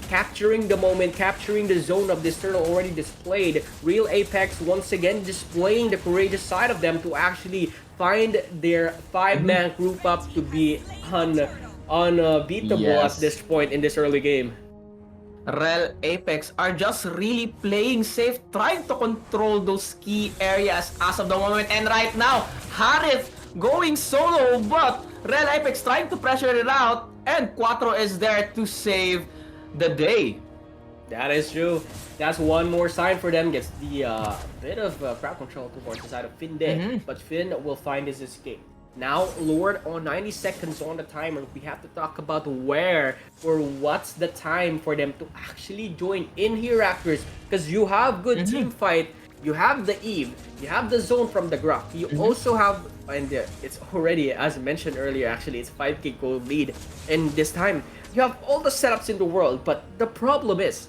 capturing the moment, capturing the zone of this turtle already displayed. Real Apex once again displaying the courageous side of them to actually find their five-man group up to be unbeatable at this point in this early game. Rel Apex are just really playing safe, trying to control those key areas as of the moment. And right now, Harith going solo, but Rel Apex trying to pressure it out, and Quattro is there to save the day. That is true. That's one more sign for them. Gets the bit of crowd control towards the side of Finn there, but Finn will find his escape. Now, Lord, on 90 seconds on the timer, we have to talk about where or what's the time for them to actually join in here, Raptors. Because you have good team fight, you have the Eve, you have the zone from the Grok, you also have, and it's already, as mentioned earlier, actually, it's 5k gold lead. And this time, you have all the setups in the world, but the problem is,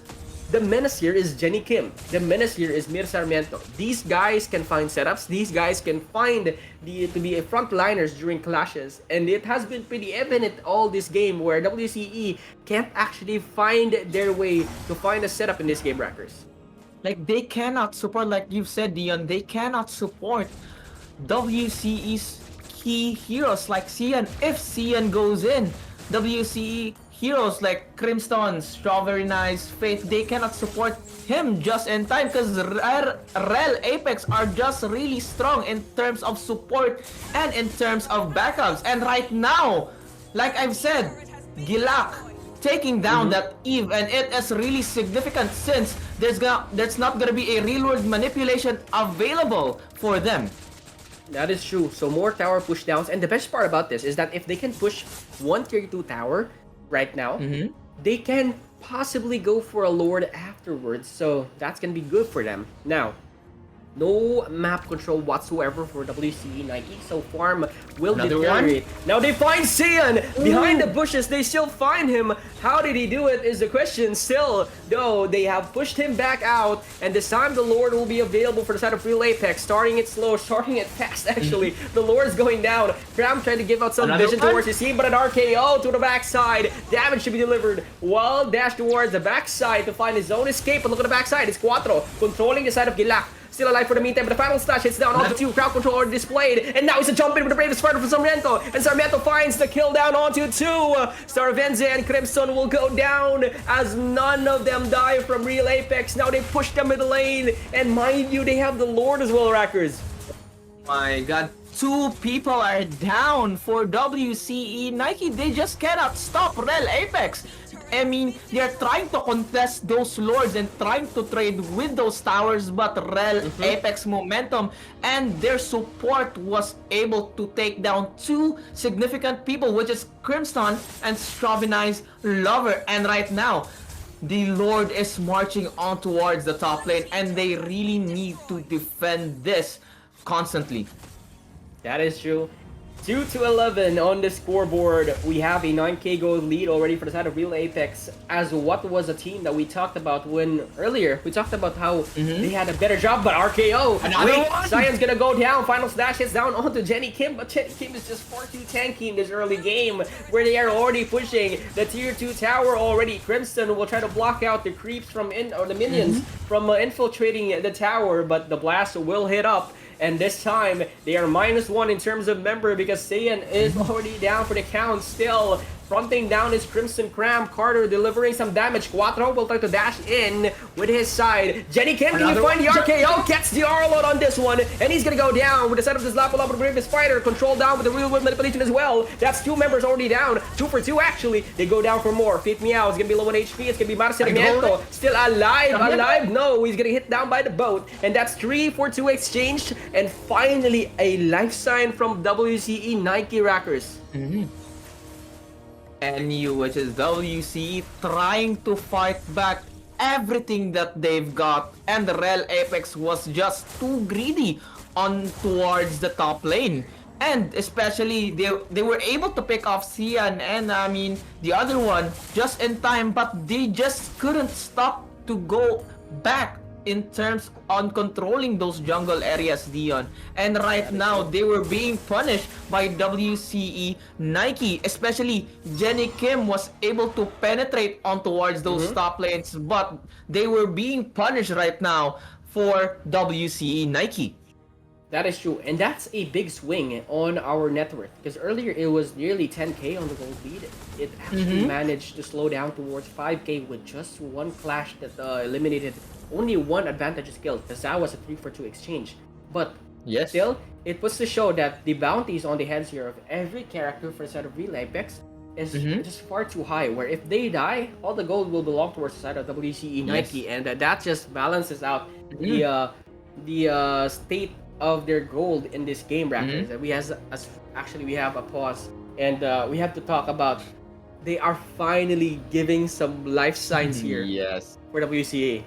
the menace here is Jenny Kim. The menace here is Mir Sarmiento. These guys can find setups. These guys can find to be frontliners during clashes. And it has been pretty evident all this game where WCE can't actually find their way to find a setup in this game, Rackers. Like, they cannot support, like you've said, Dion, they cannot support WCE's key heroes like Cian. If Cian goes in, WCE heroes like Crimson, Strawberry Nice, Faith, they cannot support him just in time because Rel Apex are just really strong in terms of support and in terms of backups. And right now, like I've said, Gilak taking down that Eve, and it is really significant since there's not gonna be a real world manipulation available for them. That is true. So more tower pushdowns, and the best part about this is that if they can push one tier 2 tower right now, they can possibly go for a Lord afterwards, so that's gonna be good for them. Now, no map control whatsoever for WCE Nike, so farm will deteriorate. Now they find Cian behind the bushes. They still find him. How did he do it is the question. Still, though, they have pushed him back out, and this time the Lord will be available for the side of Real Apex. Starting it slow, starting it fast actually. The Lord is going down. Cram trying to give out some vision towards his team, but an RKO to the backside. Damage should be delivered. Well, dash towards the backside to find his own escape, but look at the backside. It's Quattro controlling the side of Gilak. Still alive for the meantime, but the final slash hits down onto 2. Crowd control already displayed, and now he's a jump in with the bravest fighter from Sarmiento, and Sarmiento finds the kill down onto 2. Starvenze and Crimson will go down as none of them die from Real Apex. Now they push them in the lane, and mind you, they have the Lord as well, Rackers. My god, 2 people are down for WCE Nike. They just cannot stop Rel Apex. I mean, they're trying to contest those lords and trying to trade with those towers, but Rel Apex momentum and their support was able to take down 2 significant people, which is Crimson and Strawberry's Lover. And right now, the Lord is marching on towards the top lane, and they really need to defend this constantly. That is true. 2-11 on the scoreboard. We have a 9k gold lead already for the side of Real Apex, as what was a team that we talked about when earlier we talked about how they had a better job, but RKO. Wait, Cyan's gonna go down. Final slash hits down onto Jenny Kim, but Jenny Kim is just far too tanky in this early game where they are already pushing the tier 2 tower already. Crimson will try to block out the creeps from the minions from infiltrating the tower, but the blast will hit up. And this time, they are -1 in terms of member because Saiyan is already down for the count still. Fronting down is Crimson Cram. Carter delivering some damage. Quattro will try to dash in with his side. Jenny Kim, can you find the RKO? Gets the R-load on this one. And he's gonna go down with the side of this Lapalapa Bravest Fighter. Control down with the real world manipulation as well. That's 2 members already down. 2 for 2 actually. They go down for more. Fit me out. It's gonna be low on HP. It's gonna be Marcelamiento. Still alive. Alive. No, he's gonna hit down by the boat. And that's 3 for 2 exchanged. And finally, a life sign from WCE Nike Rackers. NU, which is WC, trying to fight back everything that they've got, and the Rel Apex was just too greedy on towards the top lane. And especially they were able to pick off Cian and I mean the other one just in time, but they just couldn't stop to go back in terms on controlling those jungle areas, Dion. And right now, they were being punished by WCE Nike. Especially Jenny Kim was able to penetrate on towards those top lanes, but they were being punished right now for WCE Nike. That is true, and that's a big swing on our net worth because earlier it was nearly 10k on the gold lead. It actually managed to slow down towards 5k with just one clash that eliminated only one advantage skill because that was a 3-for-2 exchange. But still, it was to show that the bounties on the heads here of every character for the side of Real Apex is just far too high. Where if they die, all the gold will belong towards the side of WCE Nike, and that just balances out the state of their gold in this game, Raptors. And we have a pause, and we have to talk about they are finally giving some life signs here for WCA.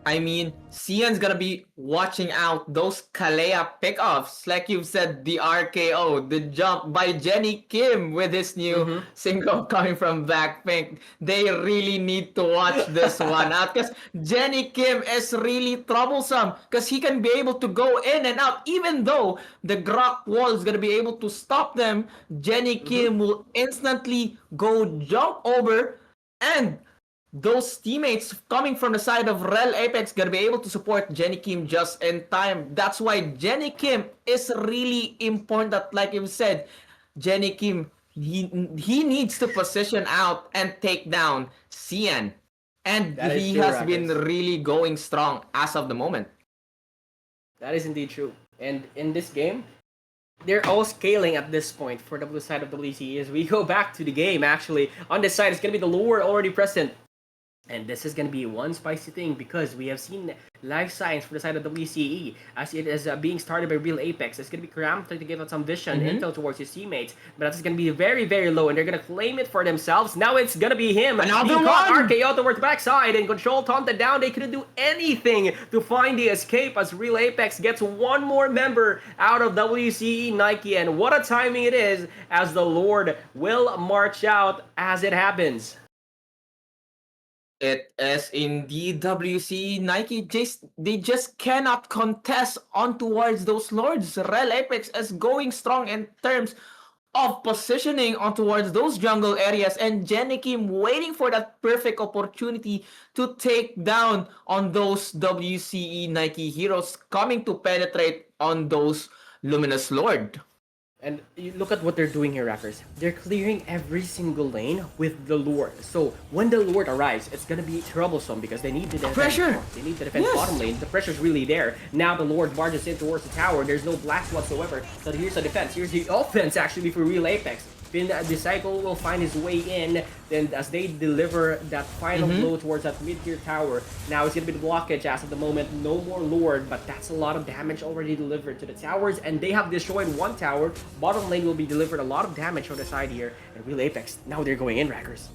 I mean, Cian's gonna be watching out those Kalea pickoffs. Like you've said, the RKO, the jump by Jenny Kim with his new single coming from Blackpink. They really need to watch this one out because Jenny Kim is really troublesome because he can be able to go in and out. Even though the Grok wall is gonna be able to stop them, Jenny Kim will instantly go jump over, and those teammates coming from the side of Rel Apex gonna be able to support Jenny Kim just in time. That's why Jenny Kim is really important. Like you said, Jenny Kim, he needs to position out and take down Cian. And he has been really going strong as of the moment. That is indeed true. And in this game, they're all scaling at this point for the side of WC. As we go back to the game, actually, on this side, it's going to be the lure already present. And this is going to be one spicy thing because we have seen life signs for the side of WCE as it is being started by Real Apex. It's going to be cramped to give out some vision, intel towards his teammates, but that's going to be very, very low, and they're going to claim it for themselves. Now it's going to be him. Another one! RKO towards the backside, and Control taunted down. They couldn't do anything to find the escape as Real Apex gets one more member out of WCE Nike, and what a timing it is as the Lord will march out as it happens. It is indeed WC Nike. They just cannot contest on towards those lords. Rel Apex is going strong in terms of positioning on towards those jungle areas, and Jenny Kim waiting for that perfect opportunity to take down on those WCE Nike heroes coming to penetrate on those Luminous Lord. And you look at what they're doing here, Rackers. They're clearing every single lane with the Lord. So when the Lord arrives, it's gonna be troublesome because they need to defend. Pressure! They need to defend bottom lane. The pressure's really there. Now the Lord barges in towards the tower. There's no blast whatsoever. So here's the defense. Here's the offense actually for Real Apex. Then the cycle will find his way in. Then as they deliver that final blow towards that mid-tier tower, now it's gonna be the blockage as of the moment. No more Lord, but that's a lot of damage already delivered to the towers, and they have destroyed one tower. Bottom lane will be delivered a lot of damage on the side here, and Real Apex, now they're going in, Rackers.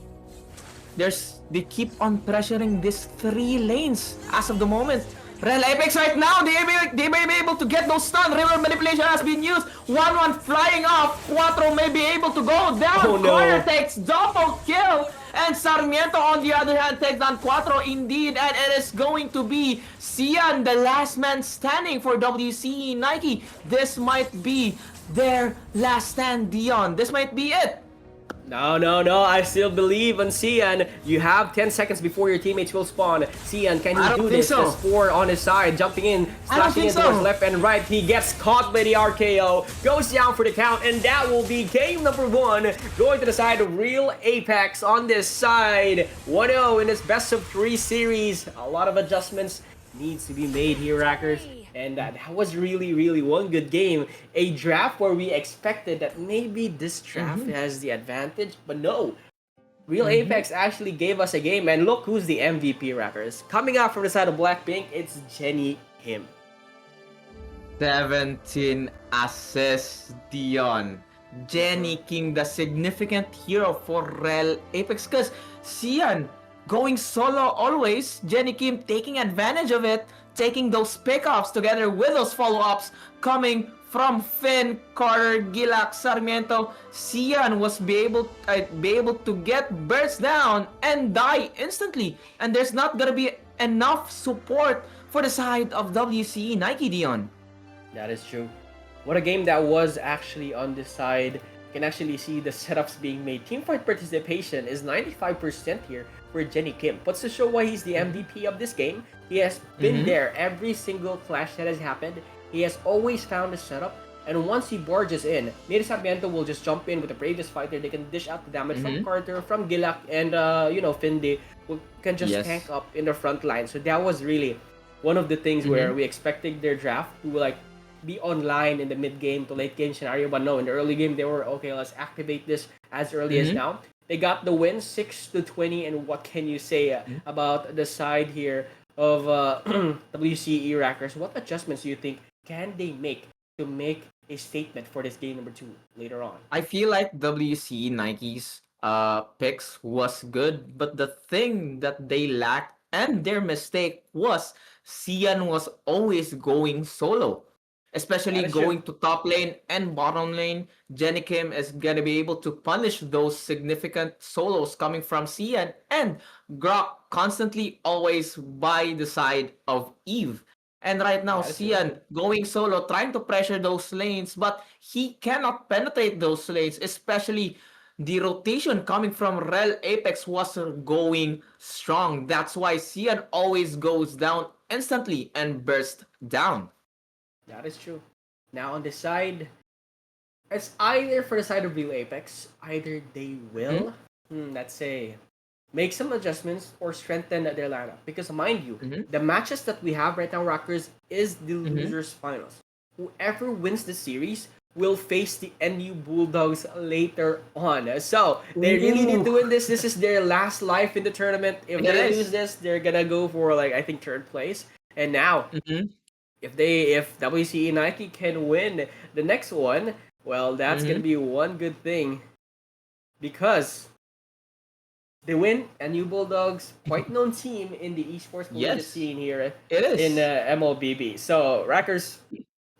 They keep on pressuring these 3 lanes as of the moment. Rel Apex right now, they may be able to get those stun. River manipulation has been used. 1-1 flying off. Quattro may be able to go down. Oh, no. Corner takes double kill. And Sarmiento on the other hand takes down Quattro indeed. And it is going to be Cian, the last man standing for WCE Nike. This might be their last stand, Dion. This might be it. No, I still believe on Cian. You have 10 seconds before your teammates will spawn. Cian, can he do this? There's 4 on his side, jumping in, slashing in towards left and right. He gets caught by the RKO, goes down for the count, and that will be game number 1. Going to the side of Real Apex on this side. 1-0 in this best of 3 series. A lot of adjustments needs to be made here, Rackers. And that was really, really one good game. A draft where we expected that maybe this draft has the advantage, but no. Real Apex actually gave us a game, and look who's the MVP, Rackers. Coming out from the side of Blackpink, it's Jenny Kim. 17 assists, Dion. Jenny Kim, the significant hero for Rel Apex, because Cian going solo always. Jenny Kim taking advantage of it, taking those pickoffs together with those follow-ups coming from Finn, Carter, Gilak, Sarmiento. Cian was be able to get burst down and die instantly, and there's not gonna be enough support for the side of WCE Nike, Dion. That is true. What a game that was actually on this side. You can actually see the setups being made. Teamfight participation is 95% here for Jenny Kim. Puts to show why he's the MVP of this game. He has been there every single clash that has happened. He has always found a setup. And once he barges in, Nere Sarmiento will just jump in with the bravest fighter. They can dish out the damage from Carter, from Gilak, and Finde who can just tank up in the front line. So that was really one of the things where we expected their draft to like be online in the mid game to late game scenario, but no, in the early game they were okay. Let's activate this as early as now. They got the win 6-20, and what can you say about the side here of WCE Rackers? What adjustments do you think can they make to make a statement for this game number 2 later on? I feel like WCE Nike's picks was good, but the thing that they lacked and their mistake was Cian was always going solo. Especially going to top lane and bottom lane, Jenny Kim is gonna be able to punish those significant solos coming from Cian, and Grok constantly always by the side of Eve. And right now, Cian going solo, trying to pressure those lanes, but he cannot penetrate those lanes, especially the rotation coming from Rel Apex was going strong. That's why Cian always goes down instantly and burst down. That is true. Now on the side, it's either for the side of Real Apex, either they will, let's say, make some adjustments or strengthen their lineup. Because mind you, the matches that we have right now, Rockers, is the losers finals. Whoever wins the series will face the NU Bulldogs later on. So they really need to win this. This is their last life in the tournament. If they lose this, they're gonna go for like I think third place. And now if WCE Nike can win the next one, well, that's gonna be one good thing because they win a New Bulldogs, quite known team in the esports collegiate scene here in Mlbb. So Rackers,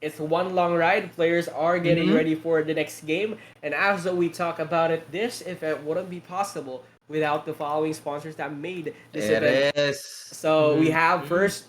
it's one long ride. Players are getting ready for the next game, and as we talk about it, this event wouldn't be possible without the following sponsors that made this event. So we have first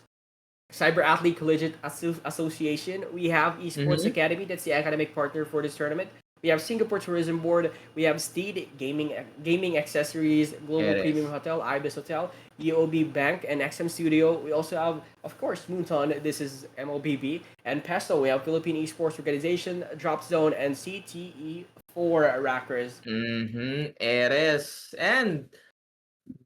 Cyber Athlete Collegiate Association. We have Esports Academy. That's the academic partner for this tournament. We have Singapore Tourism Board. We have Steed Gaming Accessories, Global Premium Hotel, Ibis Hotel, EOB Bank, and XM Studio. We also have, of course, Moonton. This is MLBB. And Pesto. We have Philippine Esports Organization, Drop Zone, and CTE4 Rackers. It is. And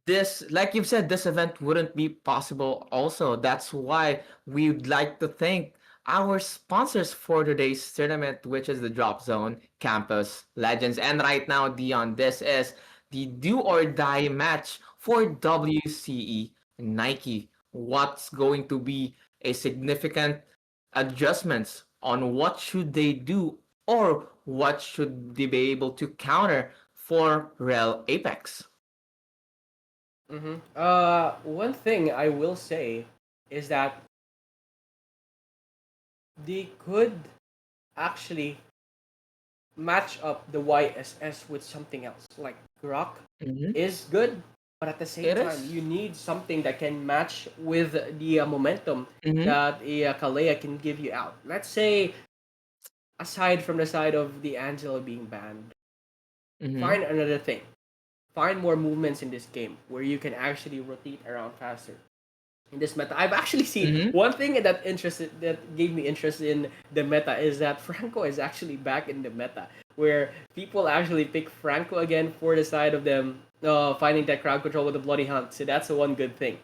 this, like you've said, this event wouldn't be possible also. That's why we'd like to thank our sponsors for today's tournament, which is the Drop Zone, Campus, Legends. And right now, Dion, this is the do or die match for WCE Nike. What's going to be a significant adjustments on what should they do or what should they be able to counter for Rel Apex? One thing I will say is that they could actually match up the YSS with something else. Like Grok is good, but at the same time, you need something that can match with the momentum that a Kalea can give you out. Let's say, aside from the side of the Angela being banned, find another thing. Find more movements in this game where you can actually rotate around faster. In this meta, I've actually seen one thing that gave me interest in the meta is that Franco is actually back in the meta, where people actually pick Franco again for the side of them finding that crowd control with the bloody hunt. So that's the one good thing.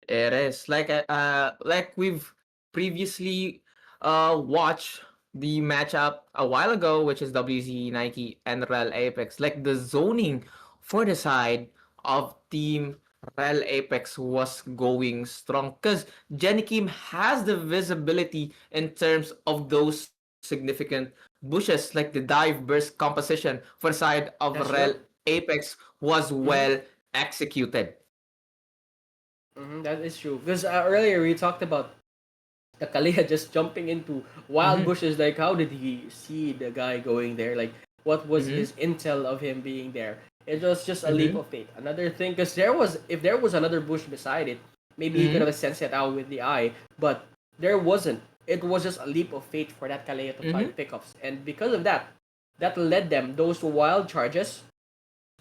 It is like we've previously watched the matchup a while ago, which is WZ Nike and Real Apex. Like the zoning for the side of Team Real Apex was going strong because Jenny Kim has the visibility in terms of those significant bushes, like the dive burst composition for the side of Real Apex was well executed. That is true. Because earlier we talked about the Kalia just jumping into wild bushes. Like, how did he see the guy going there? Like, what was his intel of him being there? It was just a leap Mm-hmm. of faith. Another thing, because if there was another bush beside it, maybe he could Mm-hmm. have sensed it out with the eye, but there wasn't. It was just a leap of faith for that Kalea to Mm-hmm. find pickups, and because of that, that led them. Those wild charges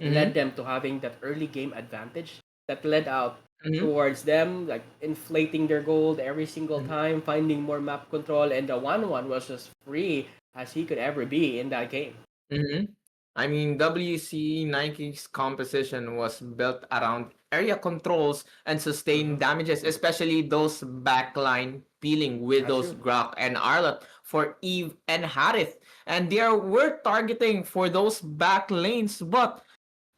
led Mm-hmm. them to having that early game advantage. That led out Mm-hmm. towards them, like inflating their gold every single time, finding more map control, and the 1-1 was as free as he could ever be in that game. Mm-hmm. I mean, WC Nike's composition was built around area controls and sustained Mm-hmm. damages, especially those backline peeling with That's those true. Grok and Arlot for Eve and Harith. And they were targeting for those back lanes, but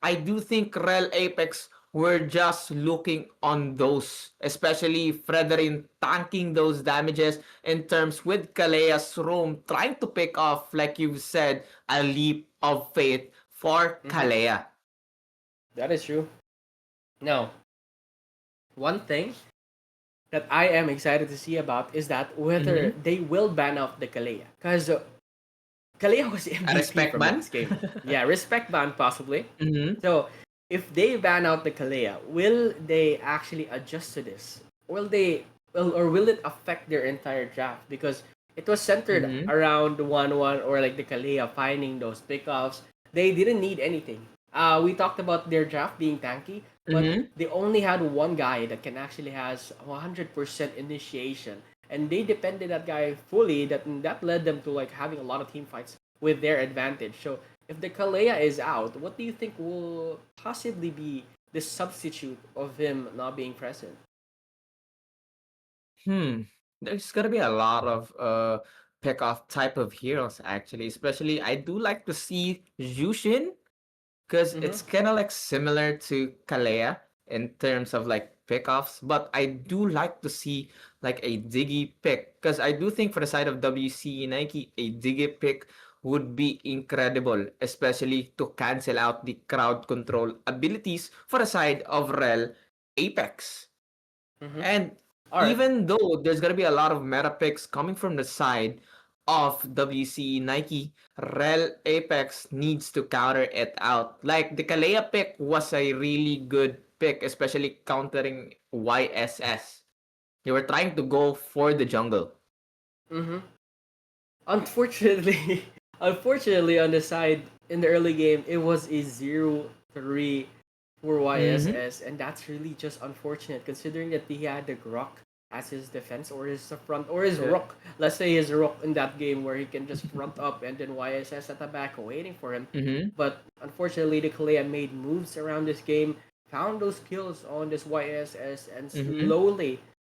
I do think Rel Apex were just looking on those, especially Frederin tanking those damages in terms with Kalea's roam, trying to pick off, like you've said, a leap of faith for Mm-hmm. Kalea. That is true. Now, one thing that I am excited to see about is that whether Mm-hmm. they will ban out the Kalea. Because Kalea was A MVP respect from ban? last game. Yeah, respect ban possibly. Mm-hmm. So if they ban out the Kalea, will they actually adjust to this? Or will it affect their entire draft? Because it was centered Mm-hmm. around the 1-1 or like the Kalea finding those pickoffs. They didn't need anything. We talked about their draft being tanky, but Mm-hmm. they only had one guy that can actually has 100% initiation, and they depended that guy fully. That led them to like having a lot of team fights with their advantage. So if the Kalea is out, what do you think will possibly be the substitute of him not being present? Hmm. There's gonna be a lot of pick off type of heroes actually. Especially I do like to see Jushin because Mm-hmm. it's kind of like similar to Kalea in terms of like pickoffs, but I do like to see like a Diggy pick because I do think for the side of WC Nike, a Diggy pick would be incredible, especially to cancel out the crowd control abilities for the side of Rel Apex. Mm-hmm. And All right. even though there's gonna be a lot of meta picks coming from the side of WC Nike, Rel Apex needs to counter it out. Like the Kalea pick was a really good pick, especially countering YSS. They were trying to go for the jungle. Mm-hmm. Unfortunately, unfortunately, on the side in the early game, it was a 0-3 for Mm-hmm. YSS, and that's really just unfortunate considering that he had the Grok as his defense or his front or his Yeah. Rook. Let's say his Rook in that game where he can just front up and then YSS at the back waiting for him. Mm-hmm. But unfortunately, the Kalea made moves around this game, found those kills on this YSS, and Mm-hmm.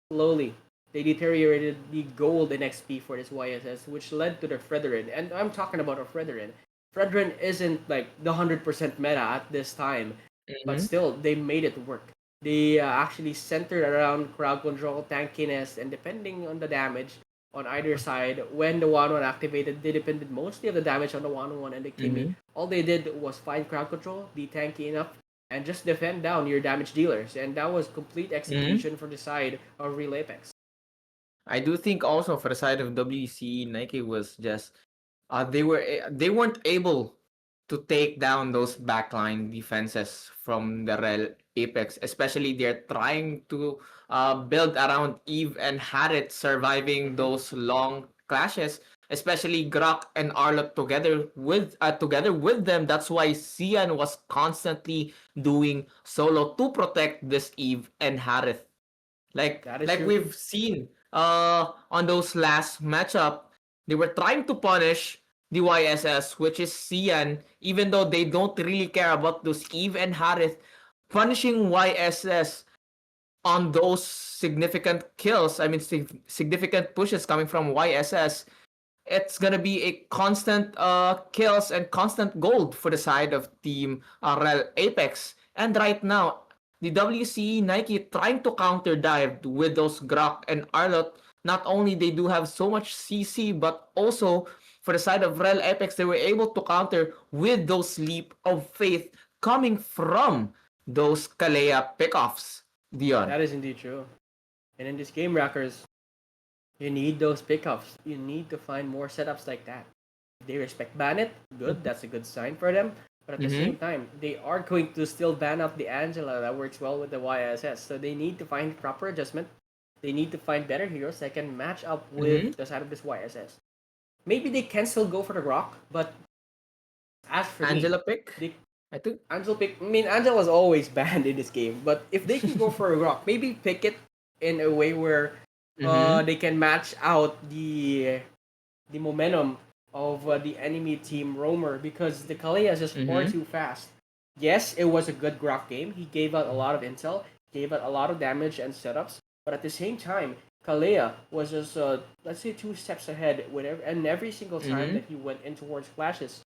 slowly, they deteriorated the gold in XP for this YSS, which led to the Frederin. And I'm talking about a Frederin. Frederin isn't like the 100% meta at this time, but Mm-hmm. still, they made it work. They actually centered around crowd control, tankiness, and depending on the damage on either side, when the 1-1 activated, they depended mostly of the damage on the 1-1 and the Kimmy. Mm-hmm. All they did was find crowd control, be tanky enough, and just defend down your damage dealers. And that was complete Mm-hmm. execution for the side of Real Apex. I do think also for the side of WC Nike was just they weren't able to take down those backline defenses from the Rel Apex. Especially they're trying to build around Eve and Harit surviving Mm-hmm. those long clashes. Especially Grok and Arlot together with them. That's why Cian was constantly doing solo to protect this Eve and Harith. Like That is like true. we've seen on those last matchup, they were trying to punish the YSS, which is Cian, even though they don't really care about those Eve and Harith, punishing YSS on those significant kills. I mean, significant pushes coming from YSS. It's gonna be a constant kills and constant gold for the side of Team Rel Apex. And right now, the WCE Nike trying to counter dive with those Grok and Arlot. Not only they do have so much CC, but also for the side of Rel Apex, they were able to counter with those leap of faith coming from those Kalea pickoffs. Dion. That is indeed true. And in this game, Rackers, you need those pickups. You need to find more setups like that. If they respect ban it, good. That's a good sign for them. But at the Mm-hmm. same time, they are going to still ban up the Angela that works well with the YSS. So they need to find proper adjustment. They need to find better heroes that can match up with Mm-hmm. the side of this YSS. Maybe they can still go for the Rock, but as for me, Angela pick, they I think. Angel pick. I mean, Angel is always banned in this game, but if they can go for a Rock, maybe pick it in a way where Mm-hmm. they can match out the momentum of the enemy team Roamer because the Kalea is just far Mm-hmm. too fast. Yes, it was a good Grok game. He gave out a lot of intel, gave out a lot of damage and setups, but at the same time, Kalea was just let's say 2 steps ahead whenever and every single time Mm-hmm. that he went in towards clashes,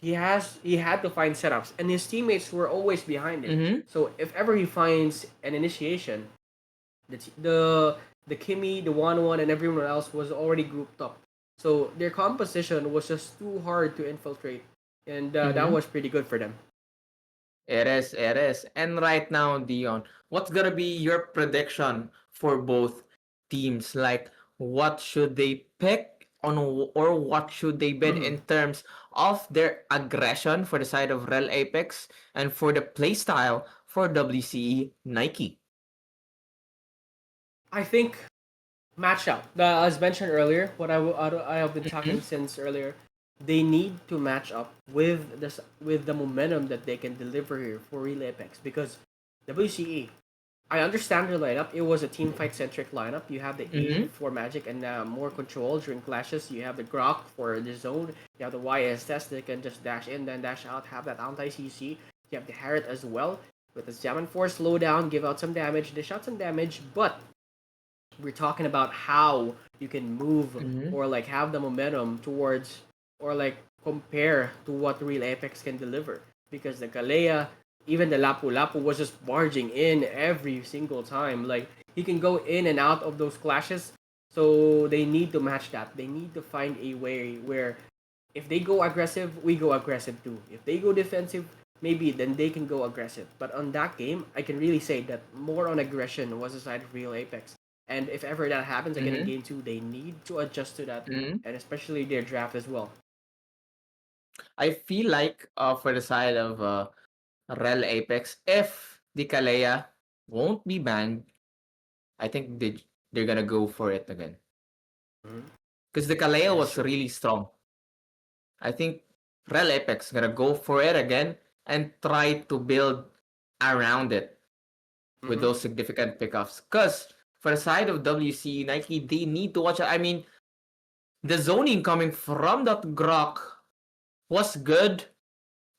he had to find setups and his teammates were always behind him. Mm-hmm. So if ever he finds an initiation, the Kimmy, the 1-1, and everyone else was already grouped up. So their composition was just too hard to infiltrate, and that Mm-hmm. was pretty good for them. It is, it is. And right now, Dion, what's gonna be your prediction for both teams? Like, what should they pick on, or what should they bid in terms of their aggression for the side of Rel Apex and for the playstyle for WCE Nike? I think matchup. As mentioned earlier, I have been Mm-hmm. talking since earlier. They need to match up with with the momentum that they can deliver here for Real Apex because WCE. I understand their lineup. It was a team fight centric lineup. You have the Mm-hmm. aid for magic and more control during clashes. You have the Grok for the zone. You have the YSS that can just dash in then dash out. Have that anti CC. You have the Harriet as well with the Zaman Force slow down, give out some damage, dish out some damage. But we're talking about how you can move Mm-hmm. or like have the momentum towards or like compare to what real Apex can deliver. Because the Kalea, even the Lapu Lapu was just barging in every single time. Like he can go in and out of those clashes. So they need to match that. They need to find a way where if they go aggressive, we go aggressive too. If they go defensive, maybe then they can go aggressive. But on that game, I can really say that more on aggression was the side of real Apex. And if ever that happens again in Mm-hmm. game 2, they need to adjust to that, Mm-hmm. and especially their draft as well. I feel like for the side of Rel Apex, if the Kalea won't be banned, I think they're gonna go for it again. Mhm. Because the Kaleo That is was true. really strong. I think Rel Apex gonna go for it again and try to build around it with Mm-hmm. those significant pickups. Because for the side of WC Nike, they need to watch it. I mean, the zoning coming from that Grok was good,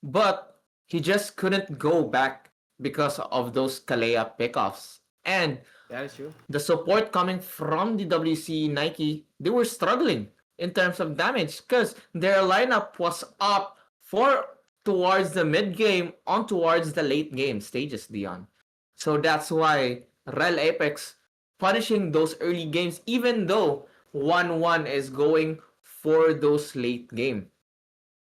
but he just couldn't go back because of those Kalea pickoffs. And That is true. the support coming from the WC Nike, they were struggling in terms of damage because their lineup was up for towards the mid game on towards the late game stages, Dion. So that's why Rel Apex punishing those early games, even though 1-1 is going for those late game.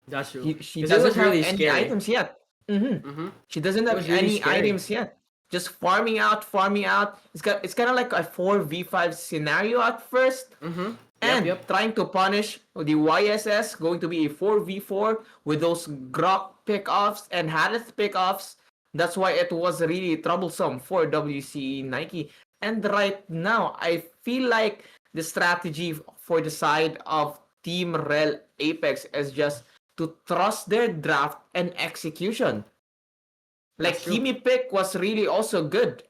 That's true. She Because it doesn't was have really any scary. items yet. Mm-hmm. Mm-hmm. She doesn't It have was really any scary. items yet. Just farming out, farming out. It's kind of like a 4v5 scenario at first, Mm-hmm. Yep, and yep. trying to punish the YSS going to be a 4v4 with those Grok pickoffs and Harith pickoffs. That's why it was really troublesome for WC Nike. And right now, I feel like the strategy for the side of Team Rel Apex is just to trust their draft and execution. That's Like true. Kimi pick was really also good.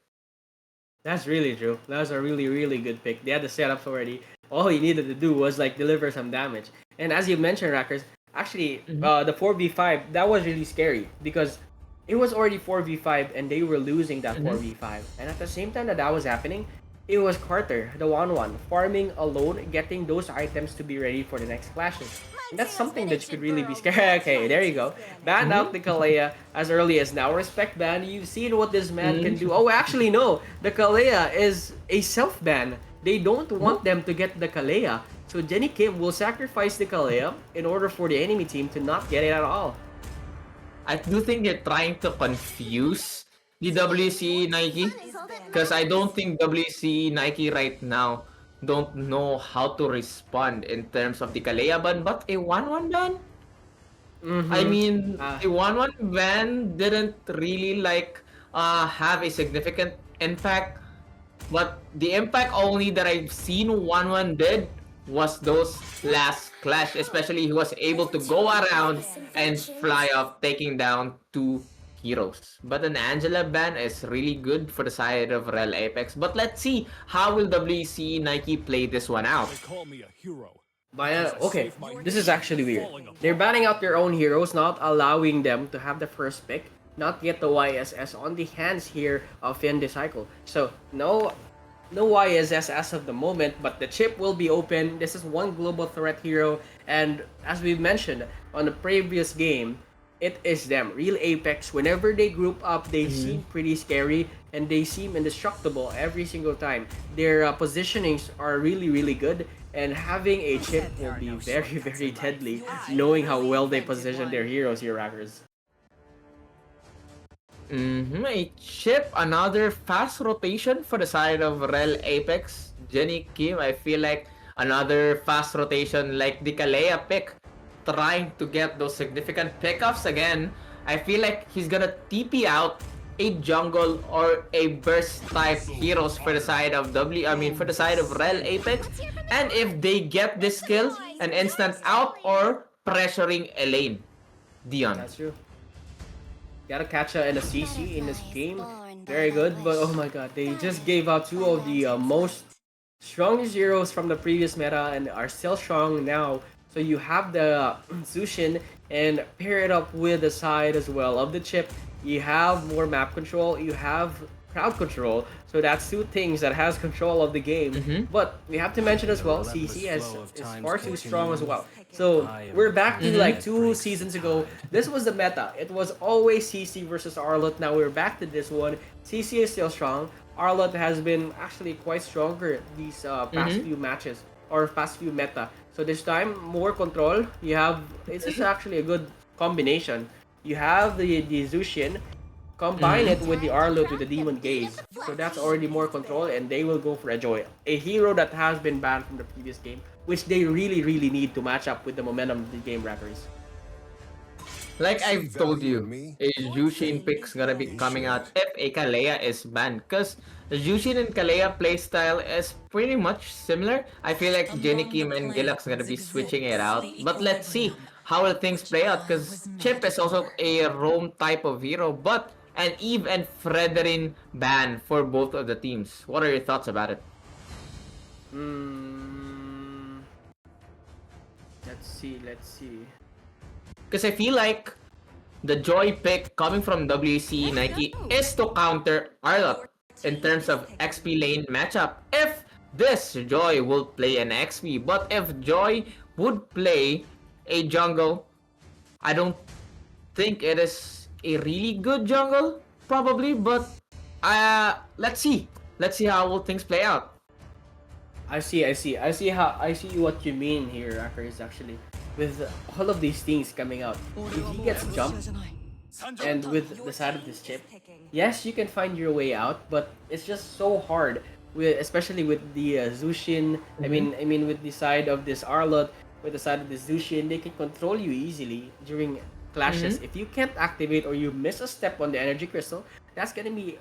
That's really true. That was a really, really good pick. They had the setups already. All he needed to do was like deliver some damage. And as you mentioned, Rackers, actually, Mm-hmm. the 4v5, that was really scary because it was already 4v5 and they were losing that Mm-hmm. 4v5. And at the same time that that was happening, it was Carter, the 1-1, farming alone, getting those items to be ready for the next clashes. And that's something that you could really be scared. Okay, there you go. Ban out the Mm-hmm. Kalea as early as now. Respect ban. You've seen what this man can do. Mm-hmm. Oh, actually, no. The Kalea is a self ban. They don't want Oh, them to get the Kalea. So Jenny Kim will sacrifice the Kalea in order for the enemy team to not get it at all. I do think they're trying to confuse the WC Nike because I don't think WC Nike right now don't know how to respond in terms of the Kalea ban, but a 1-1 ban? I Mm-hmm. mean, Uh, the 1-1 ban didn't really like have a significant impact, but the impact only that I've seen 1-1 did was those last clash, especially he was able to go around and fly off, taking down two heroes. But an Angela ban is really good for the side of Rel Apex. But let's see how will WC Nike play this one out. They call me a hero. Okay, this is actually weird. They're banning out their own heroes, not allowing them to have the first pick, not get the YSS on the hands here of Cycle. So no YSS as of the moment, but the chip will be open. This is one global threat hero, and as we mentioned on the previous game, it is them. Real Apex, whenever they group up, they seem pretty scary and they seem indestructible every single time. Their positionings are really, really good, and having a chip will be very, very deadly, knowing how well they position their heroes here, Rackers. A chip, another fast rotation for the side of Rel Apex. Jenny Kim, I feel like another fast rotation like the Kalea pick, trying to get those significant pickups again. I feel like he's gonna TP out a jungle or a burst type heroes for the side of for the side of Rel Apex. And if they get this kill, an instant out or pressuring a lane. Dion. That's true. Got a catcher and a CC in this game. Very good, but oh my god, they just gave out two of the most strongest heroes from the previous meta and are still strong now. So you have the Zushin and pair it up with the side as well of the chip. You have more map control, you have crowd control. So that's two things that has control of the game. But we have to mention as well, CC is far too strong as well. So we're back to like 2 seasons ago. This was the meta. It was always CC versus Arlott. Now we're back to this one. CC is still strong. Arlott has been actually quite stronger these past few matches or past few meta. So this time more control. You have it's actually a good combination. You have the Zushin. Combine it with the Arlott with the Demon Gaze. So that's already more control and they will go for a Joy. A hero that has been banned from the previous game, which they really, really need to match up with the momentum of the game Rackers. Like I've told you, a Jushin pick's gonna be coming out if a Kalea is banned. Because the Jushin and Kalea playstyle is pretty much similar. I feel like Jenny Kim and Gilak's gonna be switching it out. But let's see how will things play out. Because Chip is also a roam type of hero. But an Eve and Frederin ban for both of the teams. What are your thoughts about it? Let's see. Because I feel like the Joy pick coming from WC Nike is to counter Arlott in terms of XP lane matchup. If this Joy will play an XP, but if Joy would play a jungle, I don't think it is a really good jungle, probably, but let's see. Let's see how will things play out. I see what you mean here, Rackers, actually. With all of these things coming out. If he gets jumped and with the side of this chip, yes, you can find your way out, but it's just so hard. Especially with the Zushin. I mean with the side of this Arlott, with the side of this Zushin, they can control you easily during clashes. If you can't activate or you miss a step on the energy crystal, that's gonna be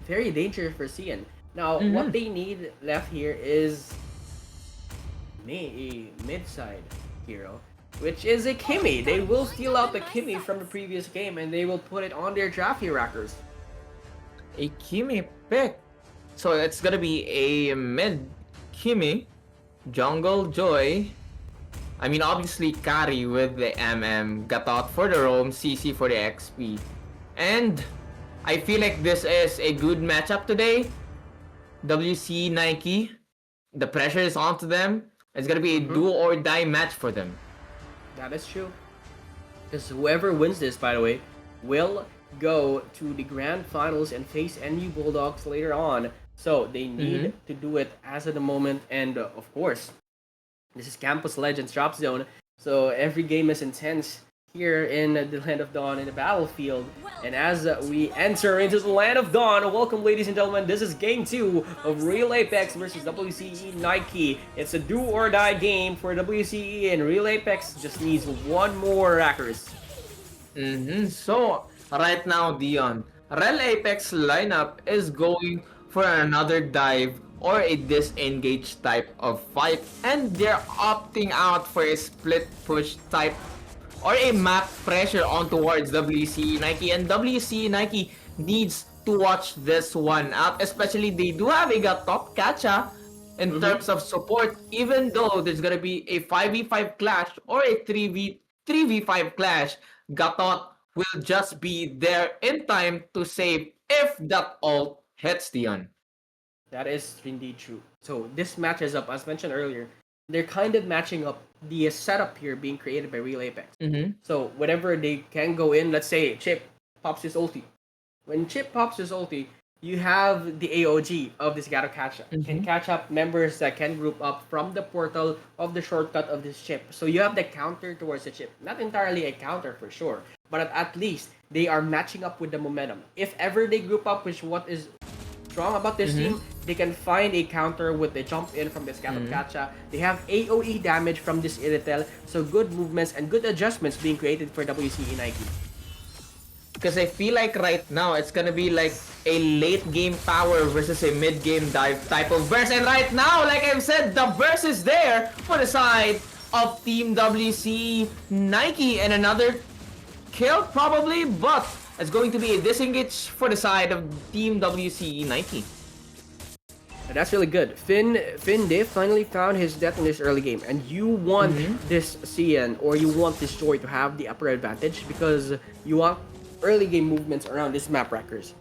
very dangerous for Cian. Now, what they need left here is a mid-side hero, which is a Kimmy. They will steal out the Kimmy from the previous game and they will put it on their draft here, Rackers. A Kimmy pick. So it's gonna be a mid Kimmy, jungle Joy. I mean, obviously Kari with the MM, Gatot for the roam, CC for the XP. And I feel like this is a good matchup today. WC Nike, the pressure is onto them. It's gonna be a do or die match for them. That is true. Because whoever wins this, by the way, will go to the grand finals and face NU Bulldogs later on. So they need to do it as of the moment. And of course, this is Campus Legends Drop Zone. So every game is intense here in the Land of Dawn in the battlefield. And as we enter into the Land of Dawn, welcome ladies and gentlemen, this is game 2 of Real Apex versus WCE Nike. It's a do or die game for WCE and Real Apex just needs one more Rackers. So, right now, Dion, Rel Apex lineup is going for another dive or a disengage type of fight, and they're opting out for a split push type or a map pressure on towards WC Nike, and WC Nike needs to watch this one out, especially they do have a top catcha in Mm-hmm. terms of support, even though there's gonna be a 5v5 clash or a 3v5 clash. Gatot will just be there in time to save if that ult hits Dion. That is indeed true. So this matches up, as mentioned earlier, they're kind of matching up the setup here being created by Real Apex. Mm-hmm. So whenever they can go in, let's say Chip pops his ulti. When Chip pops his ulti, you have the AOG of this Gato Catch-up. Can Mm-hmm. catch up members that can group up from the portal of the shortcut of this chip. So you have the counter towards the chip. Not entirely a counter for sure, but at least they are matching up with the momentum. If ever they group up, which what is strong about this Mm-hmm. team, they can find a counter with the jump in from this Gacha. They have AoE damage from this Iritel, so good movements and good adjustments being created for WCE Nike. Because I feel like right now it's gonna be like a late game power versus a mid game dive type of burst. And right now, like I've said, the burst is there for the side of Team WC Nike, and another kill probably, but it's going to be a disengage for the side of Team WC Nike. And that's really good. Finn Div finally found his death in this early game, and you want this CN or you want this Joy to have the upper advantage because you want early game movements around this map wreckers.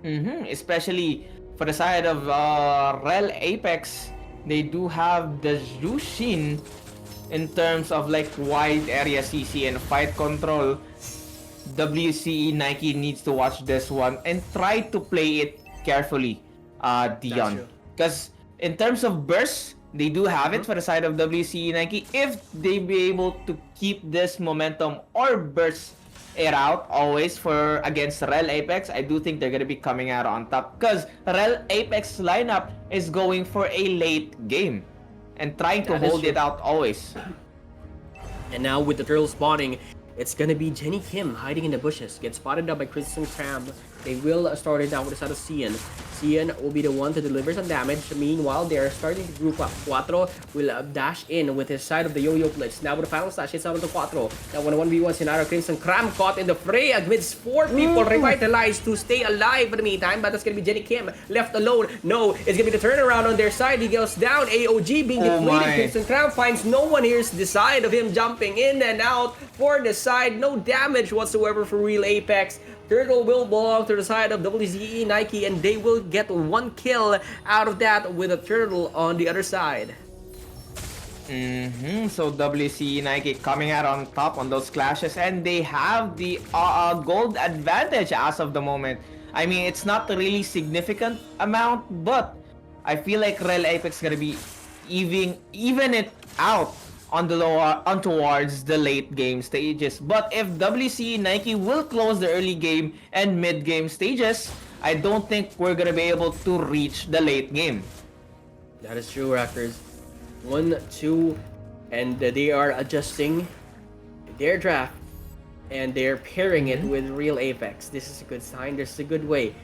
Especially for the side of Rel Apex, they do have the Jushin in terms of like wide area CC and fight control. WCE Nike needs to watch this one and try to play it carefully, Dion. Because in terms of burst, they do have it for the side of WCE Nike. If they be able to keep this momentum or burst it out always for against Rel Apex, I do think they're gonna be coming out on top. Because Rel Apex lineup is going for a late game and trying to hold it out always. And now with the turtle spawning, it's gonna be Jenny Kim hiding in the bushes. Gets spotted up by Crimson Crab. They will start it down with the side of Cian. Cian will be the one to deliver some damage. Meanwhile, they are starting to group up. Cuatro will dash in with his side of the Yo-Yo Blitz. Now with the final slash, it's out to Cuatro. Now 1v1 scenario, Crimson Crab caught in the fray amidst 4 people revitalized to stay alive in the meantime. But that's gonna be Jenny Kim left alone. No, it's gonna be the turnaround on their side. He goes down. AOG being depleted. Crimson Crab finds no one. Here's the side of him jumping in and out for the side. No damage whatsoever for Real Apex. Turtle will belong to the side of WCE Nike, and they will get 1 kill out of that with a turtle on the other side. So WCE Nike coming out on top on those clashes, and they have the gold advantage as of the moment. I mean, it's not a really significant amount, but I feel like Rel Apex gonna be even it out on the lower on towards the late game stages. But if WCE Nike will close the early game and mid game stages, I don't think we're gonna be able to reach the late game. That is true, Rackers. 1, 2, and they are adjusting their draft and they're pairing it with Real Apex. This is a good sign. This is a good way.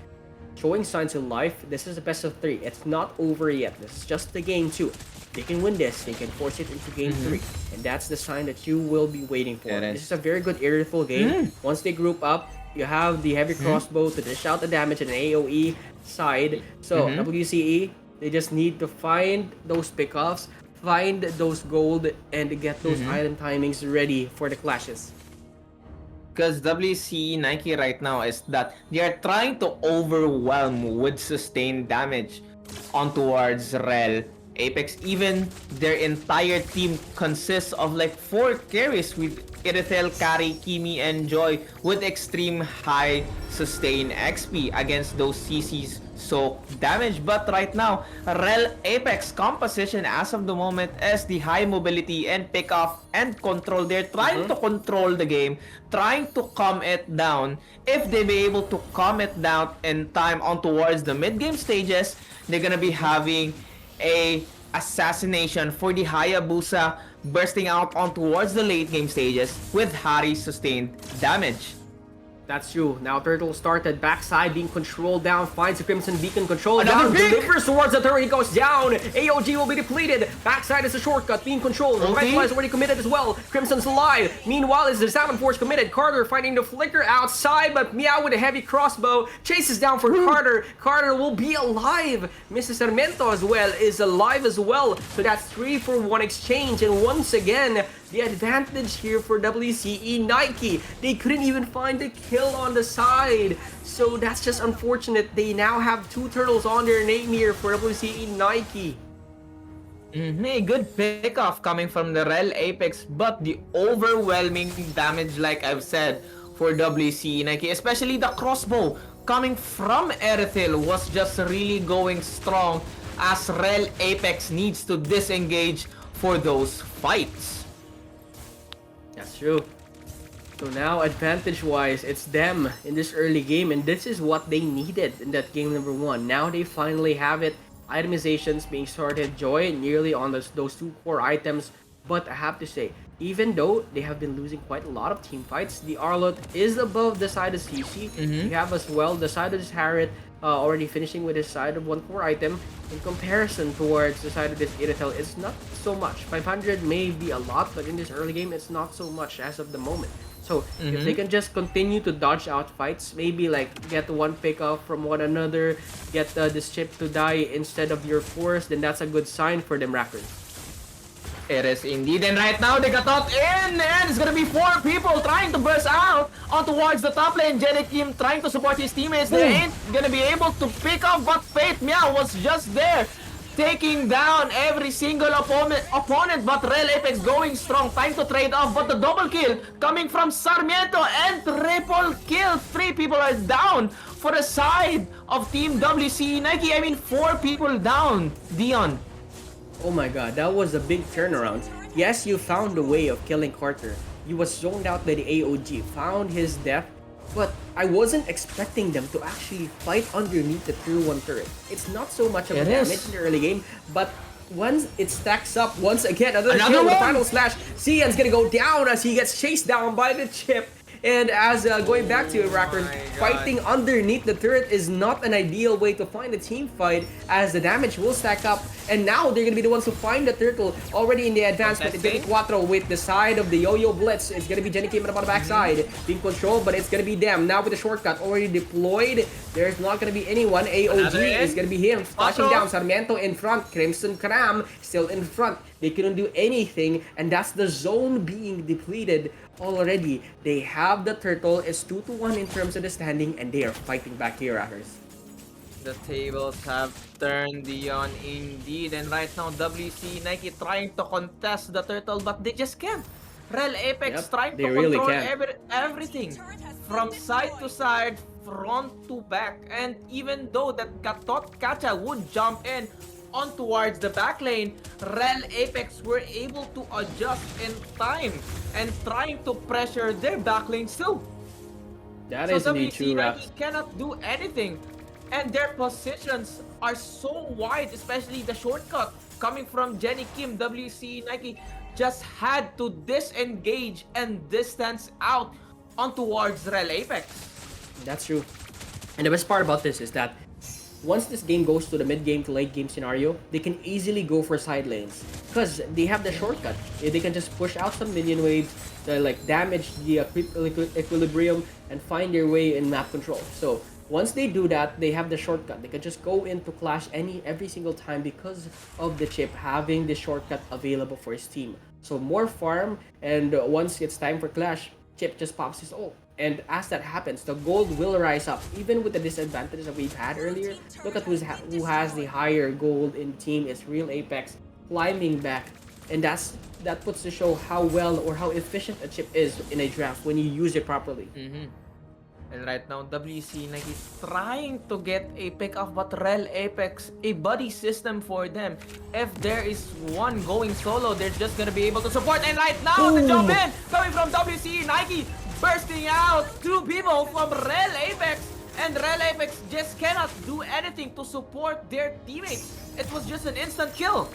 Showing signs of life. This is a best of 3. It's not over yet. This is just the game 2. They can win this. They can force it into game 3. And that's the sign that you will be waiting for. This is a very good aerial game. Once they group up, you have the heavy crossbow to dish out the damage and an AoE side. So WCE, they just need to find those pickoffs, find those gold, and get those item timings ready for the clashes. Because WC Nike right now is that they are trying to overwhelm with sustained damage on towards Rel Apex. Even their entire team consists of like 4 carries with Iritel, Kari, Kimi, and Joy with extreme high sustained XP against those CCs so damage. But right now, Rel Apex composition as of the moment is the high mobility and pick off and control. They're trying to control the game, trying to calm it down. If they be able to calm it down in time on towards the mid game stages, they're gonna be having a assassination for the Hayabusa, bursting out on towards the late game stages with Hari sustained damage. That's true. Now Turtle started backside being controlled down, finds the Crimson Beacon control Another down, peek! delivers towards the turret, he goes down. AOG will be depleted. Backside is a shortcut being controlled. Revitalize already committed as well. Crimson's alive. Meanwhile, is the Salmon Force committed. Carter finding the flicker outside, but Meow with a heavy crossbow chases down for Carter. Carter will be alive. Mrs. Sarmiento as well is alive as well. So that's 3-for-1 exchange, and once again, the advantage here for WCE Nike. They couldn't even find the kill on the side. So that's just unfortunate. They now have 2 turtles on their name here for WCE Nike. A good pickoff coming from the Rel Apex, but the overwhelming damage, like I've said, for WCE Nike, especially the crossbow coming from Erithil, was just really going strong as Rel Apex needs to disengage for those fights. That's true. So now, advantage-wise, it's them in this early game, and this is what they needed in that game number 1. Now they finally have it. Itemizations being started, Joy nearly on those 2 core items. But I have to say, even though they have been losing quite a lot of team fights, the Arlot is above the side of CC. We have as well the side of this Harriet already finishing with his side of 1 core item. In comparison towards the side of this Iratel, it's not so much. 500 may be a lot, but in this early game, it's not so much as of the moment. So if they can just continue to dodge out fights, maybe like get 1 pick off from one another, get this chip to die instead of your force, then that's a good sign for them, Rackers. It is indeed, and right now they got out in, and it's gonna be 4 people trying to burst out on towards the top lane. Jenny Kim trying to support his teammates. They ain't gonna be able to pick up, but Fate Meow was just there, taking down every single opponent, but Rel Apex going strong. Time to trade off, but the double kill coming from Sarmiento and triple kill. 3 people are down for the side of Team WC Nike. I mean, 4 people down, Dion. Oh my god, that was a big turnaround. Yes, you found a way of killing Carter. He was zoned out by the AOG, found his death, but I wasn't expecting them to actually fight underneath the tier 1 turret. It's not so much of a damage in the early game, but once it stacks up, once again, another kill with the final slash, Cian's gonna go down as he gets chased down by the chip. And as going back to Rackers, fighting underneath the turret is not an ideal way to find a team fight, as the damage will stack up. And now they're gonna be the ones who find the turtle already in the advancement. It's gonna be Quattro with the side of the Yo-Yo Blitz. It's gonna be Jenny Kim on the backside being controlled, but it's gonna be them now with the shortcut already deployed. There's not gonna be anyone. AOG is gonna be him flashing down. Sarmiento in front. Crimson Cram still in front. They couldn't do anything, and that's the zone being depleted already. They have the turtle. It's 2-1 in terms of the standing, and they are fighting back here, Rackers. The tables have turned, Dion, indeed. And right now, WC Nike trying to contest the turtle, but they just can't. Rel Apex trying to really control can. everything from side to side, front to back. And even though that Kacha would jump in on towards the back lane, Rel Apex were able to adjust in time and trying to pressure their back lanes too. That is indeed true, Nike cannot do anything. And their positions are so wide, especially the shortcut coming from Jenny Kim. WC Nike just had to disengage and distance out on towards Rel Apex. That's true. And the best part about this is that once this game goes to the mid-game to late-game scenario, they can easily go for side lanes because they have the shortcut. They can just push out some minion waves, like damage the equilibrium, and find their way in map control. So once they do that, they have the shortcut. They can just go into Clash every single time because of the chip having the shortcut available for his team. So more farm, and once it's time for Clash, Chip just pops his ult. And as that happens, the gold will rise up. Even with the disadvantage that we've had earlier, look at who has the higher gold in team. It's Real Apex climbing back. And that puts to show how well or how efficient a chip is in a draft when you use it properly. And right now, WC Nike is trying to get a pick off, but Rel Apex, a buddy system for them. If there is one going solo, they're just gonna be able to support. And right now, the jump in coming from WC Nike, bursting out 2 people from Rel Apex. And Rel Apex just cannot do anything to support their teammates. It was just an instant kill.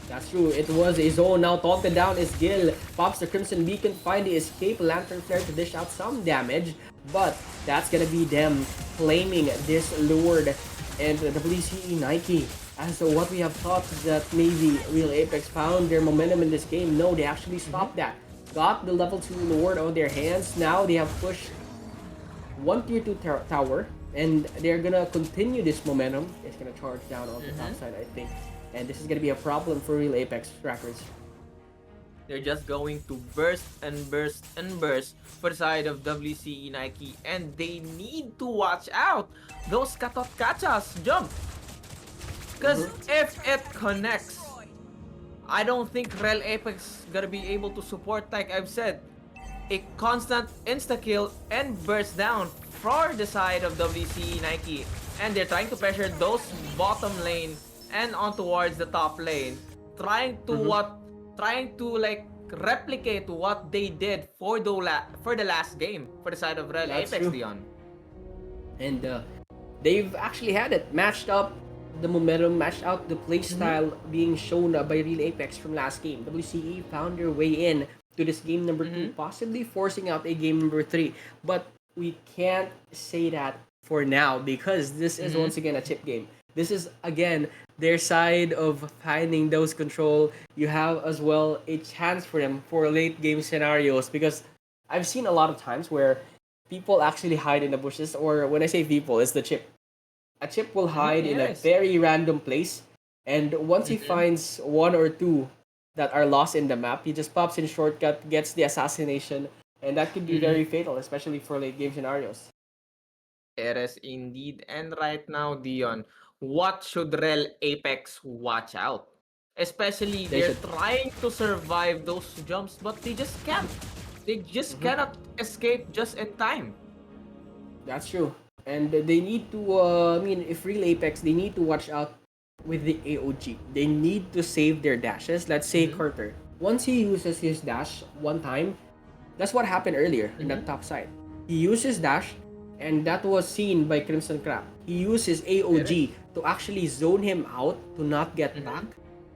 That's true. It was a zone. Now taunted down is Gil. Pops the Crimson Beacon. Find the escape. Lantern Flare to dish out some damage. But that's gonna be them claiming this Lord. And the WCE Nike. As to what we have thought that maybe Real Apex found their momentum in this game. No, they actually stopped that. Got the level 2 Lord on their hands. Now they have pushed one tier 2 tower. And they're gonna continue this momentum. It's gonna charge down on the top side, I think. And this is gonna be a problem for Real Apex trackers. They're just going to burst and burst and burst for the side of WCE Nike, and they need to watch out those katot kachas jump. Because if it connects, I don't think Real Apex gonna be able to support, like I've said, a constant insta-kill and burst down for the side of WCE Nike. And they're trying to pressure those bottom lane and on towards the top lane. Trying to like replicate what they did for the last game for the side of Real That's Apex, true. Dion. And they've actually had it matched up the momentum, matched out the playstyle being shown by Real Apex from last game. WCE found their way in to this game number 2, possibly forcing out a game number 3. But we can't say that for now because this is once again a chip game. This is again their side of finding those control. You have as well a chance for them for late game scenarios because I've seen a lot of times where people actually hide in the bushes, or when I say people, it's the chip. A chip will hide in a Yes. very random place, and once he finds one or two that are lost in the map, he just pops in shortcut, gets the assassination, and that could be very fatal, especially for late game scenarios. It is indeed. And right now, Dion, what should Real Apex watch out? Especially They they're should. trying to survive those jumps, but they just can't. They just cannot escape just in time. That's true. And they need to, I mean, if real Apex, they need to watch out with the AOG. They need to save their dashes. Let's say Carter. Once he uses his dash one time, that's what happened earlier in that top side. He used his dash, and that was seen by Crimson Crab. He used his AOG to actually zone him out to not get back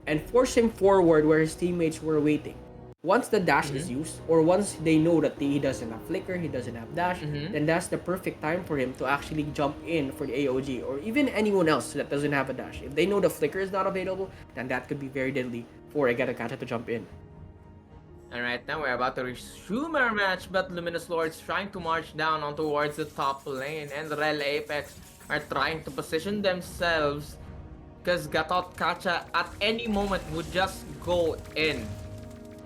and force him forward where his teammates were waiting. Once the dash is used, or once they know that he doesn't have flicker, he doesn't have dash, then that's the perfect time for him to actually jump in for the AOG, or even anyone else that doesn't have a dash. If they know the flicker is not available, then that could be very deadly for a Gatakata to jump in. And right now we're about to resume our match, but Luminous Lords trying to march down on towards the top lane, and Real Apex are trying to position themselves because Gatot Kacha at any moment would just go in.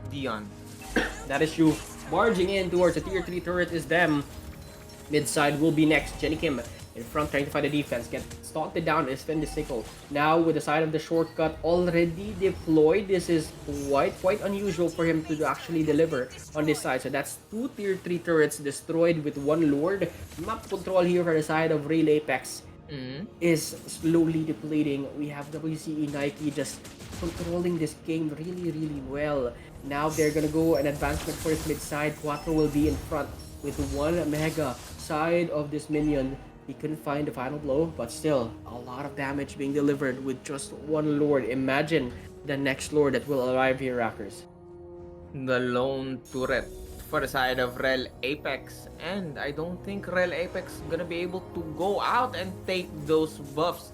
Dion. That is true. Barging in towards the tier 3 turret is them. Mid side will be next. Jenny Kim in front trying to fight the defense. Get stalked down is Finn the Sickle. Now with the side of the shortcut already deployed. This is quite unusual for him to actually deliver on this side. So that's 2 tier 3 turrets destroyed with 1 Lord. Map control here for the side of Real Apex is slowly depleting. We have WCE Nike just controlling this game really well. Now they're gonna go an advancement for his mid side. Quattro will be in front with 1 mega side of this minion. He couldn't find the final blow, but still a lot of damage being delivered with just 1 Lord. Imagine the next Lord that will arrive here, Rackers. The lone turret for the side of Real Apex, and I don't think Real Apex gonna be able to go out and take those buffs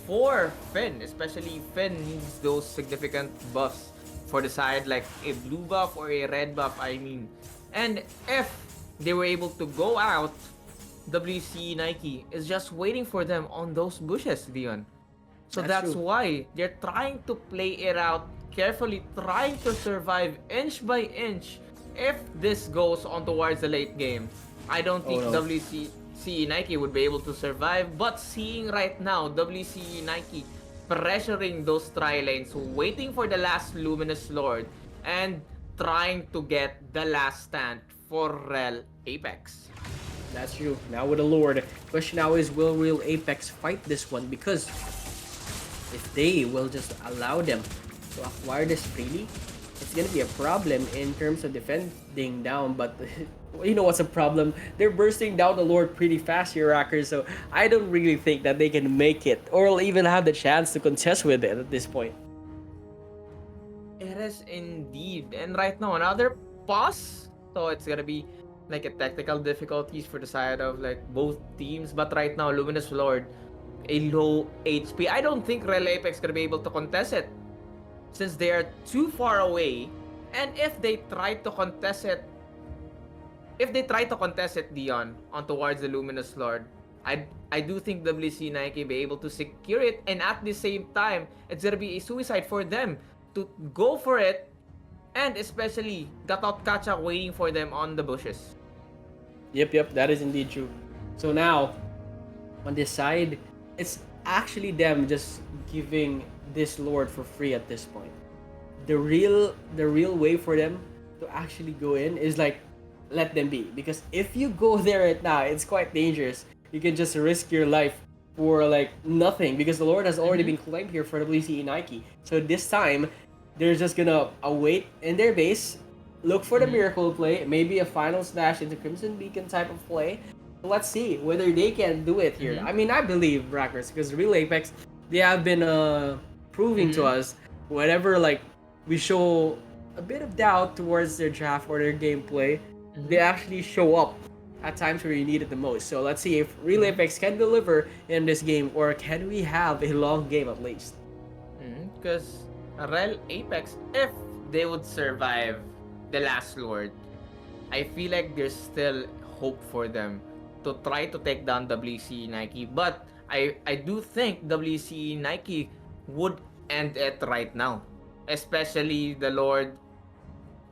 for Finn, especially Finn needs those significant buffs for the side, like a blue buff or a red buff, I mean. And if they were able to go out, WC Nike is just waiting for them on those bushes, Dion. So that's true. why they're trying to play it out carefully, trying to survive inch by inch. If this goes on towards the late game, I don't think no. WCE Nike would be able to survive. But seeing right now, WCE Nike pressuring those tri-lanes, waiting for the last Luminous Lord, and trying to get the last stand for Real Apex. That's true. Now with the Lord, question now is, will Real Apex fight this one? Because if they will just allow them to acquire this freely, it's gonna be a problem in terms of defending down. But you know what's a problem? They're bursting down the Lord pretty fast here, Rackers. So I don't really think that they can make it or even have the chance to contest with it at this point. is indeed. And right now, another pause. So it's gonna be like a technical difficulties for the side of like both teams. But right now, Luminous Lord, a low HP. I don't think Rel Apex gonna be able to contest it since they are too far away. And if they try to contest it, Dion, on towards the Luminous Lord, I do think WC Nike be able to secure it, and at the same time, it's gonna be a suicide for them to go for it, and especially got out Kacha waiting for them on the bushes. Yep, that is indeed true. So now, on this side, it's actually them just giving this lord for free at this point. The real way for them to actually go in is like let them be, because if you go there right now, it's quite dangerous. You can just risk your life for like nothing, because the lord has already been claimed here for WCE Nike. So this time they're just gonna await in their base, look for the miracle play, maybe a final slash into Crimson Beacon type of play. Let's see whether they can do it here. I mean, I believe Rackers, because Real Apex, they have been proving to us whenever like we show a bit of doubt towards their draft or their gameplay, they actually show up at times where you need it the most. So let's see if Real Apex can deliver in this game, or can we have a long game at least. Because Rel Apex, if they would survive the last Lord, I feel like there's still hope for them to try to take down WCE Nike. But I do think WCE Nike would end it right now. Especially the Lord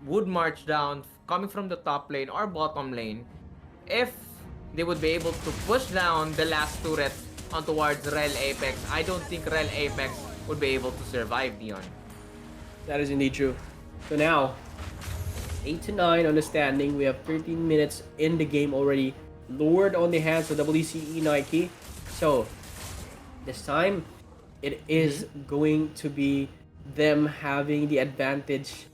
would march down coming from the top lane or bottom lane if they would be able to push down the last turret on towards Rel Apex. I don't think Rel Apex would be able to survive, Dion. That is indeed true. So now, 8 to 9 on the standing. We have 13 minutes in the game already. Lord on the hands of WCE Nike. So, this time, it is going to be them having the advantage.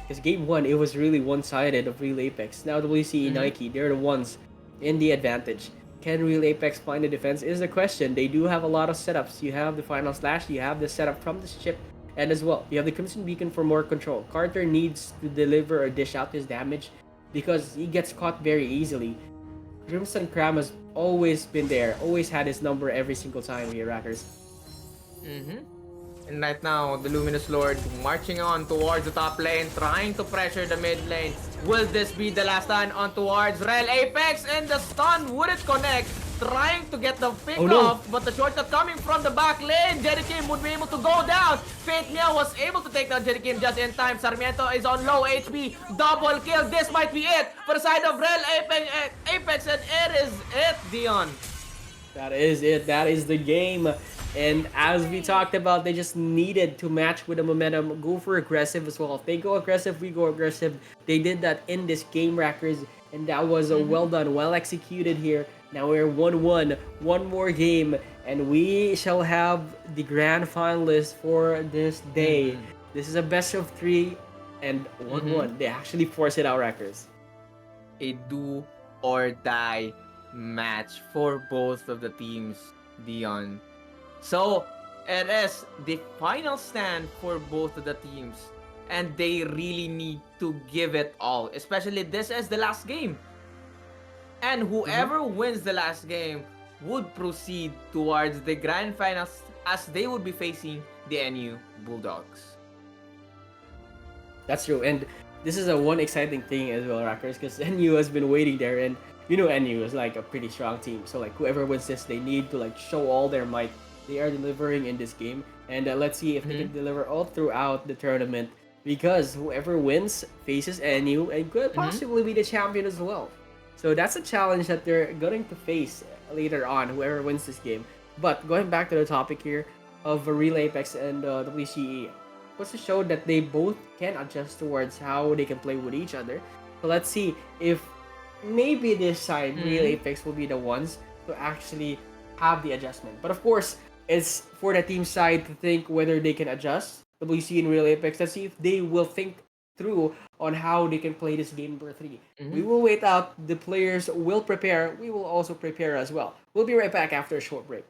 Because game 1, it was really one-sided of Real Apex. Now WCE Nike, they're the ones in the advantage. Can Real Apex find the defense is the question. They do have a lot of setups. You have the final slash, you have the setup from the ship, and as well, you have the Crimson Beacon for more control. Carter needs to deliver or dish out his damage because he gets caught very easily. Crimson Cram has always been there, always had his number every single time here, Rackers. And right now, the Luminous Lord marching on towards the top lane, trying to pressure the mid lane. Will this be the last stun on towards Rel Apex? And the stun wouldn't connect. Trying to get the pick off, but the shortcut coming from the back lane. Jerry Kim would be able to go down. Fate Mia was able to take down Jerry Kim just in time. Sarmiento is on low HP. Double kill. This might be it for the side of Rel Apex, and it is it, Dion. That is it. That is the game. And as we talked about, they just needed to match with the momentum, go for aggressive as well. If they go aggressive, we go aggressive. They did that in this game, Rackers, and that was well done, well executed here. Now we're 1-1, one more game, and we shall have the grand finalists for this day. This is a best of 3 and 1-1. They actually force it out, Rackers. A do or die match for both of the teams, Dion. So, it is the final stand for both of the teams. And they really need to give it all. Especially this is the last game. And whoever wins the last game would proceed towards the grand finals, as they would be facing the NU Bulldogs. That's true. And this is a one exciting thing as well, Rackers, because NU has been waiting there, and you know NU is like a pretty strong team. So like whoever wins this, they need to like show all their might. They are delivering in this game, and let's see if they can deliver all throughout the tournament, because whoever wins faces NU and could possibly be the champion as well. So that's a challenge that they're going to face later on, whoever wins this game. But going back to the topic here of Real Apex and WCE, was to show that they both can adjust towards how they can play with each other. So let's see if maybe this side, Real Apex, will be the ones to actually have the adjustment. But of course, it's for the team side to think whether they can adjust. WC and Real Apex, let's see if they will think through on how they can play this game number 3. We will wait out. The players will prepare. We will also prepare as well. We'll be right back after a short break.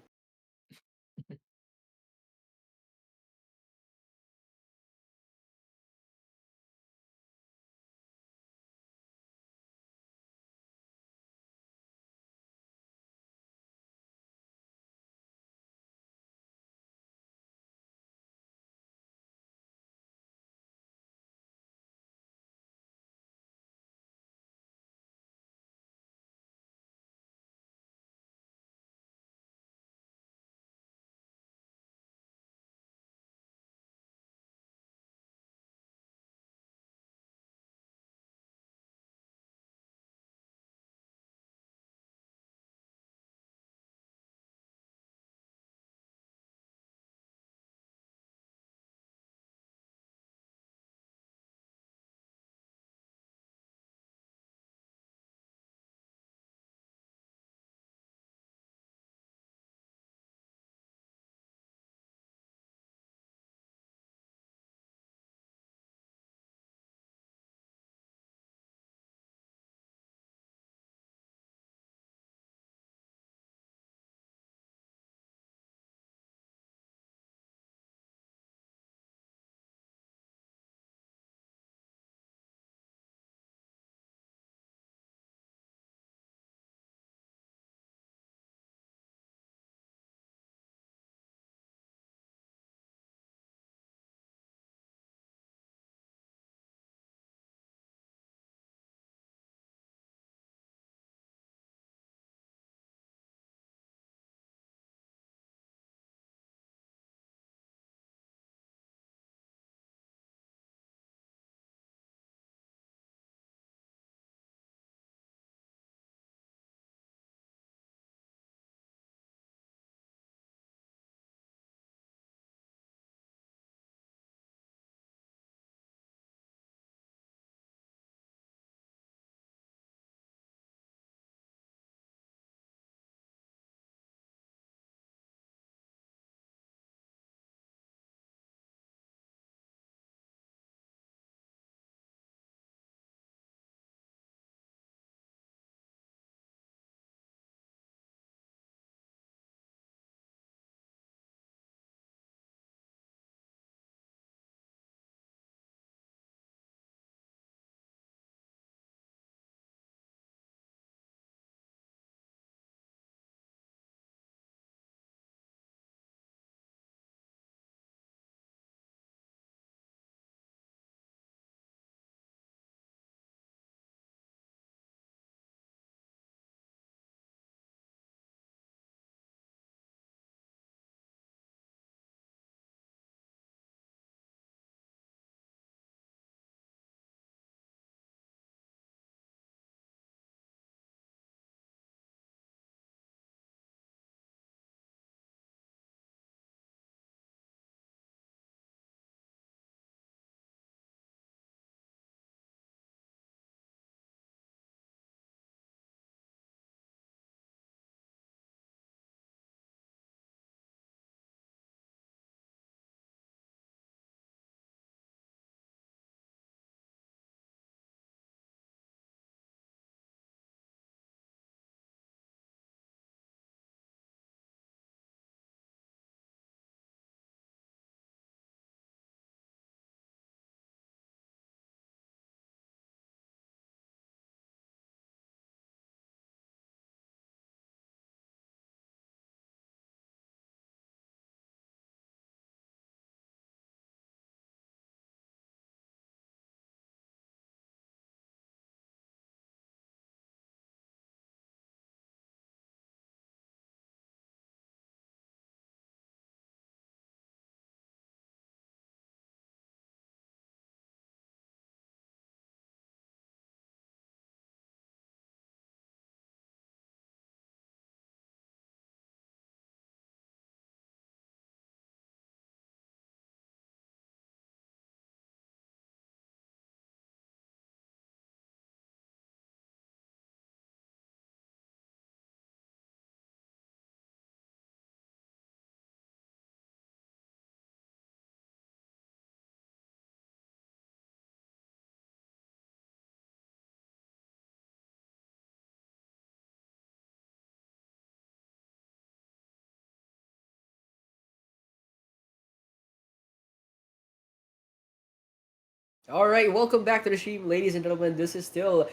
All right, welcome back to the stream, ladies and gentlemen. This is still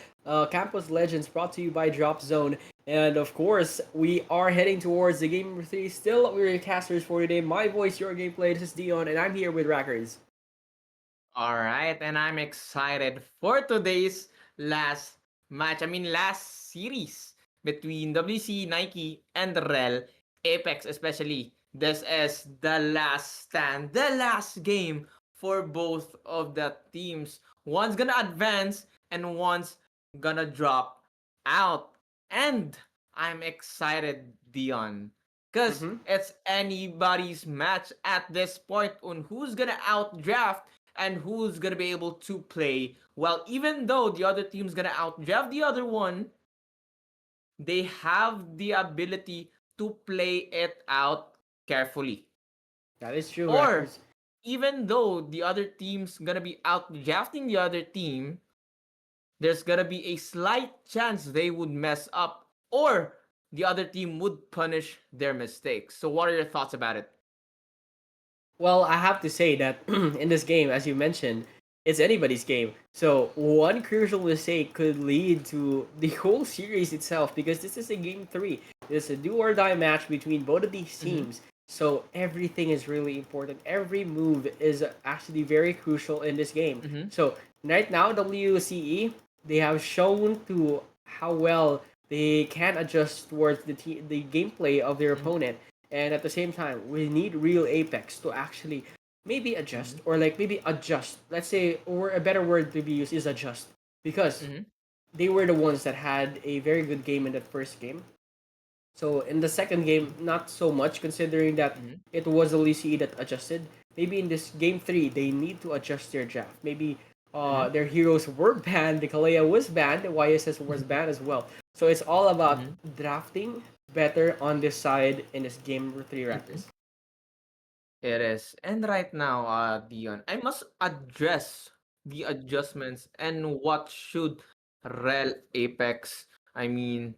Campus Legends brought to you by Drop Zone. And of course, we are heading towards the game number 3. Still, we're your casters for today. My voice, your gameplay. This is Dion, and I'm here with Rackers. All right, and I'm excited for today's last match. I mean, last series between WC Nike and Rel Apex, especially. This is the last stand, the last game for both of the teams. One's gonna advance and one's gonna drop out. And I'm excited, Dion. Because Mm-hmm. it's anybody's match at this point on who's gonna outdraft and who's gonna be able to play well. Even though the other team's gonna outdraft the other one, they have the ability to play it out carefully. That is true, Or Rackers. even though the other team's gonna be outdrafting the other team, there's gonna be a slight chance they would mess up or the other team would punish their mistakes. So what are your thoughts about it? Well, I have to say that in this game, as you mentioned, it's anybody's game. So one crucial mistake could lead to the whole series itself because this is a game 3. It's a do or die match between both of these Mm-hmm. teams. So everything is really important. Every move is actually very crucial in this game. Mm-hmm. So right now, WCE, they have shown to how well they can adjust towards the gameplay of their Mm-hmm. opponent, and at the same time we need real Apex to actually maybe Mm-hmm. adjust, or like maybe adjust, let's say, or a better word to be used is adjust, because Mm-hmm. they were the ones that had a very good game in that first game. So in the second game, not so much, considering that Mm-hmm. it was the LCE that adjusted. Maybe in this game 3 they need to adjust their draft. Maybe their heroes were banned, the Kalea was banned, the YSS was Mm-hmm. banned as well. So it's all about Mm-hmm. drafting better on this side in this game number 3, Mm-hmm. Raptors. It is. And right now, Dion, I must address the adjustments and what should Rel Apex, I mean,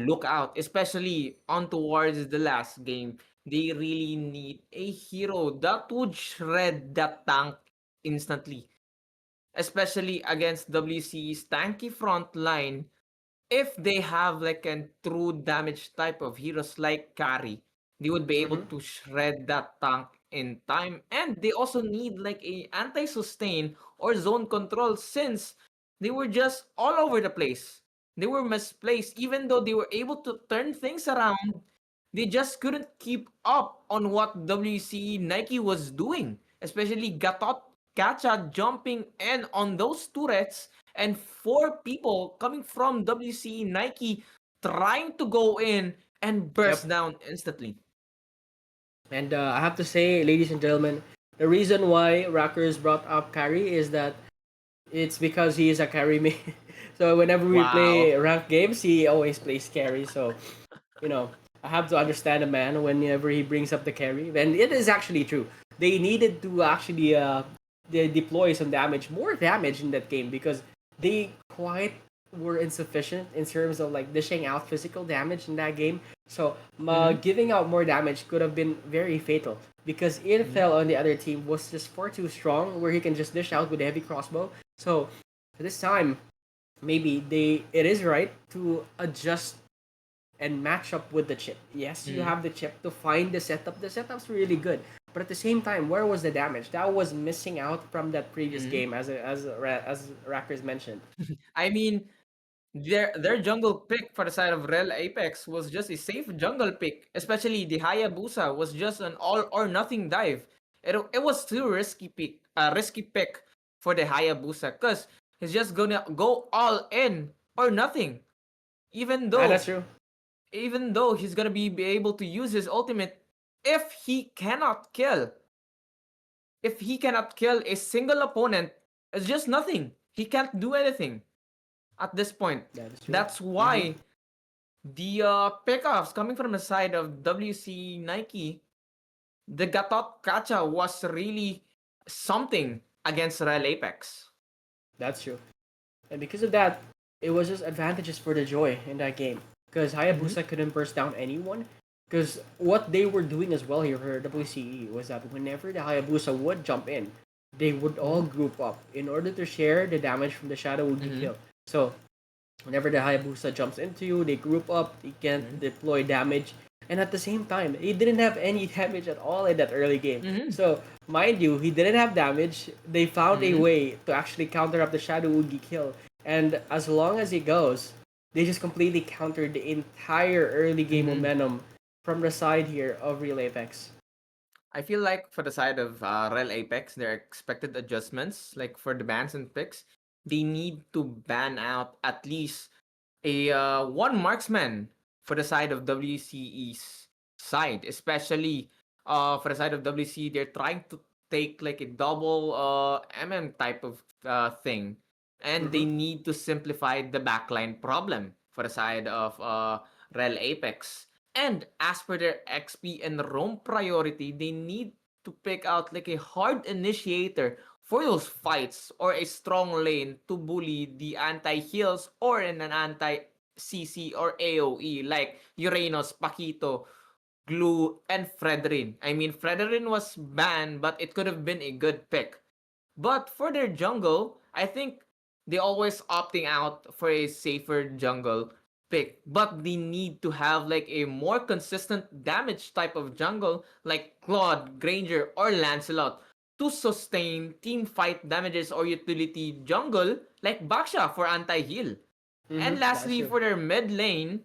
look out, especially on towards the last game. They really need a hero that would shred that tank instantly, especially against WC's tanky front line. If they have like a true damage type of heroes like carry, they would be able Mm-hmm. to shred that tank in time. And they also need like a anti-sustain or zone control since they were just all over the place. They were misplaced. Even though they were able to turn things around, they just couldn't keep up on what WC Nike was doing. Especially Gatot Kacha jumping in on those turrets and four people coming from WC Nike trying to go in and Yep. burst down instantly. And I have to say, ladies and gentlemen, the reason why Rockers brought up Carry is that it's because he is a carry main. So whenever we Wow. play ranked games, he always plays carry. So you know, I have to understand a man whenever he brings up the carry. And it is actually true. They needed to actually they deploy some damage, more damage in that game, because they quite were insufficient in terms of like dishing out physical damage in that game. So Mm-hmm. giving out more damage could have been very fatal, because Mm-hmm. Infel on the other team was just far too strong, where he can just dish out with a heavy crossbow. So this time, maybe it is right to adjust and match up with the chip. Yes, you Mm-hmm. have the chip to find the setup. The setup's really good, but at the same time, where was the damage? That was missing out from that previous Mm-hmm. game, as Rackers mentioned. I mean, their jungle pick for the side of Rel Apex was just a safe jungle pick, especially the Hayabusa was just an all or nothing dive. It was too risky pick for the Hayabusa because he's just gonna go all in or nothing. Even That's though true. even though he's gonna be able to use his ultimate, if he cannot kill, if he cannot kill a single opponent, it's just nothing. He can't do anything at this point. That is true. That's Mm-hmm. why the pickoffs coming from the side of WC Nike, the Gatot Kacha was really something against Real Apex. That's true. And because of that, it was just advantages for the Joy in that game. Because Mm-hmm. Hayabusa couldn't burst down anyone. Because what they were doing as well here for WCE was that whenever the Hayabusa would jump in, they would all Mm-hmm. group up in order to share the damage from the Shadow Woogie Mm-hmm. kill. So whenever the Hayabusa jumps into you, they group up, they can Mm-hmm. deploy damage, and at the same time, he didn't have any damage at all in that early game. Mm-hmm. So, mind you, he didn't have damage. They found a Mm-hmm. way to actually counter up the Shadow Oogie kill, and as long as it goes, they just completely countered the entire early game Mm-hmm. momentum from the side here of Real Apex. I feel like for the side of Rel Apex, their expected adjustments, like for the bans and picks, they need to ban out at least a one marksman for the side of WCE's side, especially for the side of WC. They're trying to take like a double type of thing, and Mm-hmm. they need to simplify the backline problem for the side of Rel Apex. And as per their XP and roam priority, they need to pick out like a hard initiator for those fights or a strong lane to bully the anti-heals or in an anti-CC or AoE like Uranus, Paquito, Glue, and Fredrin. I mean, Fredrin was banned, but it could have been a good pick. But for their jungle, I think they always opting out for a safer jungle pick. But they need to have like a more consistent damage type of jungle like Claude, Granger, or Lancelot to sustain team fight damages or utility jungle like Baksha for anti-heal. Mm-hmm. And That's lastly, true. for their mid lane,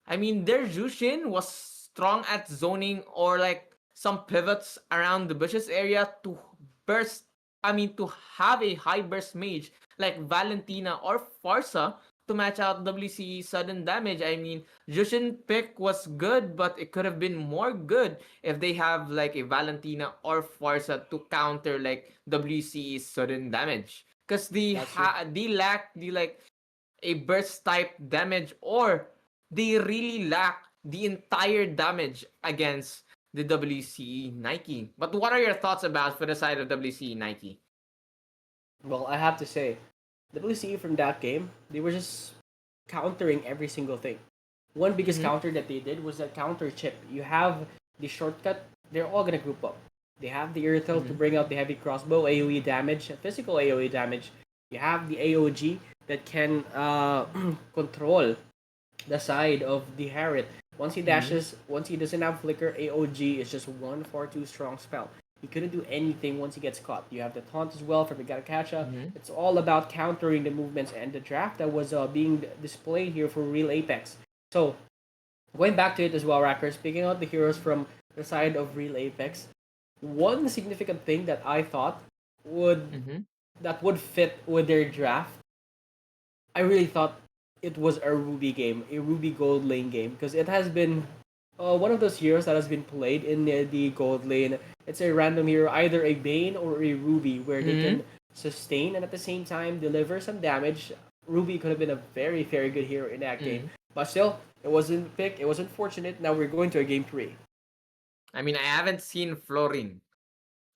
I mean, their Jushin was strong at zoning or like some pivots around the bushes area to burst. I mean, to have a high burst mage like Valentina or Farsa to match out WC sudden damage. I mean, Jushin pick was good, but it could have been more good if they have like a Valentina or Farsa to counter like WC's sudden damage. Because That's true. they lack the like a burst type damage or they really lack the entire damage against the WCE Nike. But what are your thoughts about for the side of WCE Nike? Well, I have to say, WCE from that game, they were just countering every single thing. One biggest Mm-hmm. counter that they did was that counter chip. You have the shortcut, they're all gonna group up. They have the Irithel to Mm-hmm. bring out the heavy crossbow, AoE damage, physical AoE damage. You have the AOG that can control the side of the Harriet. Once he Mm-hmm. dashes, once he doesn't have flicker, AOG is just 1 4 2 strong spell. He couldn't do anything once he gets caught. You have the taunt as well from Igaracacha. Mm-hmm. It's all about countering the movements and the draft that was being displayed here for Real Apex. So, going back to it as well, Racker, speaking of the heroes from the side of Real Apex, one significant thing that I thought would Mm-hmm. that would fit with their draft, I really thought it was a Ruby game, a Ruby Gold Lane game, because it has been one of those heroes that has been played in the Gold Lane. It's a random hero, either a Bane or a Ruby, where they Mm-hmm. can sustain and at the same time deliver some damage. Ruby could have been a very, very good hero in that game. Mm-hmm. But still, it wasn't picked, it was unfortunate. Now we're going to a game 3. I mean, I haven't seen Florin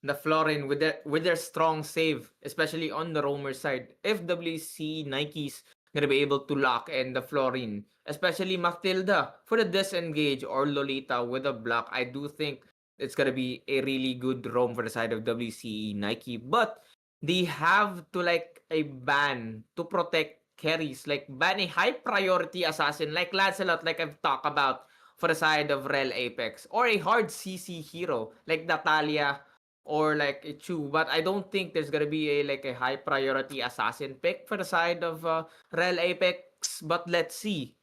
the Florin with their strong save, especially on the roamer side. If WC Nike's gonna be able to lock in the Florin, especially Matilda for the disengage or Lolita with a block, I do think it's gonna be a really good roam for the side of WC Nike. But they have to like a ban to protect carries, like ban a high priority assassin like Lancelot, like I've talked about for the side of Rel Apex, or a hard CC hero like Natalia or like a Chu, but I don't think there's gonna be a like a high priority assassin pick for the side of Rel Apex. But let's see,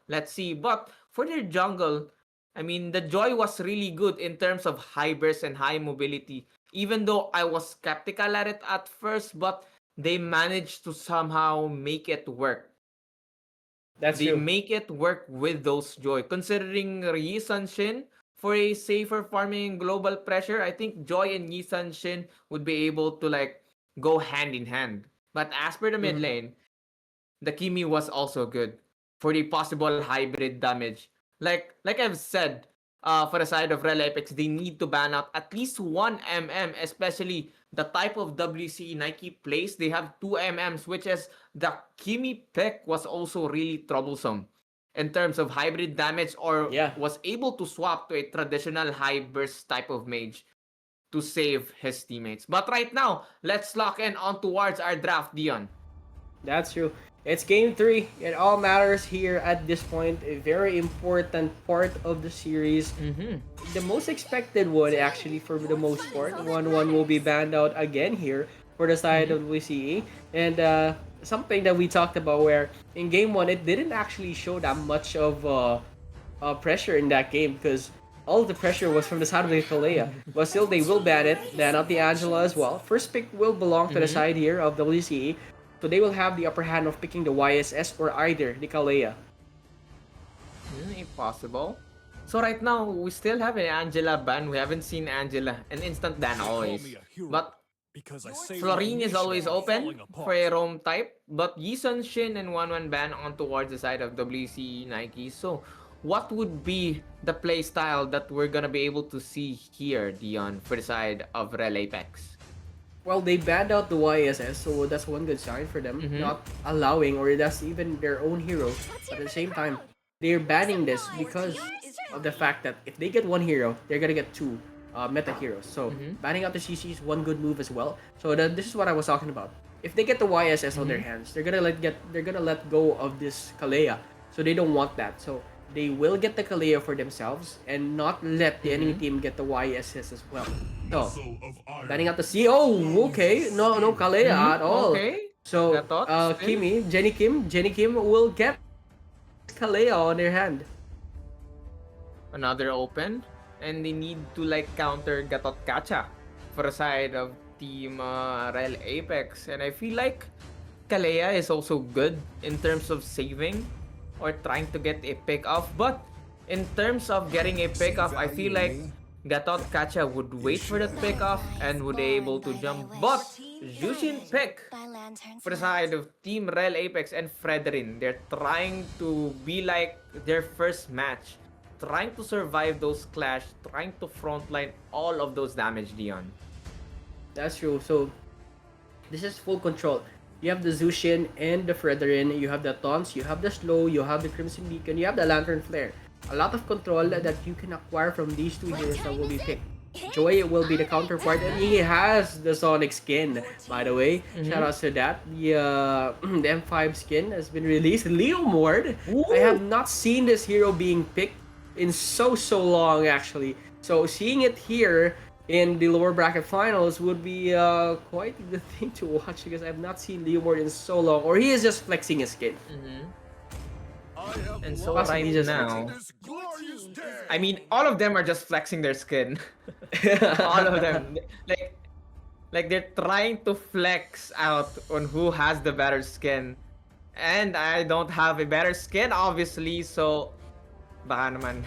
let's see. But for their jungle, I mean, the joy was really good in terms of high burst and high mobility. Even though I was skeptical at it at first, but they managed to somehow make it work. That's They true. make it work with those joy. Considering Yi Shin for a safer farming global pressure, I think Joy and Yi Shin would be able to like go hand in hand. But as per the mid Mm-hmm. lane, the Kimi was also good for the possible hybrid damage. Like I've said, for the side of Rel Apex, they need to ban out at least one MM, especially the type of WC Nike plays. They have two MMs, which is the Kimi pick was also really troublesome in terms of hybrid damage or Yeah. was able to swap to a traditional high burst type of mage. to save his teammates. But right now, let's lock in on towards our draft, Dion. That's true. It's game 3. It all matters here at this point. A very important part of the series. The most expected one, actually, for the most part. 1-1 will be banned out again here for the side of WCE. And something that we talked about where in game 1, it didn't actually show that much of pressure in that game because all the pressure was from the side of the Kalea. But still, they will ban it. Ban out the Angela as well. First pick will belong to the side here of WCE. So they will have the upper hand of picking the YSS or either the Kalea. If possible. So right now, we still have an Angela ban. We haven't seen Angela. An instant ban always. But Florine is always open for a roam type. But Yisun, Shin, and 1-1 ban on towards the side of WC Nike. So what would be the play style that we're gonna be able to see here, Dion, for the side of Rel Apex? Well, they banned out the YSS, so that's one good sign for them. Not allowing, or that's even their own hero. But at the same time, they're banning this because of the fact that if they get one hero, they're gonna get two meta heroes. So banning out the CC is one good move as well. So this is what I was talking about. If they get the YSS on their hands, they're gonna let go of this Kalea. So they don't want that. So they will get the Kalea for themselves and not let the enemy team get the YSS as well. So, banning out the C. Oh, okay. No Kalea at all. Okay. So, Kimmy, Jenny Kim will get Kalea on their hand. Another open. And they need to like counter Gatot Kacha for the side of Team Rel Apex. And I feel like Kalea is also good in terms of saving or trying to get a pick off. But in terms of getting a pick off, I feel like Gatot Kacha would wait for that pick off and would be able to jump. But Jushin pick for the side of Team Rel Apex and Frederin. They're trying to be like their first match. Trying to survive those clash. Trying to frontline all of those damage, Dion. That's true. So, this is full control. You have the Zushin and the Frederin. You have the Taunts. You have the Slow. You have the Crimson Beacon. You have the Lantern Flare. A lot of control that you can acquire from these two heroes that will be picked. Joy will be the counterpart, and he has the Sonic skin, by the way. Shout out to that. The M5 skin has been released. Leo Mord. I have not seen this hero being picked in so long, actually. So seeing it here in the lower bracket finals would be quite a good thing to watch because I have not seen Leo Mord in so long, or he is just flexing his skin. And so right now, I mean, all of them are just flexing their skin. All of them, like they're trying to flex out on who has the better skin, and I don't have a better skin, obviously. So, baka naman.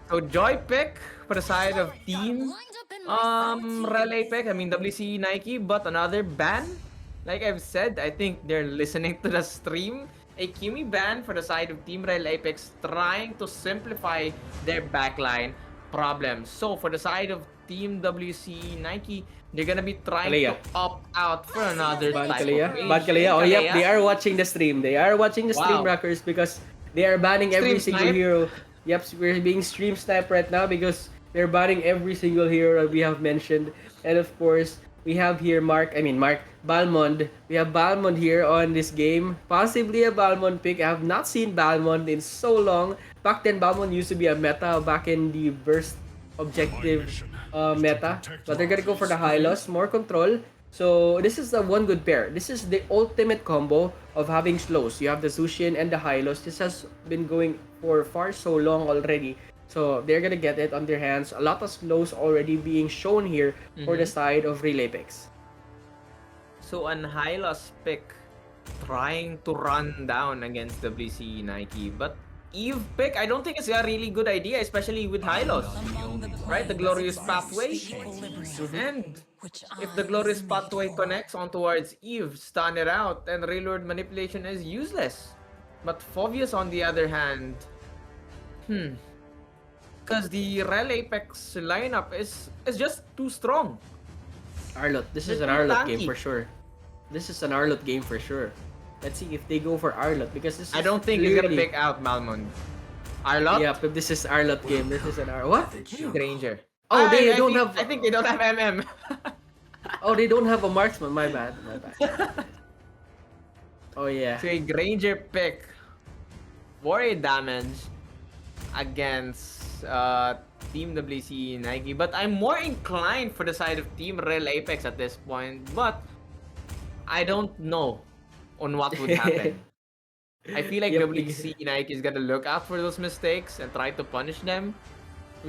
So Joy pick for the side of Team Rel Apex. I mean WC Nike, but another ban. Like I've said, I think they're listening to the stream. A Kimi ban for the side of Team Rel Apex, trying to simplify their backline problems. So for the side of Team WC Nike, they're gonna be trying to opt out for another type of range. Ban Kalea. Oh yep, they are watching the stream. They are watching the stream, Rockers, because they are banning every single hero. Yep, we're being stream sniped right now because they're banning every single hero that we have mentioned. And of course, we have here Balmond. We have Balmond here on this game. Possibly a Balmond pick. I have not seen Balmond in so long. Back then, Balmond used to be a meta back in the burst objective meta. But they're gonna go for the Hylos. More control. So this is the one good pair. This is the ultimate combo of having slows. You have the Zushin and the Hylos. This has been going for far so long already. So they're gonna get it on their hands. A lot of slows already being shown here for the side of Rel Apex. So an Hylos pick trying to run down against WC Nike, but Eve pick, I don't think it's a really good idea, especially with Hylos, right? The Glorious Pathway, and if the Glorious Pathway connects on towards Eve, stun it out, and Reload Manipulation is useless. But Phobius on the other hand, because the Rel Apex lineup is just too strong. Arlot. This is an Arlot game for sure. This is an Arlot game for sure. Let's see if they go for Arlot because this is I don't think you're gonna pick out Malmond. Arlot? Yeah, but this is Arlot game. This is an What? Granger. Oh, they I don't think have. I think they don't have MM. Oh, they don't have a marksman. My bad. My bad. Oh yeah. So a Granger pick for a damage against Team WC Nike, but I'm more inclined for the side of Team Real Apex at this point. But I don't know on what would happen. I feel like Yep. WC Nike is gonna look out for those mistakes and try to punish them.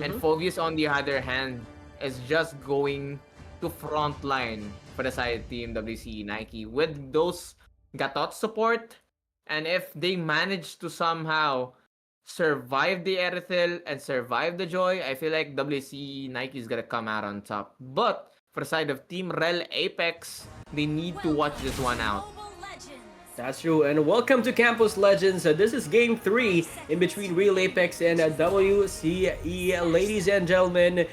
And Mm-hmm. Phobius, on the other hand, is just going to front line for the side team WC Nike with those Gatot support. And if they manage to somehow survive the Erithil and survive the Joy, I feel like WC Nike is gonna come out on top. But for the side of Team Rel Apex, they need to watch this one out. That's true, and welcome to Campus Legends. This is Game 3 in between Real Apex and WCE. Ladies and gentlemen,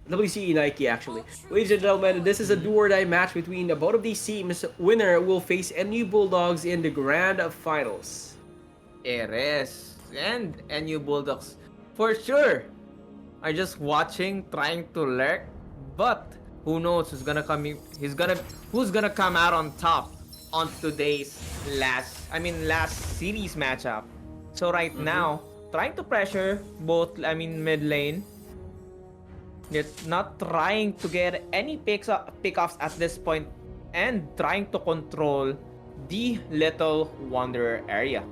WCE Nike actually. Ladies and gentlemen, this is a do or die match between both of these teams. Winner will face NU Bulldogs in the Grand Finals. Eres and NU Bulldogs for sure are just watching, trying to lurk, but who knows who's gonna come out on top on today's last series matchup. So right now, trying to pressure both mid lane. They're not trying to get any pickoffs at this point and trying to control the Little Wanderer area.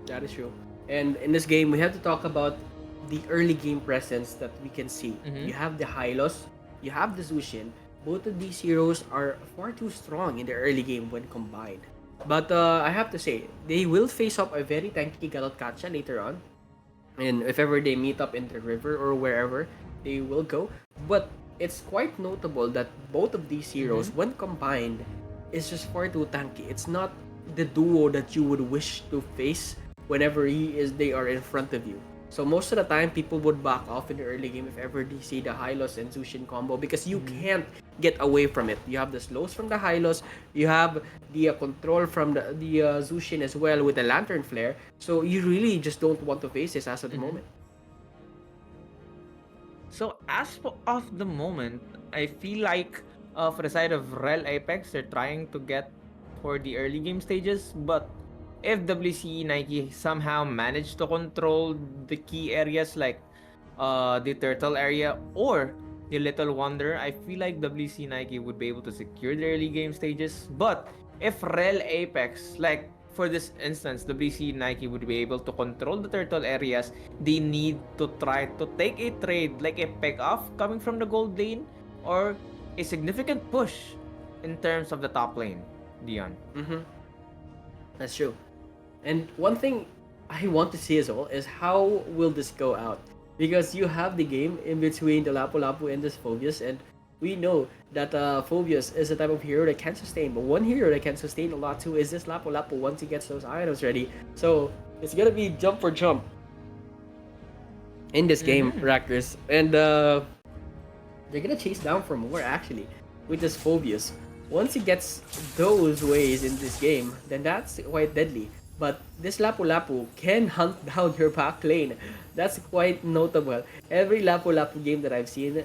That is true. And in this game, we have to talk about the early game presence that we can see. You have the Hylos, you have the Zushin. Both of these heroes are far too strong in the early game when combined. But I have to say, they will face up a very tanky Galot Kacha later on. And if ever they meet up in the river or wherever they will go. But it's quite notable that both of these heroes, when combined, is just far too tanky. It's not the duo that you would wish to face whenever they are in front of you. So most of the time, people would back off in the early game if ever they see the Hylos and Zushin combo because you can't get away from it. You have the slows from the Hylos, you have the control from the Zushin as well with the Lantern Flare. So you really just don't want to face this as of the moment. So as of the moment, I feel like for the side of Rel Apex, they're trying to get for the early game stages, but if WCE Nike somehow managed to control the key areas like the turtle area or the Little Wonder, I feel like WCE Nike would be able to secure the early game stages. But if Rel Apex, like for this instance, WCE Nike would be able to control the turtle areas, they need to try to take a trade like a pick off coming from the gold lane or a significant push in terms of the top lane, Dion. That's true. And one thing I want to see as well is how will this go out? Because you have the game in between the Lapu-Lapu and this Phobius, and we know that Phobius is a type of hero that can sustain, but one hero that can sustain a lot too is this Lapu-Lapu once he gets those items ready. So it's gonna be jump for jump in this game, Raptors. And they're gonna chase down for more actually with this Phobius. Once he gets those ways in this game, then that's quite deadly. But this Lapu-Lapu can hunt down your back lane. That's quite notable. Every Lapu-Lapu game that I've seen,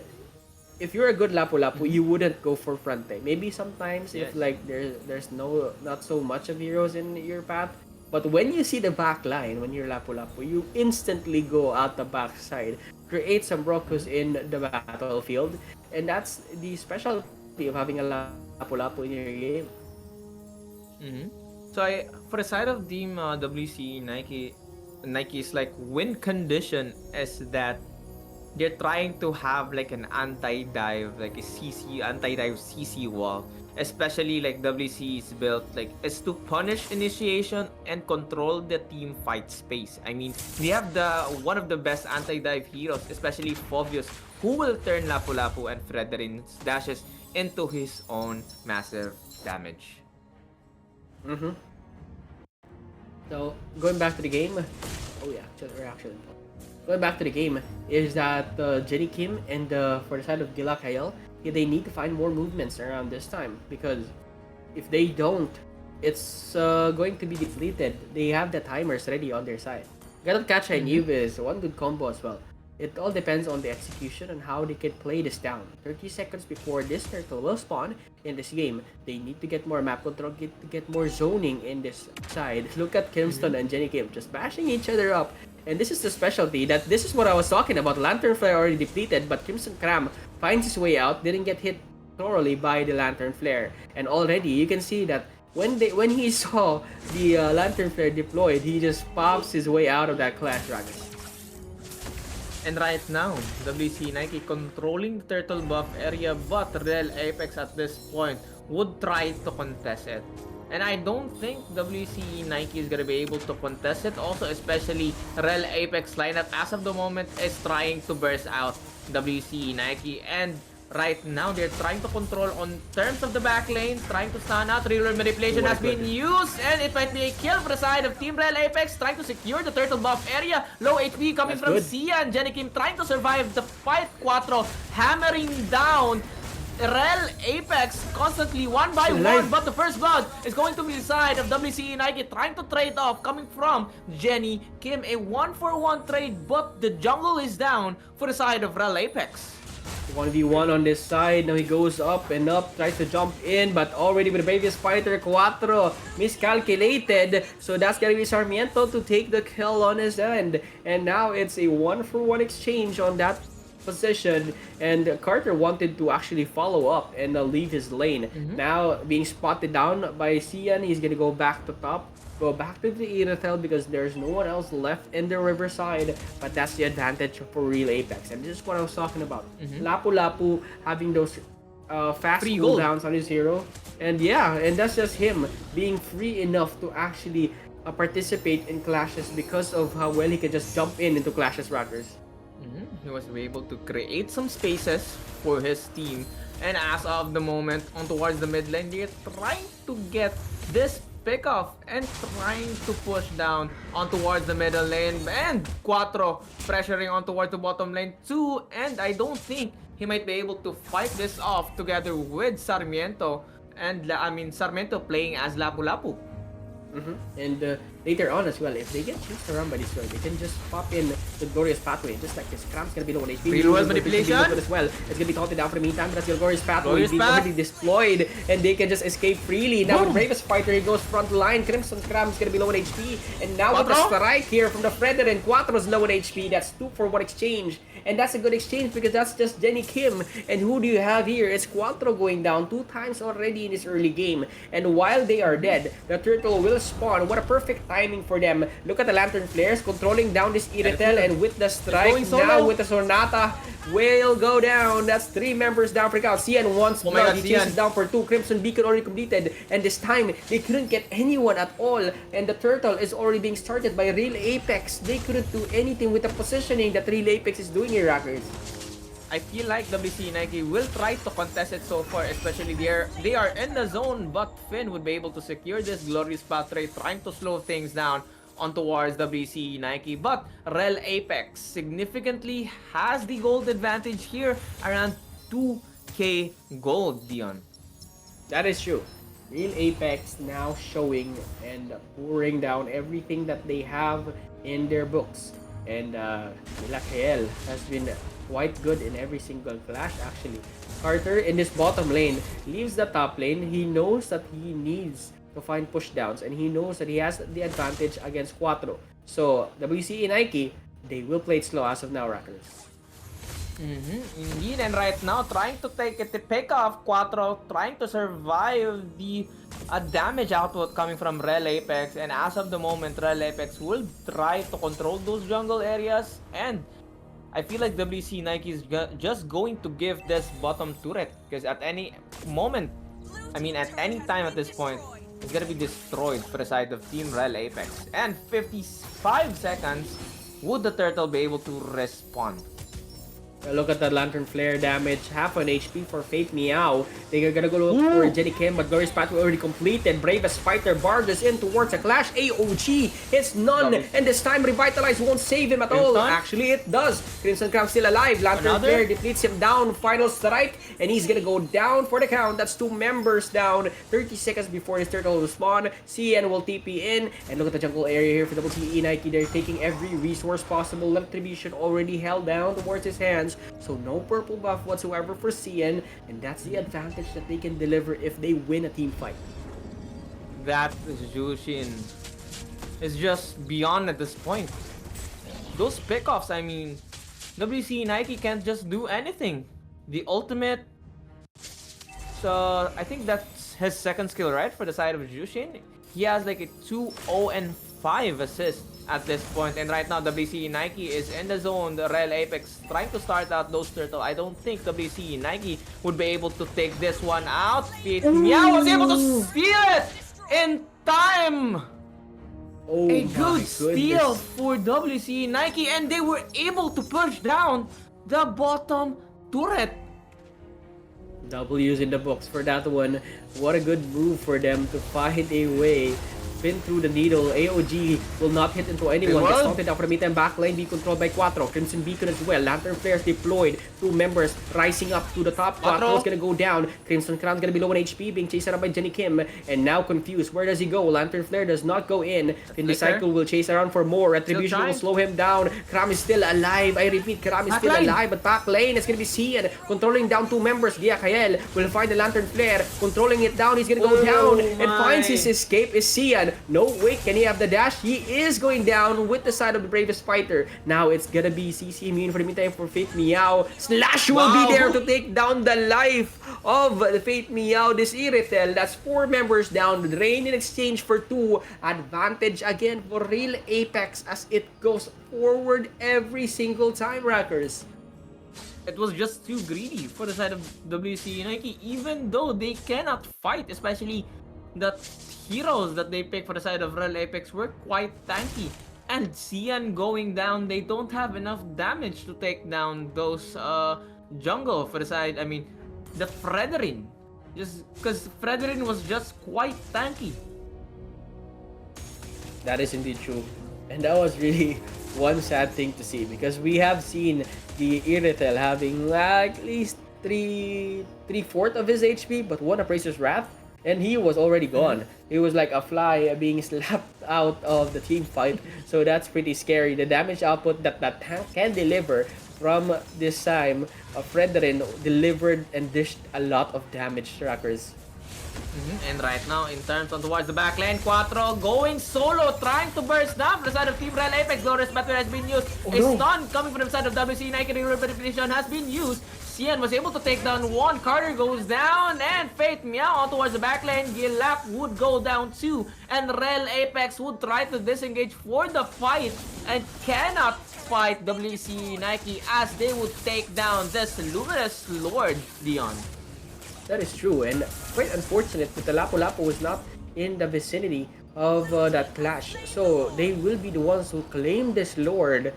if you're a good Lapu-Lapu, you wouldn't go for front lane. Maybe sometimes if like there's not so much of heroes in your path. But when you see the back line, when you're Lapu-Lapu, you instantly go out the back side, create some Brokus in the battlefield, and that's the specialty of having a Lapu-Lapu in your game. So for the side of Team WC Nike's like win condition is that they're trying to have like an anti-dive, like a anti-dive CC wall. Especially like WC's built like is to punish initiation and control the team fight space. I mean, they have one of the best anti-dive heroes, especially Phobius, who will turn Lapu-Lapu and Frederin's dashes into his own massive damage. So going back to the game, oh yeah, we're actually going back to the game is that Jenny Kim and for the side of Gila Kyle, they need to find more movements around this time because if they don't, it's going to be depleted. They have the timers ready on their side. Galot Kacha and Yuve is one good combo as well. It all depends on the execution and how they can play this down. 30 seconds before this turtle will spawn in this game, they need to get more map control, get more zoning in this side. Look at Kimston and Jenny Kim just bashing each other up. And this is the specialty that this is what I was talking about. Lantern Flare already depleted, but Crimson Cram finds his way out, didn't get hit thoroughly by the Lantern Flare. And already you can see that when he saw the Lantern Flare deployed, he just pops his way out of that Clash Dragons. And right now, WC Nike controlling the turtle buff area, but Real Apex at this point would try to contest it. And I don't think WC Nike is gonna be able to contest it. Also, especially Real Apex lineup as of the moment is trying to burst out WC Nike. And right now, they're trying to control on terms of the back lane, trying to stun out. Real manipulation has been used, and it might be a kill for the side of Team Real Apex, trying to secure the turtle buff area. Low HP coming from Sia and Jenny Kim, trying to survive the fight. Quattro hammering down Real Apex constantly one by one, but the first blood is going to be the side of WCE Nike, trying to trade off coming from Jenny Kim. A 1-for-1 trade, but the jungle is down for the side of Real Apex. 1v1 on this side. Now he goes up and up, tries to jump in, but already with the previous fighter, Quattro miscalculated. So that's gonna be Sarmiento to take the kill on his end. And now it's a 1-for-1 exchange on that position, and Carter wanted to actually follow up and leave his lane. Now being spotted down by Cian, he's gonna go back to top, go back to the Iratel because there's no one else left in the riverside. But that's the advantage for Real Apex, and this is what I was talking about. Lapu Lapu having those fast cooldowns on his hero, and yeah, and that's just him being free enough to actually participate in clashes because of how well he can just jump into clashes rockers. He was able to create some spaces for his team, and as of the moment, on towards the mid lane, they're trying to get this pick off and trying to push down on towards the middle lane, and Quattro pressuring on towards the bottom lane too, and I don't think he might be able to fight this off together with Sarmiento, and Sarmiento playing as Lapu Lapu. And later on as well, if they get chased around by this girl, they can just pop in the glorious pathway, just like this. Cram's gonna be low on HP. Real manipulation as well. It's gonna be taunted down for the meantime, but that's the glorious pathway being already deployed, and they can just escape freely. Now with Bravest Fighter, he goes front line. Crimson Cram's gonna be low on HP, and now with the strike here from the Freder, and Quattro's low on HP. That's 2-for-1 exchange, and that's a good exchange because that's just Jenny Kim. And who do you have here? It's Quattro going down 2 times already in this early game, and while they are dead, the turtle will spawn. What a perfect timing for them. Look at the Lantern Flares controlling down this Iratel, and with the strike now with the Sonata will go down. That's 3 members down for count. Cian wants blood. He chases down for 2. Crimson Beacon already completed, and this time they couldn't get anyone at all, and the turtle is already being started by Real Apex. They couldn't do anything with the positioning that Real Apex is doing here, Rockers. I feel like WC Nike will try to contest it so far, especially they are in the zone, but Finn would be able to secure this glorious path trade, trying to slow things down on towards WC Nike. But Real Apex significantly has the gold advantage here, around 2k gold, Dion. That is true. Real Apex now showing and pouring down everything that they have in their books. And Lacael has been quite good in every single clash actually. Carter in this bottom lane leaves the top lane. He knows that he needs to find pushdowns, and he knows that he has the advantage against Quattro. So WCE Nike, they will play it slow as of now, Rockers. Indeed, and right now trying to take it to pick off Quattro, trying to survive the damage output coming from Real Apex, and as of the moment, Real Apex will try to control those jungle areas, and I feel like WC Nike is just going to give this bottom turret, because at any moment, at any time at this point, it's gonna be destroyed for the side of Team Real Apex. And 55 seconds, would the turtle be able to respond? Look at the Lantern Flare damage, half an HP for Fate Meow. They're gonna go for Jenny Kim, but Glorious Path already completed. Bravest Fighter barges in towards a clash. AOG hits none, and this time Revitalize won't save him at all. Actually, it does. Crimson Crown still alive. Lantern Flare depletes him down. Final strike, and he's gonna go down for the count. That's 2 members down. 30 seconds before his turtle will spawn. CN will TP in, and look at the jungle area here for WCE Nike. They're taking every resource possible. Retribution already held down towards his hands. So no purple buff whatsoever for CN, and that's the advantage that they can deliver if they win a team fight. That Jushin is just beyond at this point. Those pickoffs, I mean, WC Nike can't just do anything. The ultimate, so I think that's his second skill, right? For the side of Jushin, he has like a 2-0-5 assist at this point, and right now WCE Nike is in the zone. The Rel Apex trying to start out those turtle. I don't think WCE Nike would be able to take this one out. Meow was able to steal it in time. A good steal for WCE Nike, and they were able to push down the bottom turret. W's in the books for that one. What a good move for them to find a way. Spin through the needle. AOG will not hit into anyone. Gets taunted out for the meantime. Back lane be controlled by Quattro. Crimson Beacon as well. Lantern Flares deployed. 2 members rising up to the top. Quattro's gonna go down. Crimson Crown's gonna be low on HP, being chased around by Jenny Kim. And now confused. Where does he go? Lantern Flare does not go in. Finley Cycle will chase around for more. Retribution will slow him down. Kram is still alive. I repeat, Kram is still alive. But back lane is gonna be Cian. Controlling down 2 members. Giakael will find the Lantern Flare. Controlling it down. He's gonna go down. And finds his escape is Cian. No, wait, can he have the dash? He is going down with the side of the Bravest Fighter. Now it's gonna be CC immune for the meantime for Fate Meow. Slash will be there to take down the life of the Fate Meow. This Iritel, that's 4 members down. Drain in exchange for 2. Advantage again for Real Apex as it goes forward every single time, Rackers. It was just too greedy for the side of WC Nike, even though they cannot fight, especially the heroes that they pick for the side of Real Apex were quite tanky. And Cian going down, they don't have enough damage to take down those jungle for the side. I mean, the Fredrin. Just because Fredrin was just quite tanky. That is indeed true. And that was really one sad thing to see, because we have seen the Iritel having at least 3/4 of his HP, but 1 Appraiser's Wrath. And he was already gone. He was like a fly being slapped out of the team fight. So that's pretty scary. The damage output that tank can deliver from this time, Fredrin delivered and dished a lot of damage, Trackers. And right now, in terms of towards the back lane, Quattro going solo, trying to burst down from the side of Team Real Apex. Glorious Battle has been used. Stun coming from the side of WC Nike. The repetition has been used. Cian was able to take down 1. Carter goes down, and Fate Meow on towards the back lane. Gilap would go down 2, and Real Apex would try to disengage for the fight and cannot fight WC Nike as they would take down this Luminous Lord, Dion. That is true, and quite unfortunate that the Lapu-Lapu was not in the vicinity of that clash. So they will be the ones who claim this Lord.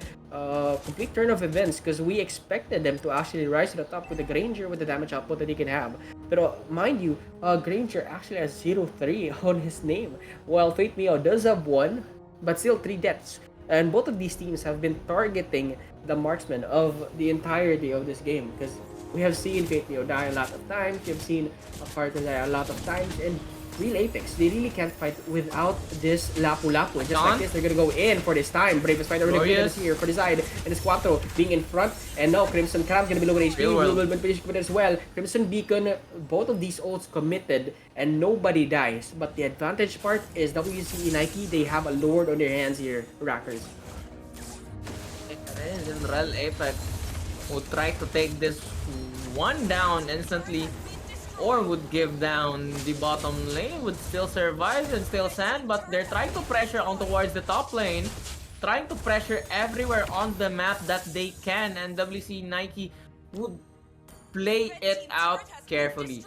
Complete turn of events, because we expected them to actually rise to the top with the Granger with the damage output that he can have. But mind you, Granger actually has 0-3 on his name, while Fate Meow does have 1, but still 3 deaths. And both of these teams have been targeting the marksman of the entirety of this game, because we have seen Fate Meow die a lot of times, we have seen Carter die a lot of times, and Real Apex, they really can't fight without this Lapu-Lapu. Just like this, they're gonna go in for this time. Bravest Fighter really good here for the side. And it's Quattro being in front. And now Crimson Crab's gonna be low in HP. Will finish with it as well. Crimson Beacon, both of these ults committed and nobody dies. But the advantage part is WCE Nike, they have a Lord on their hands here, Rackers. It is in Real Apex who try to take this one down instantly, or would give down the bottom lane, would still survive and still sand, but they're trying to pressure on towards the top lane, trying to pressure everywhere on the map that they can, and WC Nike would play it out carefully.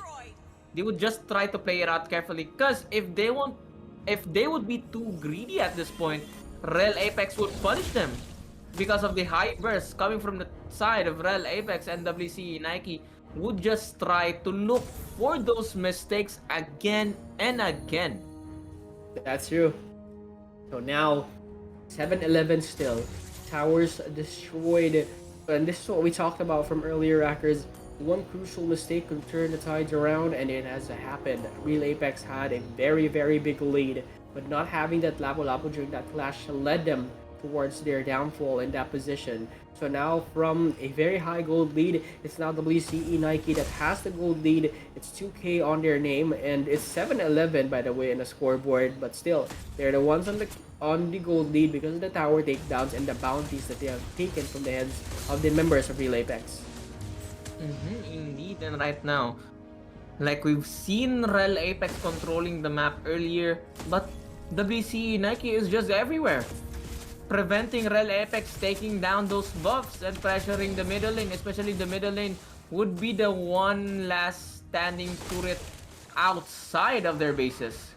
They would just try to play it out carefully, because if they would be too greedy at this point, Real Apex would punish them. because of the high burst coming from the side of Rel Apex and WCE Nike would just try to look for those mistakes again and again. That's true. So now, 7-11 still. Towers destroyed. And this is what we talked about from earlier, Rackers. One crucial mistake could turn the tides around, and it has happened. Real Apex had a very, very big lead, but not having that Lapu-Lapu during that clash led them towards their downfall in that position. So now from a very high gold lead, it's now WCE Nike that has the gold lead. It's 2K on their name, and it's 7-11 by the way in the scoreboard, but still, they're the ones on the gold lead because of the tower takedowns and the bounties that they have taken from the heads of the members of Real Apex. Indeed, and right now, like we've seen Rel Apex controlling the map earlier, but WCE Nike is just everywhere, preventing Rel Apex taking down those buffs and pressuring the middle lane. Especially the middle lane would be the one last standing turret outside of their bases.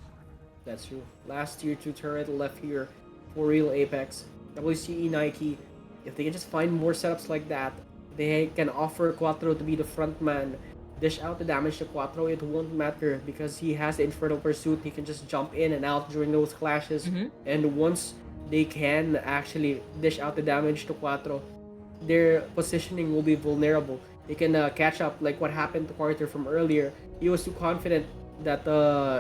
That's true. Last tier 2 turret left here for Real Apex. WCE Nike, if they can just find more setups like that, they can offer Quattro to be the front man, dish out the damage to Quattro. It won't matter because he has the Infernal Pursuit. He can just jump in and out during those clashes. And once they can actually dish out the damage to Quattro, their positioning will be vulnerable. They can catch up like what happened to Carter from earlier. He was too confident that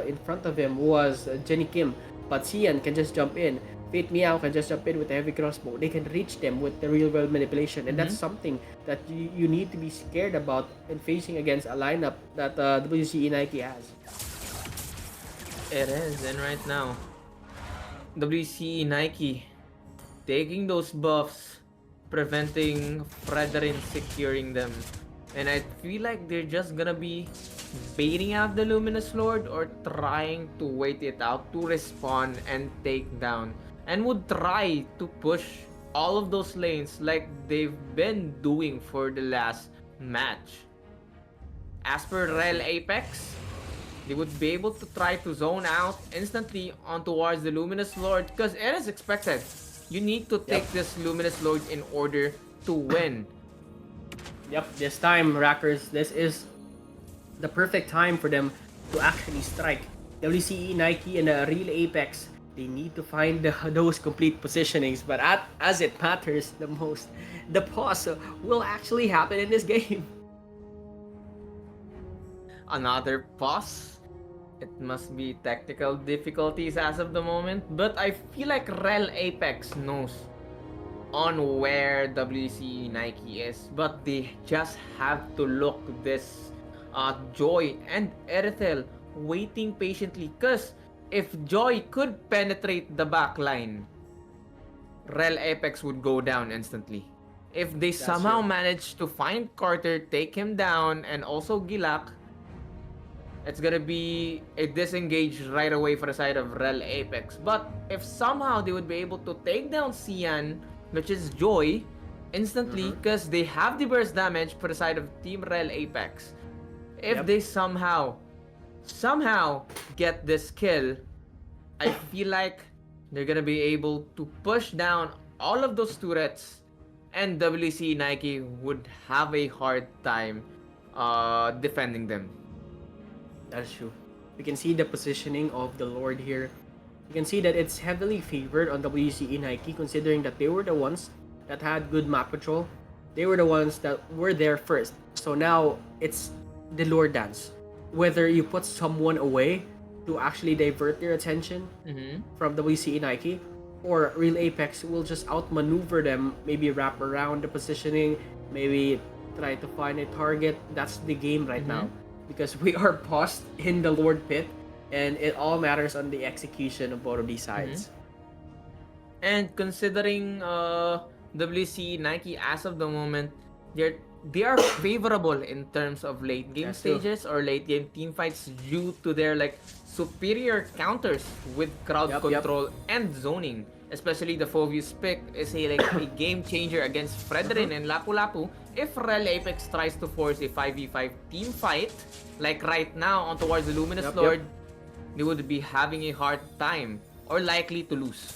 in front of him was Jenny Kim, but Cian can just jump in. Fate Meow can just jump in with the heavy crossbow. They can reach them with the real world manipulation, and that's something that you need to be scared about in facing against a lineup that WCE Nike has. It is, and right now, WCE Nike taking those buffs, preventing Fredrin securing them. And I feel like they're just gonna be baiting out the Luminous Lord or trying to wait it out to respawn and take down. And would try to push all of those lanes like they've been doing for the last match. As per Rel Apex, they would be able to try to zone out instantly on towards the Luminous Lord because it is expected. You need to take this Luminous Lord in order to win. Yep, this time, Rackers, this is the perfect time for them to actually strike. WCE, Nike, and Real Apex, they need to find those complete positionings, but as it matters the most, the pause will actually happen in this game. Another pause. It must be technical difficulties as of the moment, but I feel like Rel Apex knows on where WC Nike is, but they just have to look this Joy and Erithel waiting patiently, because if Joy could penetrate the back line, Rel Apex would go down instantly. If they somehow manage to find Carter, take him down, and also Gilak, it's gonna be a disengage right away for the side of Rel Apex. But if somehow they would be able to take down Cian, which is Joy, instantly, because they have the burst damage for the side of Team Rel Apex. If they somehow get this kill, I feel like they're gonna be able to push down all of those turrets, and WC Nike would have a hard time defending them. That's true. We can see the positioning of the Lord here. You can see that it's heavily favored on WCE Nike, considering that they were the ones that had good map control. They were the ones that were there first. So now it's the Lord dance. Whether you put someone away to actually divert their attention from WCE Nike, or Real Apex will just outmaneuver them, maybe wrap around the positioning, maybe try to find a target. That's the game right now. Because we are paused in the Lord pit, and it all matters on the execution of both of these sides. And considering WC Nike as of the moment, they are favorable in terms of late game stages or late game team fights due to their like superior counters with crowd control and zoning. Especially the Phobius pick is a game changer against Fredrin and Lapu Lapu. If Rel Apex tries to force a 5v5 team fight, like right now on towards the Luminous Lord, they would be having a hard time or likely to lose.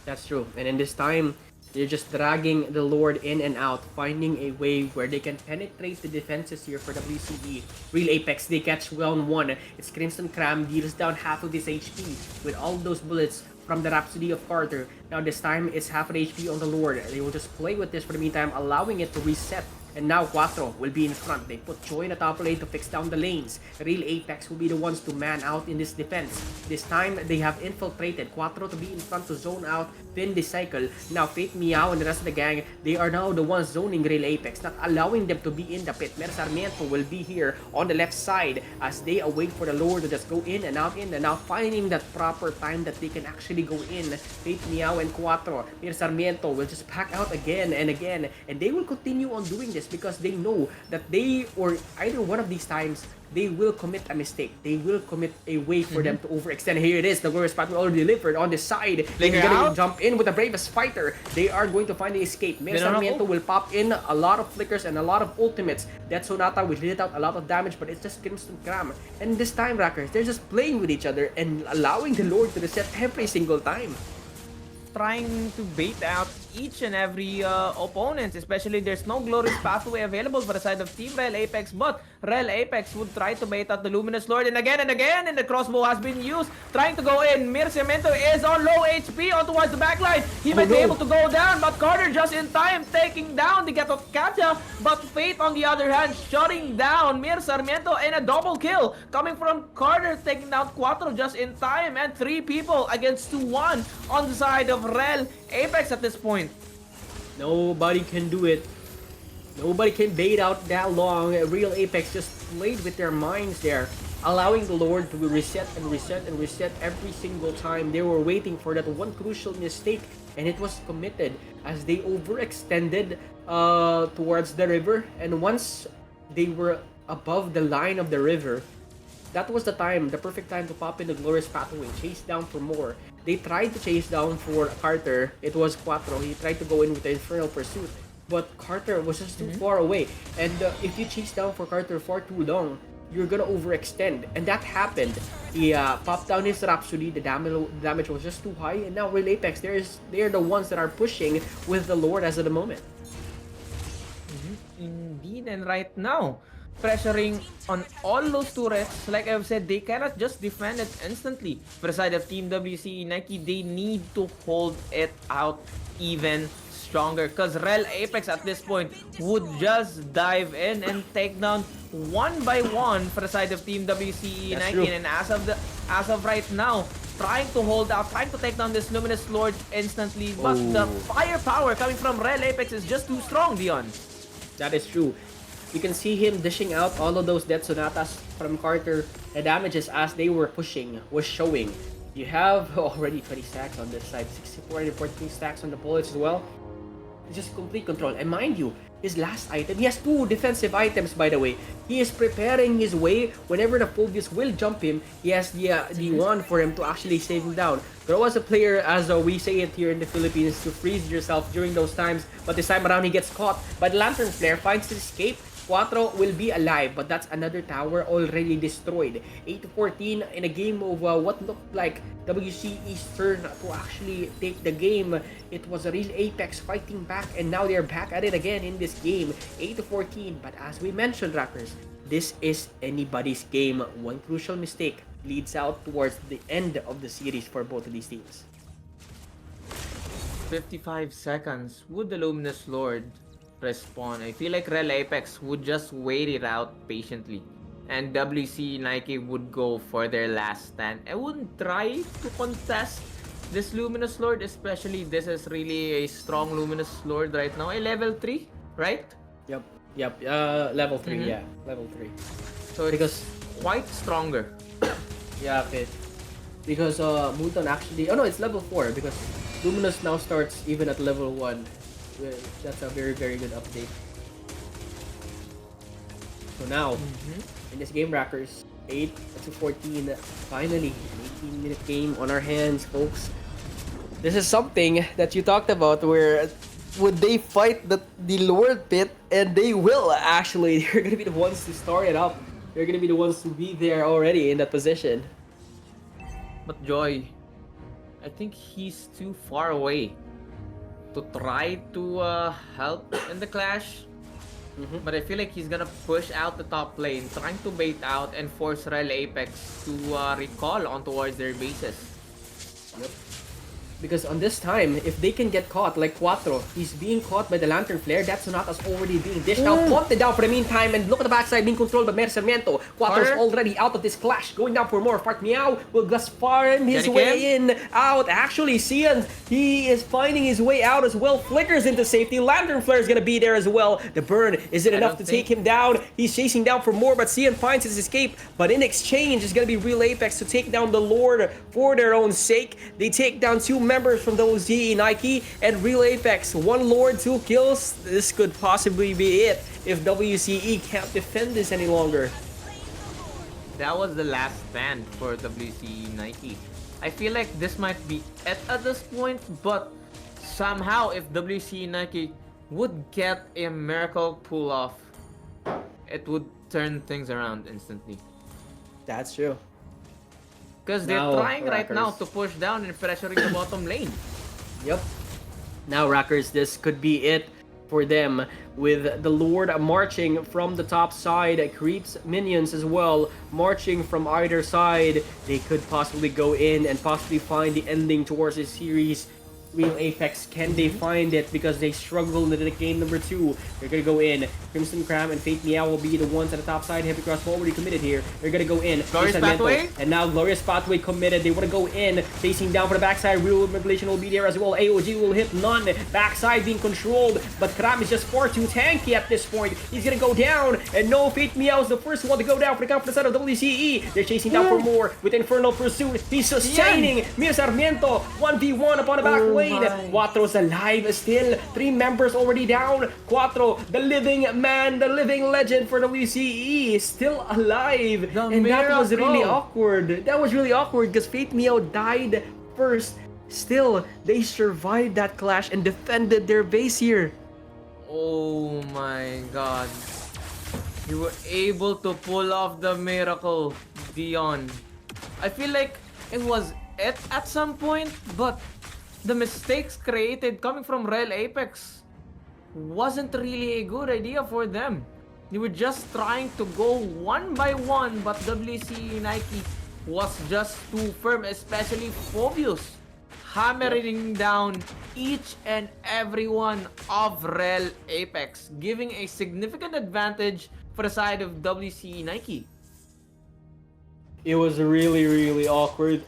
That's true. And in this time, They're just dragging the Lord in and out, finding a way where they can penetrate the defenses here for WCE. Real Apex, they catch round 1. It's Crimson Cram, deals down half of his HP with all those bullets from the Rhapsody of Carter. Now this time, it's half an HP on the Lord. They will just play with this for the meantime, allowing it to reset. And now Quattro will be in front. They put Joy in the top lane to fix down the lanes. Real Apex will be the ones to man out in this defense. This time, they have infiltrated Quattro to be in front to zone out, pin the cycle. Now Fate Meow and the rest of the gang, they are now the ones zoning Real Apex, not allowing them to be in the pit. Mer Sarmiento will be here on the left side as they await for the Lord to just go in and out, finding that proper time that they can actually go in. Fate Meow and Quattro. Mer Sarmiento will just pack out again and again, and they will continue on doing this because they know that they, or either one of these times, they will commit a mistake. They will commit a way for them to overextend. Here it is, the glorious path already delivered on the side. They're gonna jump in with the bravest fighter. They are going to find the escape. Mer Sarmiento will pop in a lot of flickers and a lot of ultimates. That Sonata will hit out a lot of damage, but it's just Crimson Cram. And this time, Rackers, they're just playing with each other and allowing the Lord to reset every single time. Trying to bait out each and every opponent, especially there's no glorious pathway available for the side of Team Rel Apex, but Rel Apex would try to bait out the Luminous Lord, and again, and the crossbow has been used, trying to go in. Mer Sarmiento is on low HP on towards the backline. He might be able to go down, but Carter just in time taking down the Gato Katya, but Fate on the other hand shutting down Mer Sarmiento in a double kill coming from Carter, taking down Quattro just in time, and 3 people against 2-1 on the side of Rel Apex at this point. Nobody can do it. Nobody can bait out that long. Real Apex just played with their minds there, allowing the Lord to reset and reset and reset every single time. They were waiting for that one crucial mistake, and it was committed as they overextended towards the river. And once they were above the line of the river, that was the time, the perfect time to pop in the glorious pathway, chase down for more. They tried to chase down for Carter. It was Quattro. He tried to go in with the Infernal Pursuit, but Carter was just too far away. And if you chase down for Carter for too long, you're gonna overextend. And that happened. He popped down his Rhapsody. The damage was just too high. And now Real Apex, they're the ones that are pushing with the Lord as of the moment. Indeed, and right now, pressuring on all those turrets, like I've said, they cannot just defend it instantly. For the side of Team WCE Nike, they need to hold it out even stronger, because Rel Apex at this point would just dive in and take down one by one for the side of Team WCE Nike. And as of right now, trying to hold out, trying to take down this Luminous Lord instantly, but the firepower coming from Rel Apex is just too strong, Dion. That is true. You can see him dishing out all of those Death Sonatas from Carter. The damages as they were pushing was showing. You have already 20 stacks on this side, 64 and 14 stacks on the bullets as well. It's just complete control. And mind you, his last item, he has 2 defensive items, by the way. He is preparing his way whenever the Phobius will jump him. He has the one for him to actually save him down. Throw as a player, as we say it here in the Philippines, to freeze yourself during those times. But this time around, he gets caught. But Lantern Flare finds his escape. Quattro will be alive, but that's another tower already destroyed. 8-14 in a game of what looked like WCE's turn to actually take the game. It was a Real Apex fighting back, and now they're back at it again in this game. 8-14, but as we mentioned, Rackers, this is anybody's game. One crucial mistake leads out towards the end of the series for both of these teams. 55 seconds. Would the Luminous Lord respawn? I feel like Rel Apex would just wait it out patiently, and WC Nike would go for their last stand. I wouldn't try to contest this Luminous Lord, especially this is really a strong Luminous Lord right now. A level 3, right? Yep. Level 3, yeah. Level 3. So it's quite stronger. Yeah, okay. Because Muton actually... Oh no, it's level 4 because Luminous now starts even at level 1. That's a very, very good update. So now, in this game, Rackers, 8-14, finally, an 18-minute game on our hands, folks. This is something that you talked about where would they fight the Lord Pit, and they will actually. They're going to be the ones to start it up. They're going to be the ones to be there already in that position. But Joy, I think he's too far away. to try to help in the clash. But I feel like he's gonna push out the top lane, trying to bait out and force Rel Apex to recall on towards their bases. Yep. Because on this time, if they can get caught, like Quattro, he's being caught by the Lantern Flare. That Sonata's already being dished out. Taunted down for the meantime, and look at the backside being controlled by Mercermiento. Quattro's already out of this clash, going down for more. Fart Meow will just farm his way in, out. Actually, Cian, he is finding his way out as well. Flickers into safety. Lantern Flare is going to be there as well. The burn, is it enough to take him down? He's chasing down for more, but Cian finds his escape. But in exchange, it's going to be Real Apex to take down the Lord for their own sake. They take down 2 members from WCE Nike and Real Apex. 1 Lord, 2 kills. This could possibly be it if WCE can't defend this any longer. That was the last stand for WCE Nike. I feel like this might be it at this point, but somehow if WCE Nike would get a miracle pull off, it would turn things around instantly. That's true. Because they're trying right now to push down and pressuring the bottom lane. Yep. Now, Rackers, this could be it for them, with the Lord marching from the top side, creeps minions as well marching from either side. They could possibly go in and possibly find the ending towards this series. Real Apex, can they find it? Because they struggled in the game number 2. They're gonna go in. Crimson Cram and Fate Meow will be the ones at the top side. Heavy Cross already committed here. They're gonna go in. Glorious Pathway? And now Glorious Pathway committed. They want to go in. Facing down for the backside. Real Manipulation will be there as well. AOG will hit none. Backside being controlled. But Kram is just far too tanky at this point. He's gonna go down. And no, Fate Meow is the first one to go down for the count for the side of WCE. They're chasing down for more with Infernal Pursuit. He's sustaining Mia Sarmiento. 1v1 upon the back lane. Quattro's alive still. 3 members already down. Quattro, the living man, the living legend for WCE, is still alive. And that was really awkward. That was really awkward because Fate Meow died first. Still, they survived that clash and defended their base here. Oh my god. You were able to pull off the miracle, Dion. I feel like it was it at some point, but the mistakes created coming from Real Apex wasn't really a good idea for them. They were just trying to go one by one, but WC Nike was just too firm, especially Phobius, hammering down each and every one of Real Apex, giving a significant advantage for the side of WC Nike. It was really, really awkward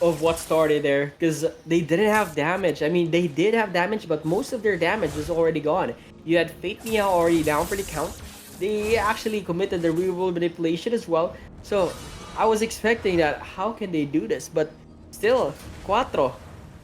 of what started there because they didn't have damage. I mean, they did have damage, but most of their damage was already gone. You had Fate Meow already down for the count. They actually committed the real manipulation as well. So I was expecting that, how can they do this? But still, Quattro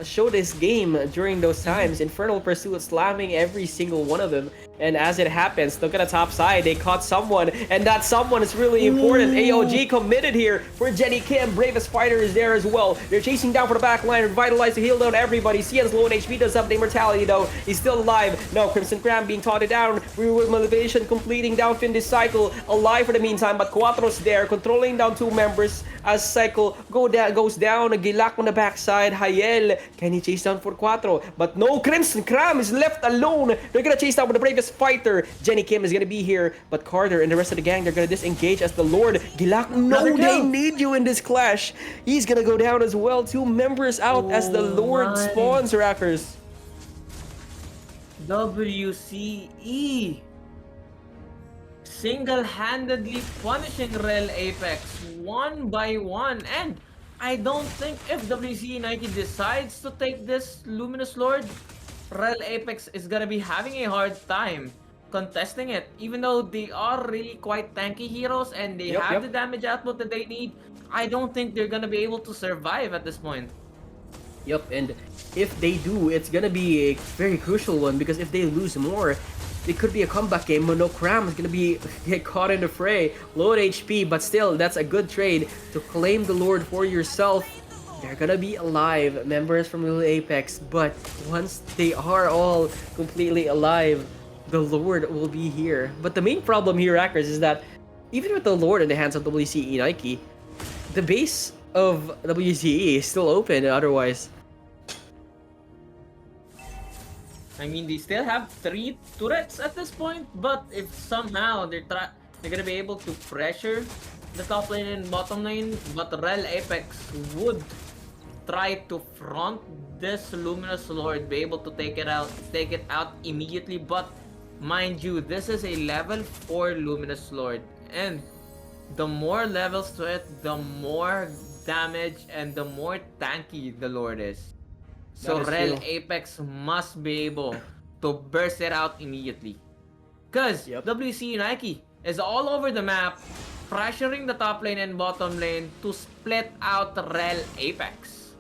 showed this game during those times. Infernal Pursuit slamming every single one of them. And as it happens, look at the top side. They caught someone, and that someone is really important. AOG committed here for Jenny Kim. Bravest Fighter is there as well. They're chasing down for the back line. Revitalize to heal down everybody. Cian's low in HP, does have the immortality though. He's still alive. No, Crimson Cram being taunted down. Reward Motivation completing down Fin this cycle. Alive for the meantime, but Quattro's there, controlling down 2 members as cycle goes down. Gilak on the backside. Hayel, can he chase down for Quattro? But no, Crimson Cram is left alone. They're gonna chase down with the Bravest Fighter. Jenny Kim is gonna be here, but Carter and the rest of the gang, they're gonna disengage as the Lord. Gilak, no, they need you in this clash. He's gonna go down as well. 2 members out as the Lord spawns, Rackers. WCE single-handedly punishing Real Apex one by one, and I don't think if WCE Nike decides to take this Luminous Lord, Real Apex is gonna be having a hard time contesting it, even though they are really quite tanky heroes and they have the damage output that they need. I don't think they're gonna be able to survive at this point. Yep, and if they do, it's gonna be a very crucial one, because if they lose more, it could be a comeback game. Mono Cram is gonna get caught in the fray. Low HP, but still, that's a good trade to claim the Lord for yourself. They're gonna be alive, members from Real Apex, but once they are all completely alive, the Lord will be here. But the main problem here, Rackers, is that even with the Lord in the hands of WCE Nike, the base of WCE is still open otherwise. I mean, they still have 3 turrets at this point, but if somehow they're gonna be able to pressure the top lane and bottom lane, but Rel Apex would try to front this Luminous Lord, be able to take it out immediately. But mind you, this is a level 4 Luminous Lord, and the more levels to it, the more damage and the more tanky the Lord is. That So is Rel true. Apex must be able to burst it out immediately. Because Yep. WC Nike is all over the map, pressuring the top lane and bottom lane to split out Rel Apex.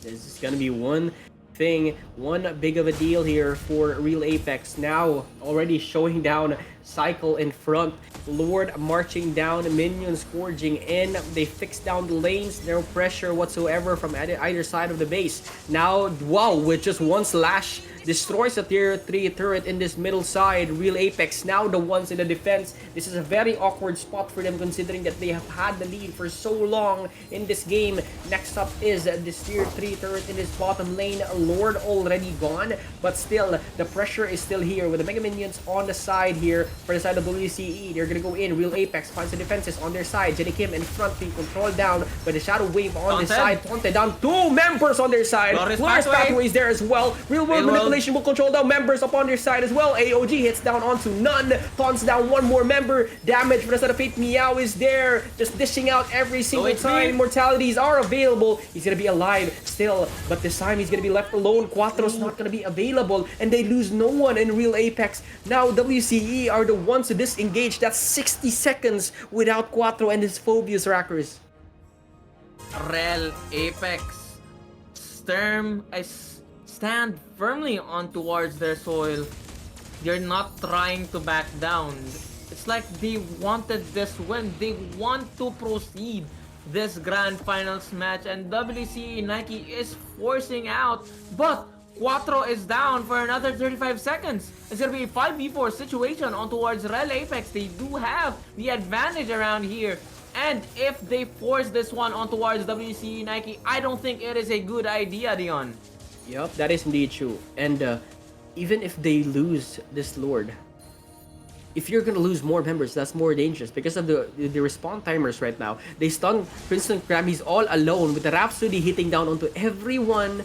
This is gonna be one thing, one big of a deal here for Real Apex. Now already showing down Cycle in front, Lord marching down, minions forging in. They fix down the lanes, no pressure whatsoever from either side of the base. Now, wow, with just one slash, destroys a tier 3 turret in this middle side. Real Apex now the ones in the defense. This is a very awkward spot for them considering that they have had the lead for so long in this game. Next up is this tier 3 turret in this bottom lane. Lord already gone, but still the pressure is still here with the Mega Minions on the side here for the side of WCE. They're gonna go in. Real Apex finds the defenses on their side. Jenny Kim in front being controlled down by the Shadow Wave on the side. Taunted down 2 members on their side. Glorious Pathway is there as well. Real World Manipulation will control down members upon their side as well. AOG hits down onto none. Taunts down 1 more member. Damage for the side of Fate. Meow is there. Just dishing out every single time. Immortalities are available. He's gonna be alive still, but this time he's gonna be left alone. Quattro's not gonna be available, and they lose no one in Real Apex. Now WCE are the ones to disengage. That's 60 seconds without Quattro and his Phobius Rackers. Rel Apex stand firmly on towards their soil. They're not trying to back down. It's like they wanted this win. They want to proceed this grand finals match, and WCE Nike is forcing out, but Quattro is down for another 35 seconds. It's gonna be a 5v4 situation on towards Rel Apex. They do have the advantage around here. And if they force this one on towards WCE Nike, I don't think it is a good idea, Dion. Yep, that is indeed true. And even if they lose this Lord, if you're gonna lose more members, that's more dangerous because of the respawn timers right now. They stun Princeton Crab. He's all alone with the Rhapsody hitting down onto everyone.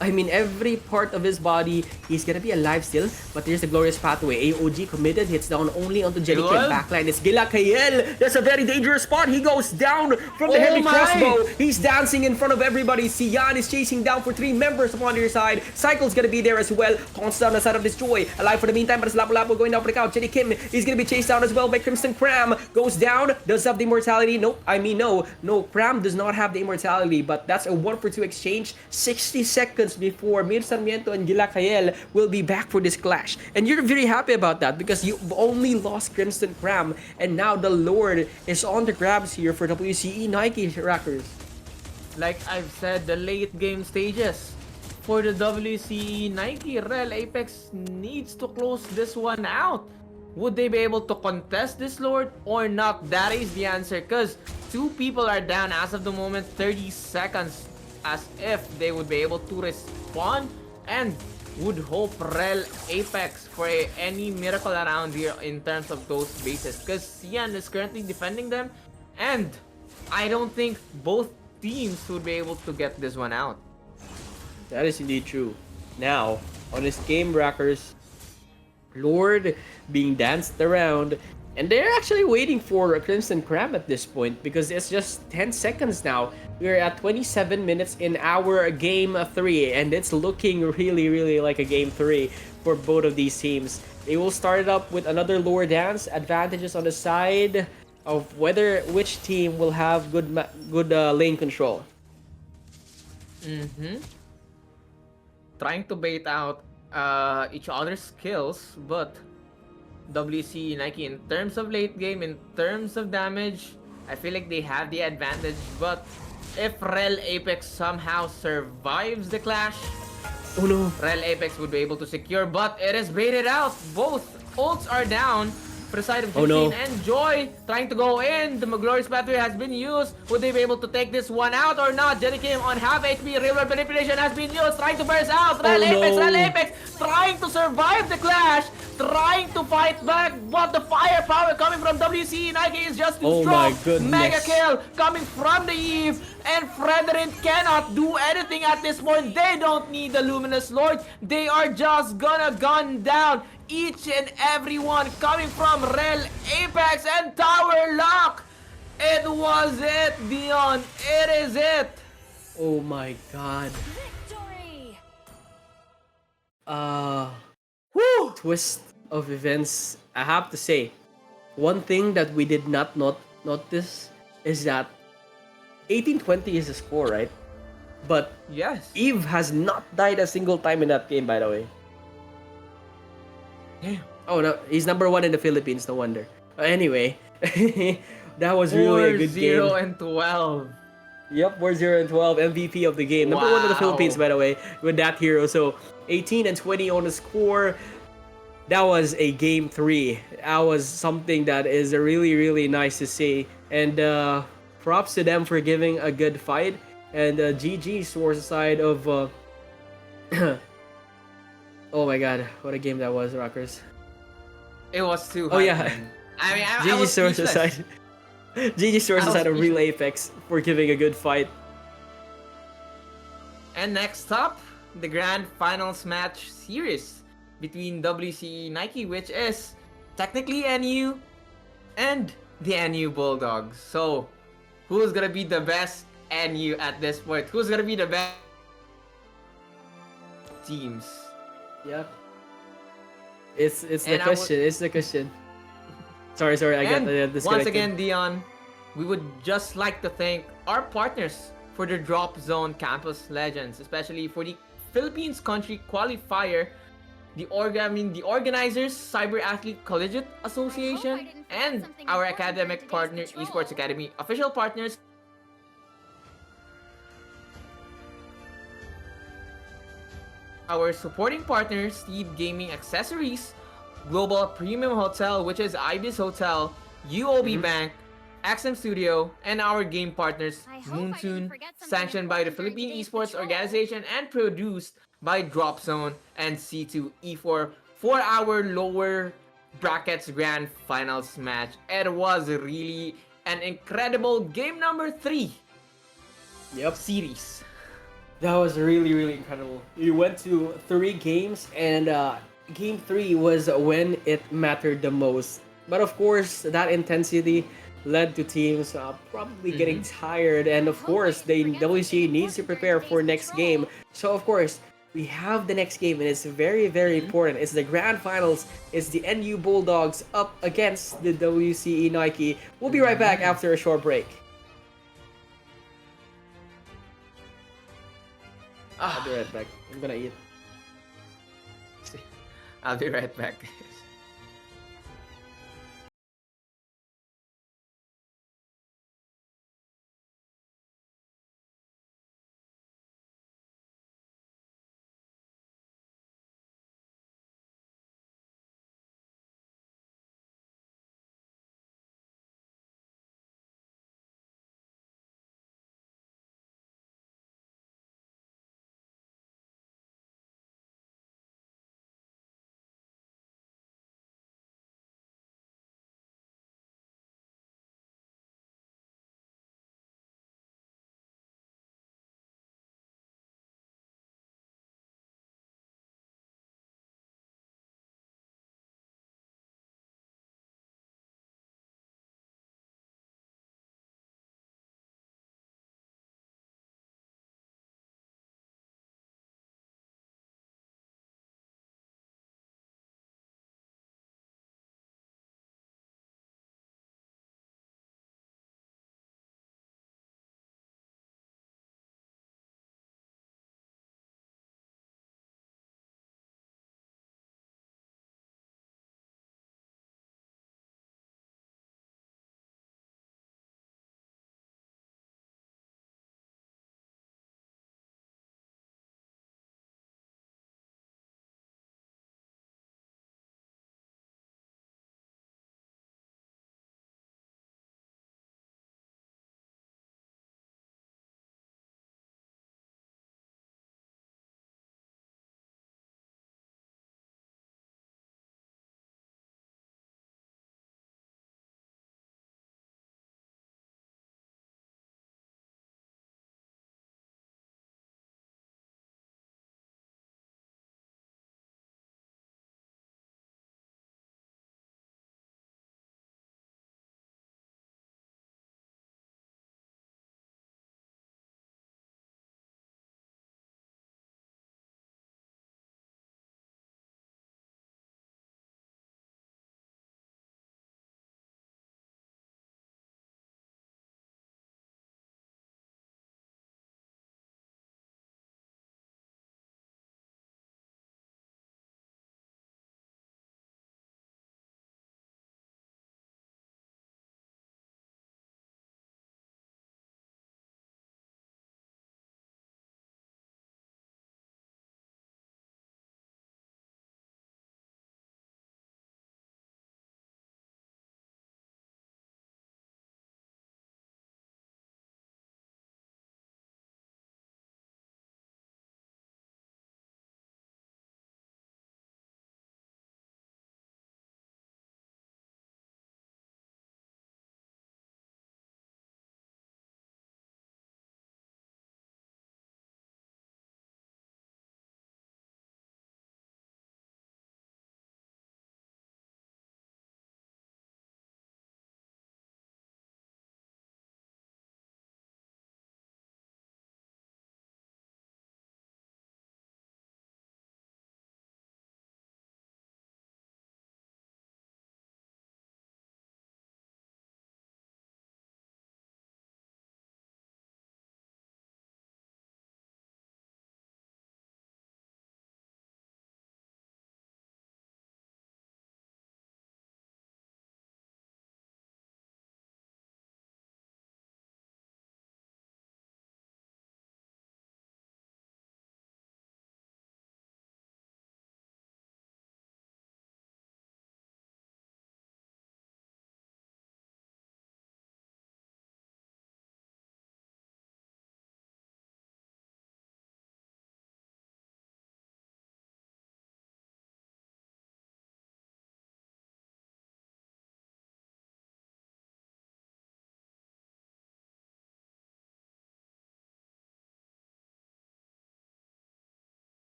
I mean, every part of his body. He's gonna be alive still, but here's the Glorious Pathway. AOG committed, hits down only onto Jenny Kim. Backline is Gilakael. That's a very dangerous spot. He goes down from the heavy crossbow. He's dancing in front of everybody. Sian is chasing down for 3 members upon their side. Cycle's gonna be there as well. Taunts down the side of Destroy. Alive for the meantime, but it's Lapu Lapu going down for the count. Jenny Kim is gonna be chased down as well by Crimson Cram. Goes down, does have the immortality. Nope, I mean, no, Cram does not have the immortality, but that's a 1-for-2 exchange. 60 seconds before Mir Sarmiento and Gilakael will be back for this clash. And you're very happy about that because you've only lost Crimson Cram, and now the Lord is on the grabs here for WCE Nike Rackers. Like I've said, the late game stages for the WCE Nike, Rel Apex needs to close this one out. Would they be able to contest this Lord or not? That is the answer, because 2 people are down as of the moment. 30 seconds as if they would be able to respawn, and would hope Rel Apex for any miracle around here in terms of those bases, because Sian is currently defending them, and I don't think both teams would be able to get this one out. That is indeed true. Now, on this game, Rackers, Lord being danced around, and they're actually waiting for a Crimson Crab at this point because it's just 10 seconds now. We're at 27 minutes in our game 3, and it's looking really like a game 3 for both of these teams. They will start it up with another lore dance. Advantages on the side of which team will have good lane control. Trying to bait out each other's skills, but WC Nike, in terms of late game, in terms of damage, I feel like they have the advantage. But if Rel Apex somehow survives the clash, oh no, Rel Apex would be able to secure, but it is baited out. Both ults are down. for the side of Oh Juicing no. and Joy trying to go in. The Glorious Battery has been used. Would they be able to take this one out or not? Jenny Kim on half HP. Real World Manipulation has been used. Trying to burst out. Oh Rel no. Apex. Trying to survive the clash. Trying to fight back. But the firepower coming from WC Nike is just too Oh my strong. Mega goodness. kill coming from the Eve. And Frederick cannot do anything at this point. They don't need the Luminous Lord. They are just gonna gun down each and every one coming from Rel, Apex, and Tower Lock. It was it, Dion. It is it. Oh my god. Victory! Whew. Twist of events. I have to say, one thing that we did not notice is that 1820 is the score, right? But Yes. Eve has not died a single time in that game, by the way. Damn. Oh no, he's number 1 in the Philippines, no wonder. Anyway, that was really a good 4-0 game. and 12. Yep, 4-0 and 12, MVP of the game. Number 1 in the Philippines, Wow. by the way, with that hero. So 18 and 20 on the score. That was a game 3. That was something that is really nice to see. And props to them for giving a good fight. And GG towards the side of... oh my god, what a game that was, Rockers. It was too Oh high. yeah, Man. I mean, I GG was towards the speechless. side. GG towards the I was side of Real speechless. Apex for giving a good fight. And next up, the Grand Finals match series between WCE Nike, which is technically NU, and the NU Bulldogs. So, who's gonna be the best NU at this point? Who's gonna be the best teams? Yep. It's the And I question. It's the question. Sorry, I got And disconnected. once again, Dion, we would just like to thank our partners for the Drop Zone Campus Legends, especially for the Philippines Country Qualifier, the organizers, Cyber Athlete Collegiate Association, didn't forget and something our important during academic today's partner, patrol. Esports Academy, official partners. Our supporting partners, Steed Gaming Accessories, Global Premium Hotel, which is Ibis Hotel, UOB Bank, Axem Studio, and our game partners, I hope I didn't Moonsoon, forget something sanctioned by the important during Philippine today's Esports patrol. Organization and produced by Drop Zone and C2E4 for our lower brackets grand finals match. It was really an incredible game number 3 Yep. series. That was really incredible. We went to 3 games, and game 3 was when it mattered the most. But of course, that intensity led to teams probably getting tired, and of course, WCA needs to prepare for next game. So of course, we have the next game, and it's very important. It's the grand finals. It's the NU Bulldogs up against the WCE Nike. We'll be right back after a short break. I'll be right back. I'm gonna eat. I'll be right back.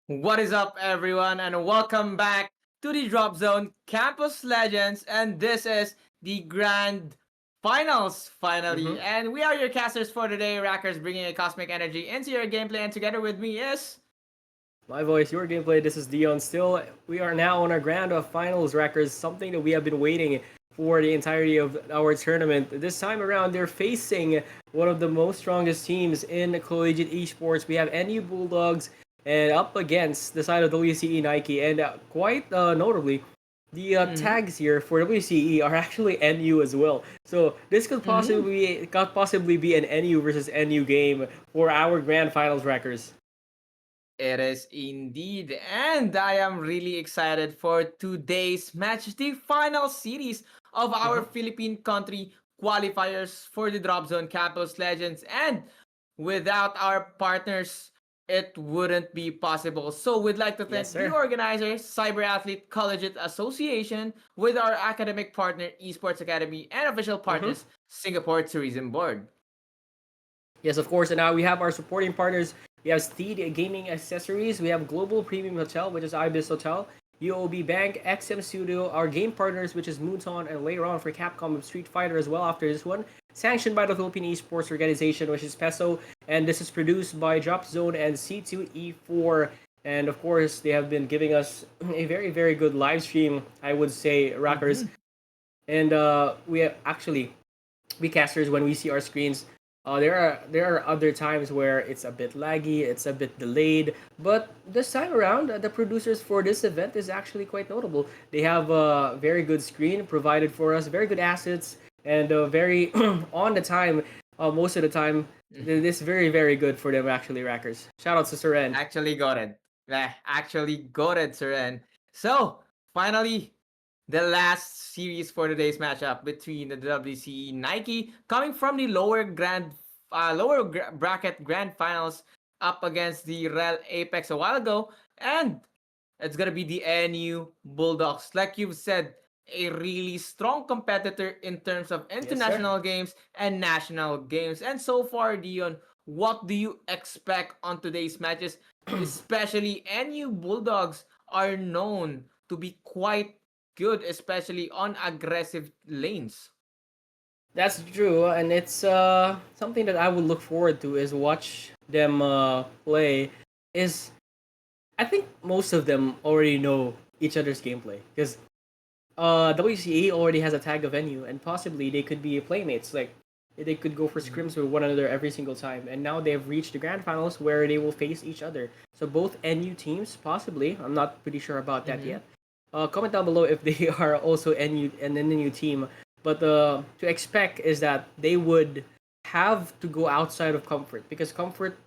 What is up, everyone, and welcome back to the Drop Zone Campus Legends. And this is the grand finals, finally. Mm-hmm. And we are your casters for today, Rackers, bringing a cosmic energy into your gameplay. And together with me is. My voice, your gameplay. This is Dion. Still, we are now on our grand of finals records, something that we have been waiting for the entirety of our tournament. This time around, they're facing one of the most strongest teams in collegiate esports. We have NU Bulldogs and up against the side of WCE Nike, and quite notably, the Mm-hmm, tags here for WCE are actually NU as well. So this mm-hmm. could possibly be an NU versus NU game for our grand finals records. It is indeed. And I am really excited for today's match, the final series of our Mm-hmm. Philippine country qualifiers for the Drop Zone Campus Legends. And without our partners, it wouldn't be possible. So we'd like to Yes, thank the sir. organizers, Cyber Athlete Collegiate Association, with our academic partner, Esports Academy, and official Mm-hmm. partners, Singapore Tourism Board. Yes, of course. And now we have our supporting partners. We have Steed Gaming Accessories. We have Global Premium Hotel, which is Ibis Hotel. UOB Bank, XM Studio, our game partners, which is Mooton, and later on for Capcom of Street Fighter as well after this one. Sanctioned by the Philippine Esports Organization, which is PESO. And this is produced by Drop Zone and C2E4. And of course, they have been giving us a very, very good live stream, I would say, Rockers. Mm-hmm. And we actually we casters when we see our screens. There are other times where it's a bit laggy, it's a bit delayed, but this time around, the producers for this event is actually quite notable. They have a very good screen provided for us, very good assets, and very on the time. Most of the time, this is very very good for them actually, Rackers. Shout out to Seren. Actually got it. Actually got it, sir. And so, finally, the last series for today's matchup between the WCE Nike coming from the bracket grand finals up against the Rel Apex a while ago, and it's gonna be the NU Bulldogs. Like you've said, a really strong competitor in terms of Yes, sir. international games and national games. And so far, Dion, what do you expect on today's matches? Especially NU Bulldogs are known to be quite good, especially on aggressive lanes. That's true, and it's something that I would look forward to is watch them play. Is I think most of them already know each other's gameplay because WCE already has a tag of NU, and possibly they could be playmates. Like they could go for Mhm. scrims with one another every single time, and now they've reached the grand finals where they will face each other. So both NU teams, possibly, I'm not pretty sure about that Mhm. yet. Comment down below if they are also NU an NU team. But to expect is that they would have to go outside of comfort because comfort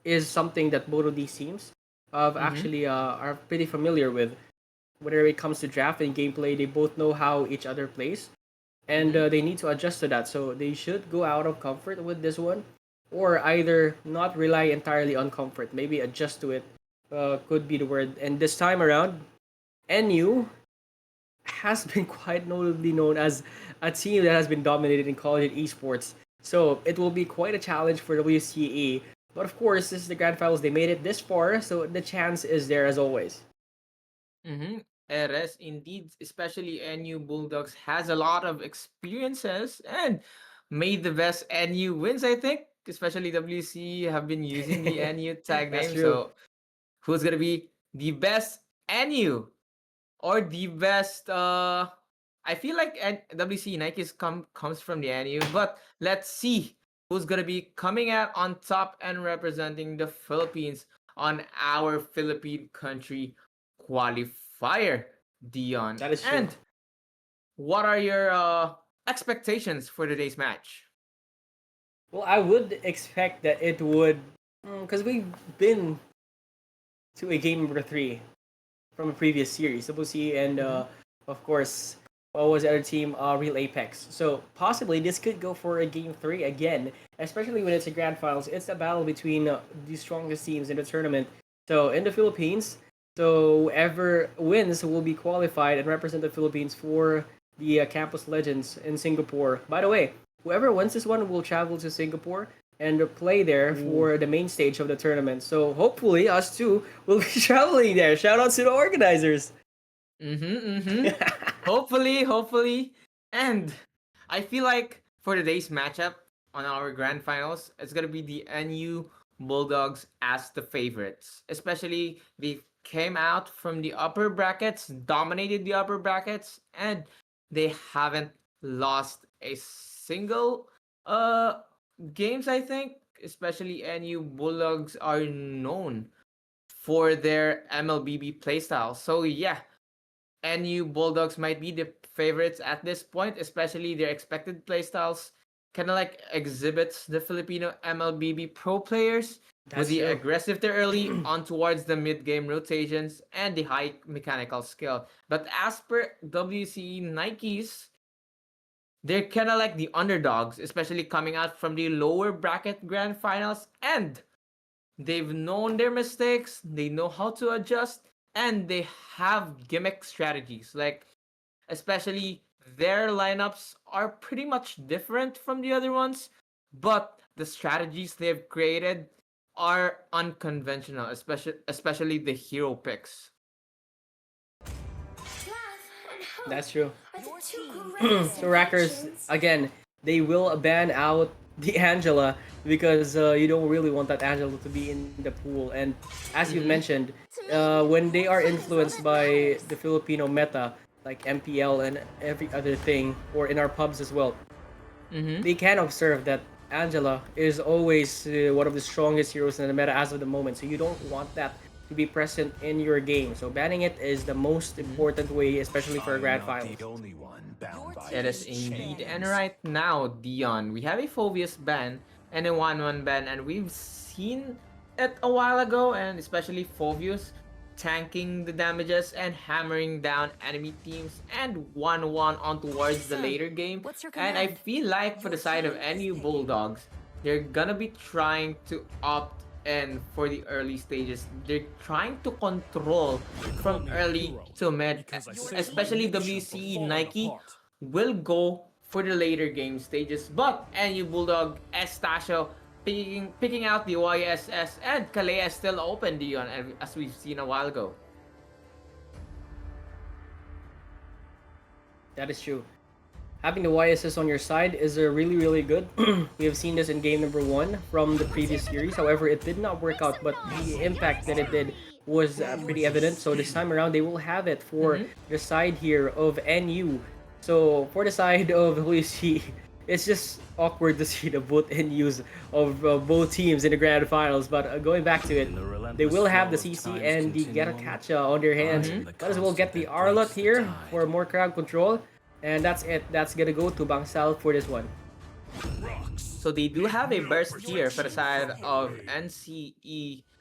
is something that both of these teams have Mhm. actually are pretty familiar with. Whenever it comes to draft and gameplay, they both know how each other plays, and Mhm. they need to adjust to that. So they should go out of comfort with this one, or either not rely entirely on comfort, maybe adjust to it. Could be the word. And this time around, NU has been quite notably known as a team that has been dominated in college esports. So it will be quite a challenge for WCE. But of course, this is the grand finals. They made it this far, so the chance is there as always. Mhm. Eres indeed, especially NU Bulldogs has a lot of experiences and made the best NU wins. I think, especially WC have been using the NU tag That's name. true. So who's gonna be the best NU or the best? I feel like WC Nike comes from the NU, but let's see who's gonna be coming out on top and representing the Philippines on our Philippine country qualifier, Dion. That is true. And what are your expectations for today's match? Well, I would expect that it would, because we've been to a game number three from a previous series, WC, and Mm-hmm. of course, what was the other team? Real Apex. So possibly this could go for a game three again, especially when it's a grand finals. It's a battle between the strongest teams in the tournament. So in the Philippines, so whoever wins will be qualified and represent the Philippines for the Campus Legends in Singapore. By the way, whoever wins this one will travel to Singapore and play there for the main stage of the tournament. So hopefully us two will be traveling there. Shout out to the organizers. Hopefully. And I feel like for today's matchup on our grand finals, it's gonna be the NU Bulldogs as the favorites. Especially they came out from the upper brackets, dominated the upper brackets, and they haven't lost a single games, I think. Especially NU Bulldogs are known for their MLBB playstyle. So yeah, NU Bulldogs might be the favorites at this point, especially their expected playstyles kind of like exhibits the Filipino MLBB pro players with That's the true. aggressive to early on towards the mid-game rotations and the high mechanical skill. But as per WCE Nikes, they're kind of like the underdogs, especially coming out from the lower bracket grand finals, and they've known their mistakes, they know how to adjust, and they have gimmick strategies. Like, especially their lineups are pretty much different from the other ones, but the strategies they've created are unconventional, especially the hero picks. That's true. So Rackers, again, they will ban out the Angela because you don't really want that Angela to be in the pool. And as you've mentioned, when they are influenced by the Filipino meta, like MPL and every other thing, or in our pubs as well, they can observe that Angela is always one of the strongest heroes in the meta as of the moment. So you don't want that to be present in your game. So banning it is the most important way, especially for a grand finals. It is indeed. And right now, Dion, we have a Phobius ban and a 1-1 ban, and we've seen it a while ago, and especially Phobius tanking the damages and hammering down enemy teams and 1-1 on towards the later game. And I feel like for the side of NU Bulldogs, they're gonna be trying to opt in for the early stages. They're trying to control from early to mid, especially WCE Nike will go for the later game stages. But NU Bulldog, Estacio picking out the YSS, and Kalea is still open, Dion, as we've seen a while ago. That is true. Having the YSS on your side is really, really good. We have seen this in game number 1 from the previous series. However, it did not work out, but the impact that it did was pretty evident. So this time around, they will have it for the side here of NU. So for the side of WC, it's just awkward to see the both NUs of both teams in the grand finals. But going back to it, they will have the CC and the Getakacha on their hands. Might as well get the Arlot here for more crowd control. And that's it. That's gonna go to Bangsal for this one. So they do have a burst here for the side of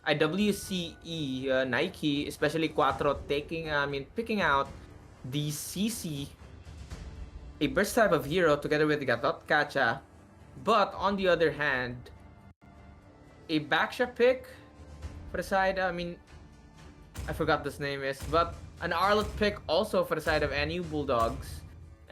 WCE Nike, especially Quattro picking out the CC, a burst type of hero together with Gatot Kacha. But on the other hand, a backshot pick for the side, I forgot this name is, but an Arlot pick also for the side of NU Bulldogs.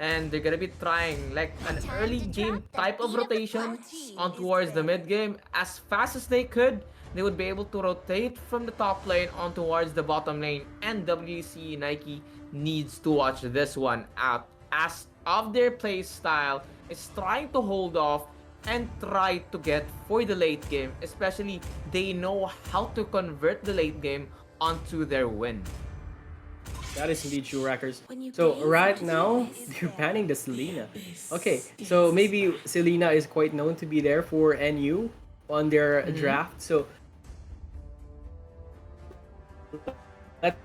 And they're gonna be trying like an early game type of rotation on towards the mid game as fast as they could. They would be able to rotate from the top lane on towards the bottom lane, and WC Nike needs to watch this one out as of their play style is trying to hold off and try to get for the late game, especially they know how to convert the late game onto their win. That is indeed true, Rackers. So right now, they're banning the Selena. Okay, so maybe Selena is quite known to be there for NU on their draft. So let's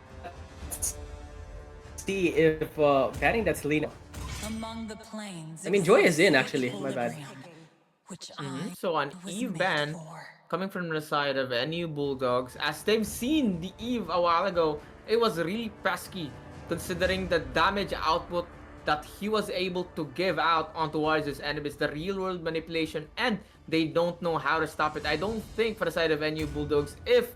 see if banning that Selena. I mean, Joy is in actually. My bad. So an Eve ban coming from the side of NU Bulldogs, as they've seen the Eve a while ago, it was really pesky considering the damage output that he was able to give out on towards his enemies, the real world manipulation, and they don't know how to stop it. I don't think for the side of NU Bulldogs, if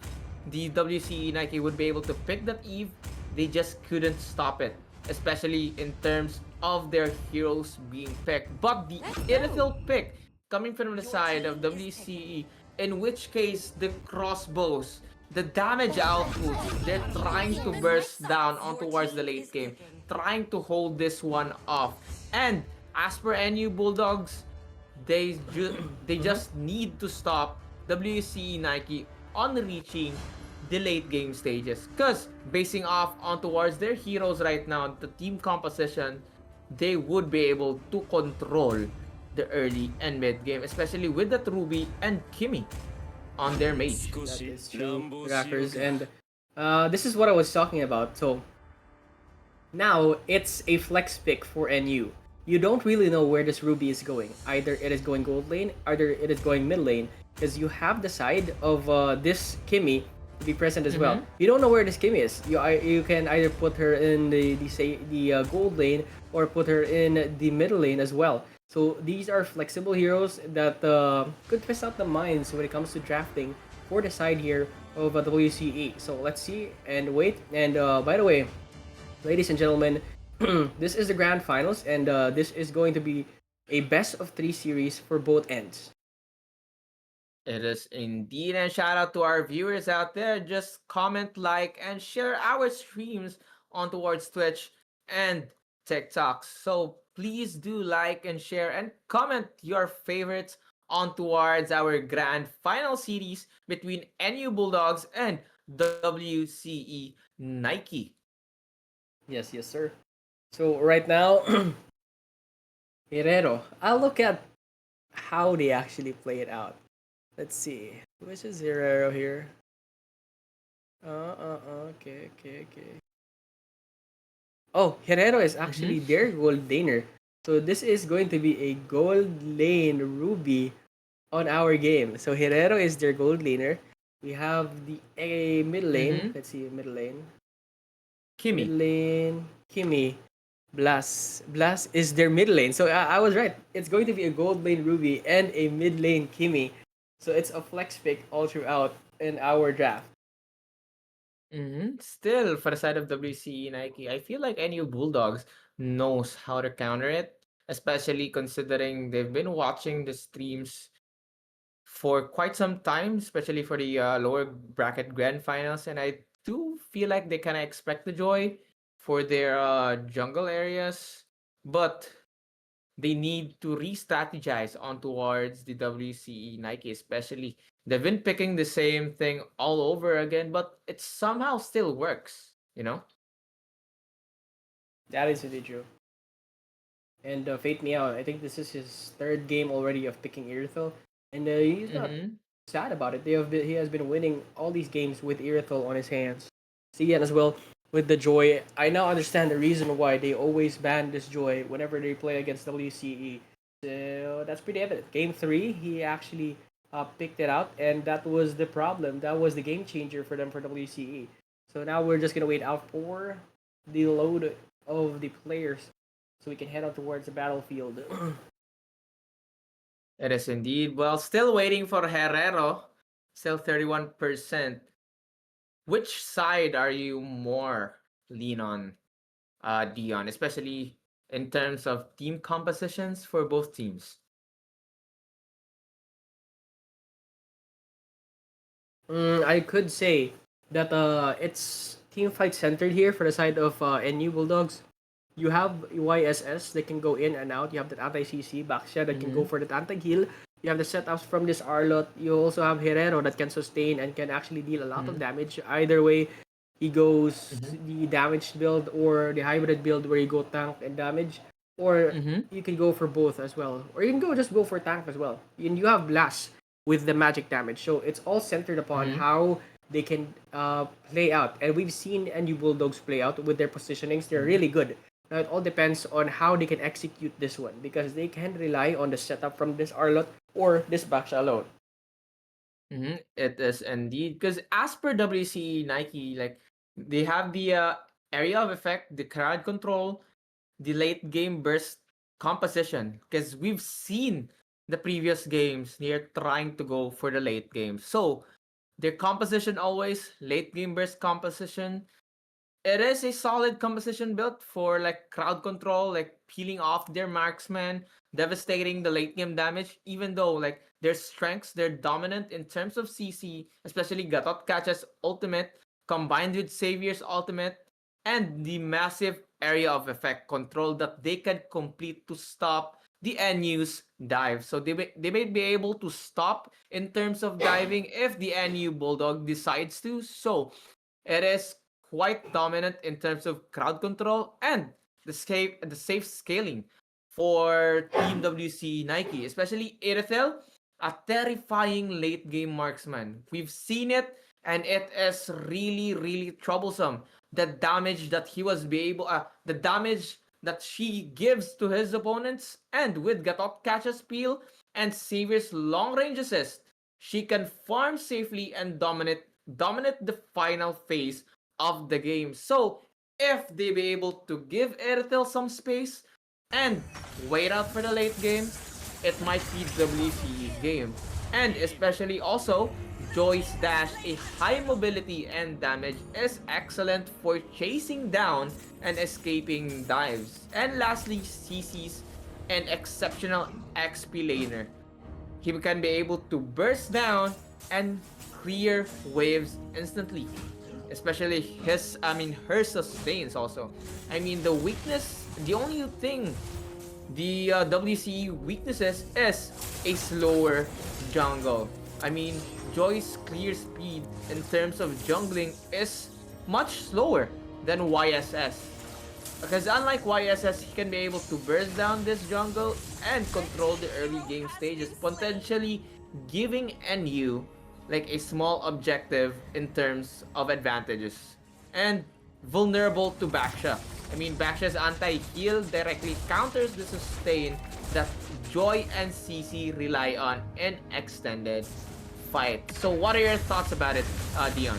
the WCE Nike would be able to pick that Eve, they just couldn't stop it, especially in terms of their heroes being picked. But the Irithil pick coming from the side of WCE, in which case the crossbows, the damage output, they're trying to burst down on towards the late game, trying to hold this one off. And as per NU Bulldogs, they Mhm. just need to stop WCE Nike on reaching the late game stages. Because basing off on towards their heroes right now, the team composition, they would be able to control the early and mid game, especially with that Ruby and Kimmy on their mage. That is true, Crackers. And this is what I was talking about. So now it's a flex pick for NU. You don't really know where this Ruby is going. Either it is going gold lane, either it is going mid lane, because you have the side of this Kimmy to be present as well. Mm-hmm. You don't know where this Kimmy is. You can either put her in the gold lane or put her in the middle lane as well. So these are flexible heroes that could twist out the minds when it comes to drafting for the side here of WCE. So let's see and wait. And by the way, ladies and gentlemen, this is the grand finals, and this is going to be a best of three series for both ends. It is indeed. And shout out to our viewers out there. Just comment, like, and share our streams on towards Twitch and TikTok. So please do like and share and comment your favorites on towards our grand final series between NU Bulldogs and WCE Nike. Yes, yes, sir. So right now, Herrero. I'll look at how they actually play it out. Let's see. Which is Herrero here? Okay. Oh, Herrero is Mm-hmm. actually their gold laner. So this is going to be a gold lane Ruby on our game. So Herrero is their gold laner. We have the a mid lane. Mm-hmm. Let's see, mid lane. Mid Kimmy. lane, Kimmy. Blast is their mid lane. So I was right. It's going to be a gold lane Ruby and a mid lane Kimmy. So it's a flex pick all throughout in our draft. Mm-hmm. Still, for the side of WCE Nike, I feel like NU Bulldogs knows how to counter it, especially considering they've been watching the streams for quite some time, especially for the lower bracket grand finals, and I do feel like they kind of expect the joy for their jungle areas, but they need to re-strategize on towards the WCE Nike, especially. They've been picking the same thing all over again, but it somehow still works, you know? That is really true. And Fate Me Out. I think this is his third game already of picking Irithel, and he's not Mm-hmm. sad about it. He has been winning all these games with Irithel on his hands. Cian as well with the Joy. I now understand the reason why they always ban this Joy whenever they play against WCE. So that's pretty evident. Game 3, he actually picked it out, and that was the problem. That was the game changer for them for WCE. So now we're just gonna wait out for the load of the players so we can head on towards the battlefield. It is indeed. Well, still waiting for Herrero, still 31%. Which side are you more lean on, Dion, especially in terms of team compositions for both teams? I could say that it's team fight centered here for the side of NU Bulldogs. You have YSS that can go in and out. You have that anti-CC Baxia that can go Mm-hmm. for the anti-heal. You have the setups from this Arlot. You also have Herrero that can sustain and can actually deal a lot of Mm-hmm. damage. Either way, he goes Mm-hmm. the damaged build or the hybrid build where you go tank and damage. Or Mm-hmm. you can go for both as well. Or you can go for tank as well. And you have Blast with the magic damage. So it's all centered upon Mm-hmm. how they can play out. And we've seen NU Bulldogs play out with their positionings. They're really good. Now it all depends on how they can execute this one because they can rely on the setup from this Arlot or this Baksha alone. Mm-hmm. It is indeed because as per WC Nike, like they have the area of effect, the crowd control, the late game burst composition. Because we've seen the previous games they're trying to go for the late game. So their composition always late game burst composition. it is a solid composition built for like crowd control, like peeling off their marksman, devastating the late game damage. Even though like their strengths, they're dominant in terms of CC, especially Gatot Kacha's ultimate combined with Savior's ultimate and the massive area of effect control that they can complete to stop the NU's dive. So they may be able to stop in terms of diving if the NU Bulldog decides to. So it is quite dominant in terms of crowd control and the safe scaling for Team WC Nike, especially Irithel, a terrifying late game marksman. We've seen it and it is really, really troublesome. The damage that the damage that she gives to his opponents, and with Gatot Catch's peel and Savior's long range assist, she can farm safely and dominate the final phase of the game. So if they be able to give Airtel some space and wait out for the late game, it might be WCE's game. And especially also, Joy's dash, a high mobility and damage, is excellent for chasing down and escaping dives. And lastly, CC's an exceptional XP laner. He can be able to burst down and clear waves instantly. Especially her sustains also. I mean, the only thing the WCE weaknesses is a slower jungle. I mean, Joy's clear speed in terms of jungling is much slower than YSS. Because unlike YSS, he can be able to burst down this jungle and control the early game stages, potentially giving NU like a small objective in terms of advantages. And vulnerable to Baksha. I mean, Baksha's anti-heal directly counters the sustain that Joy and CC rely on in extended fight. So what are your thoughts about it, Dion?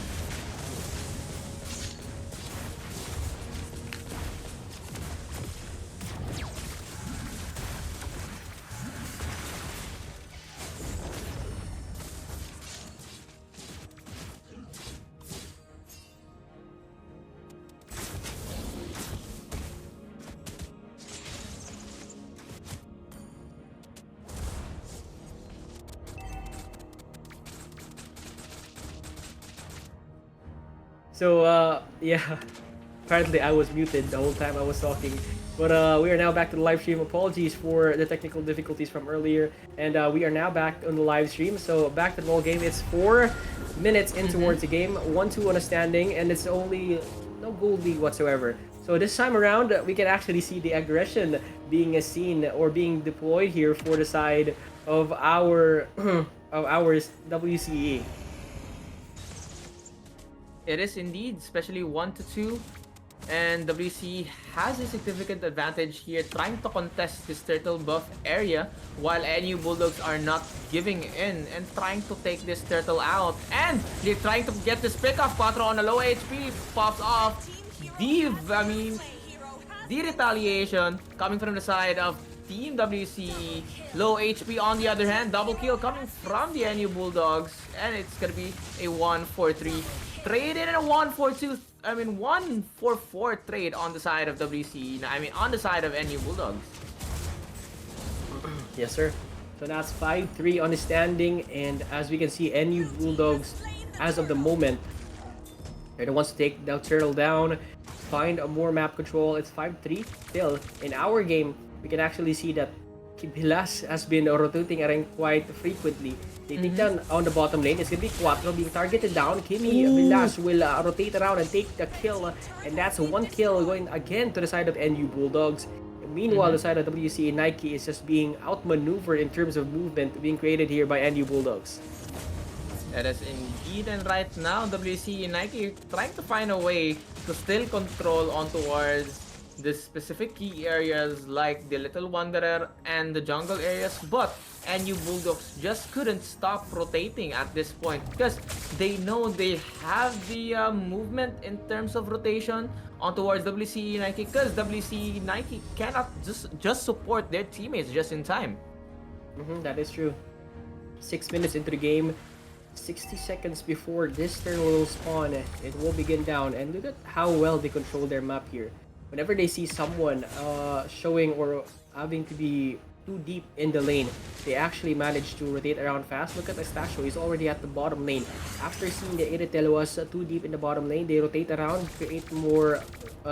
So, yeah, apparently I was muted the whole time I was talking. But we are now back to the live stream. Apologies for the technical difficulties from earlier. And we are now back on the live stream. So, back to the ball game. It's 4 minutes in towards the game. 1-2 on a standing. And it's only no goal lead whatsoever. So, this time around, we can actually see the aggression being seen or being deployed here for the side of our WCE. It is indeed, especially 1-2. And WC has a significant advantage here trying to contest this turtle buff area while NU Bulldogs are not giving in and trying to take this turtle out. And they're trying to get this pick off. Quattro on a low HP pops off. The retaliation coming from the side of Team WC. Low HP on the other hand. Double kill coming from the NU Bulldogs. And it's gonna be a 1-4-3 trade in a 1-4-2. 1-4-4 trade on the side of WC. On the side of NU Bulldogs. Yes, sir. So that's 5-3 on the standing, and as we can see, NU Bulldogs, as of the moment, they're the ones to take the turtle down, find a more map control. It's 5-3 still. In our game, we can actually see that Pilas has been rotating around quite frequently. They take down on the bottom lane. It's gonna be Quattro being targeted down. Kimi Pilas will rotate around and take the kill, and that's one kill going again to the side of NU Bulldogs. Meanwhile, the side of WCA Nike is just being outmaneuvered in terms of movement being created here by NU Bulldogs. That is indeed, and right now WCA Nike trying to find a way to still control on towards the specific key areas like the Little Wanderer and the jungle areas, but NU Bulldogs just couldn't stop rotating at this point because they know they have the movement in terms of rotation on towards WCE Nike, because WCE Nike cannot just support their teammates just in time. That is true. 6 minutes into the game, 60 seconds before this turn will spawn, it will begin down. And look at how well they control their map here. Whenever they see someone showing or having to be too deep in the lane, they actually manage to rotate around fast. Look at Estasio, he's already at the bottom lane. After seeing the Iritel was too deep in the bottom lane, they rotate around, create more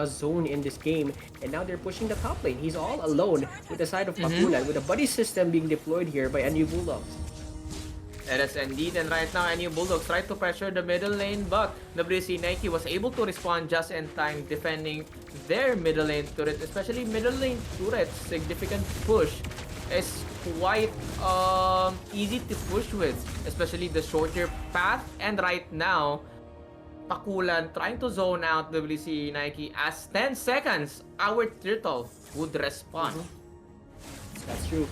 zone in this game, and now they're pushing the top lane. He's all alone with the side of Pakulan, with a buddy system being deployed here by NU Bulldogs. It is indeed, and right now NU Bulldogs tried to pressure the middle lane, but WC Nike was able to respond just in time, defending their middle lane turret, especially middle lane turret. Significant push is quite easy to push with, especially the shorter path. And right now, Pakulan trying to zone out WC Nike as 10 seconds, our turtle would respond. That's true.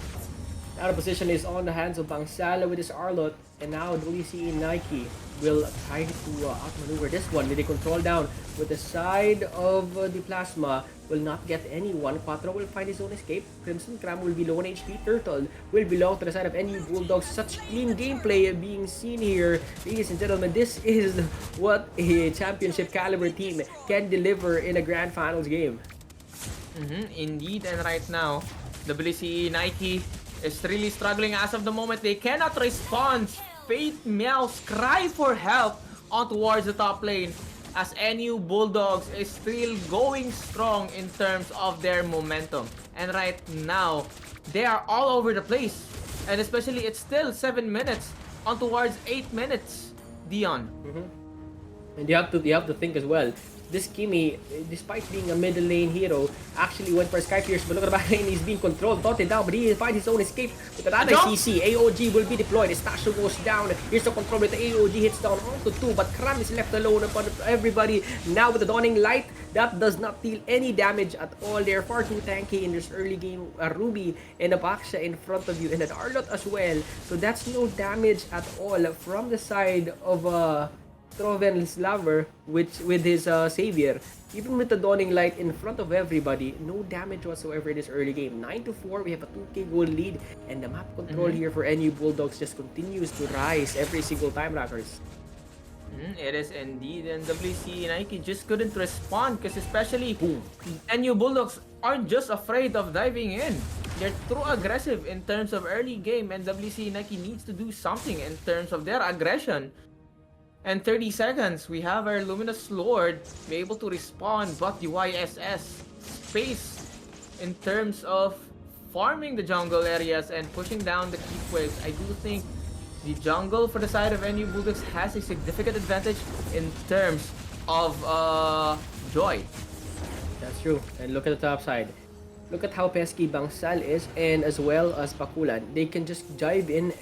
Now the position is on the hands of Bangsala with his Arlot, and now WCE Nike will try to outmaneuver this one with a control down with the side of the Plasma. Will not get anyone. Quattro will find his own escape. Crimson Cram will be low on HP. Turtle will belong to the side of NU Bulldogs. Such clean gameplay being seen here. Ladies and gentlemen, this is what a championship caliber team can deliver in a grand finals game. Indeed, and right now, WCE Nike is really struggling as of the moment. They cannot respond. Fate Meow's cry for help on towards the top lane, as NU Bulldogs is still going strong in terms of their momentum. And right now, they are all over the place. And especially, it's still 7 minutes on towards 8 minutes, Dion. And you have to think as well. This Kimi, despite being a middle lane hero, actually went for Sky Pierce, but look at the back lane, he's being controlled, taunted down, but he finds his own escape with another CC. AOG will be deployed, Estasio goes down, here's the control with the AOG, hits down onto 2, but Kram is left alone upon everybody. Now with the dawning light, that does not deal any damage at all. They're far too tanky in this early game. Ruby and Abaxia in front of you, and an Arlot as well. So that's no damage at all from the side of Troven's lover with his savior. Even with the dawning light in front of everybody, no damage whatsoever in this early game. 9-4, we have a 2k goal lead, and the map control here for NU Bulldogs just continues to rise every single time, Rackers. It is indeed, and WC Nike just couldn't respond, because especially NU Bulldogs aren't just afraid of diving in. They're too aggressive in terms of early game, and WC Nike needs to do something in terms of their aggression. And 30 seconds, we have our Luminous Lord be able to respond, but the YSS space in terms of farming the jungle areas and pushing down the keep waves. I do think the jungle for the side of NU Bulldogs has a significant advantage in terms of Joy. That's true. And look at the top side. Look at how pesky Bangsal is, and as well as Pakulan. They can just dive in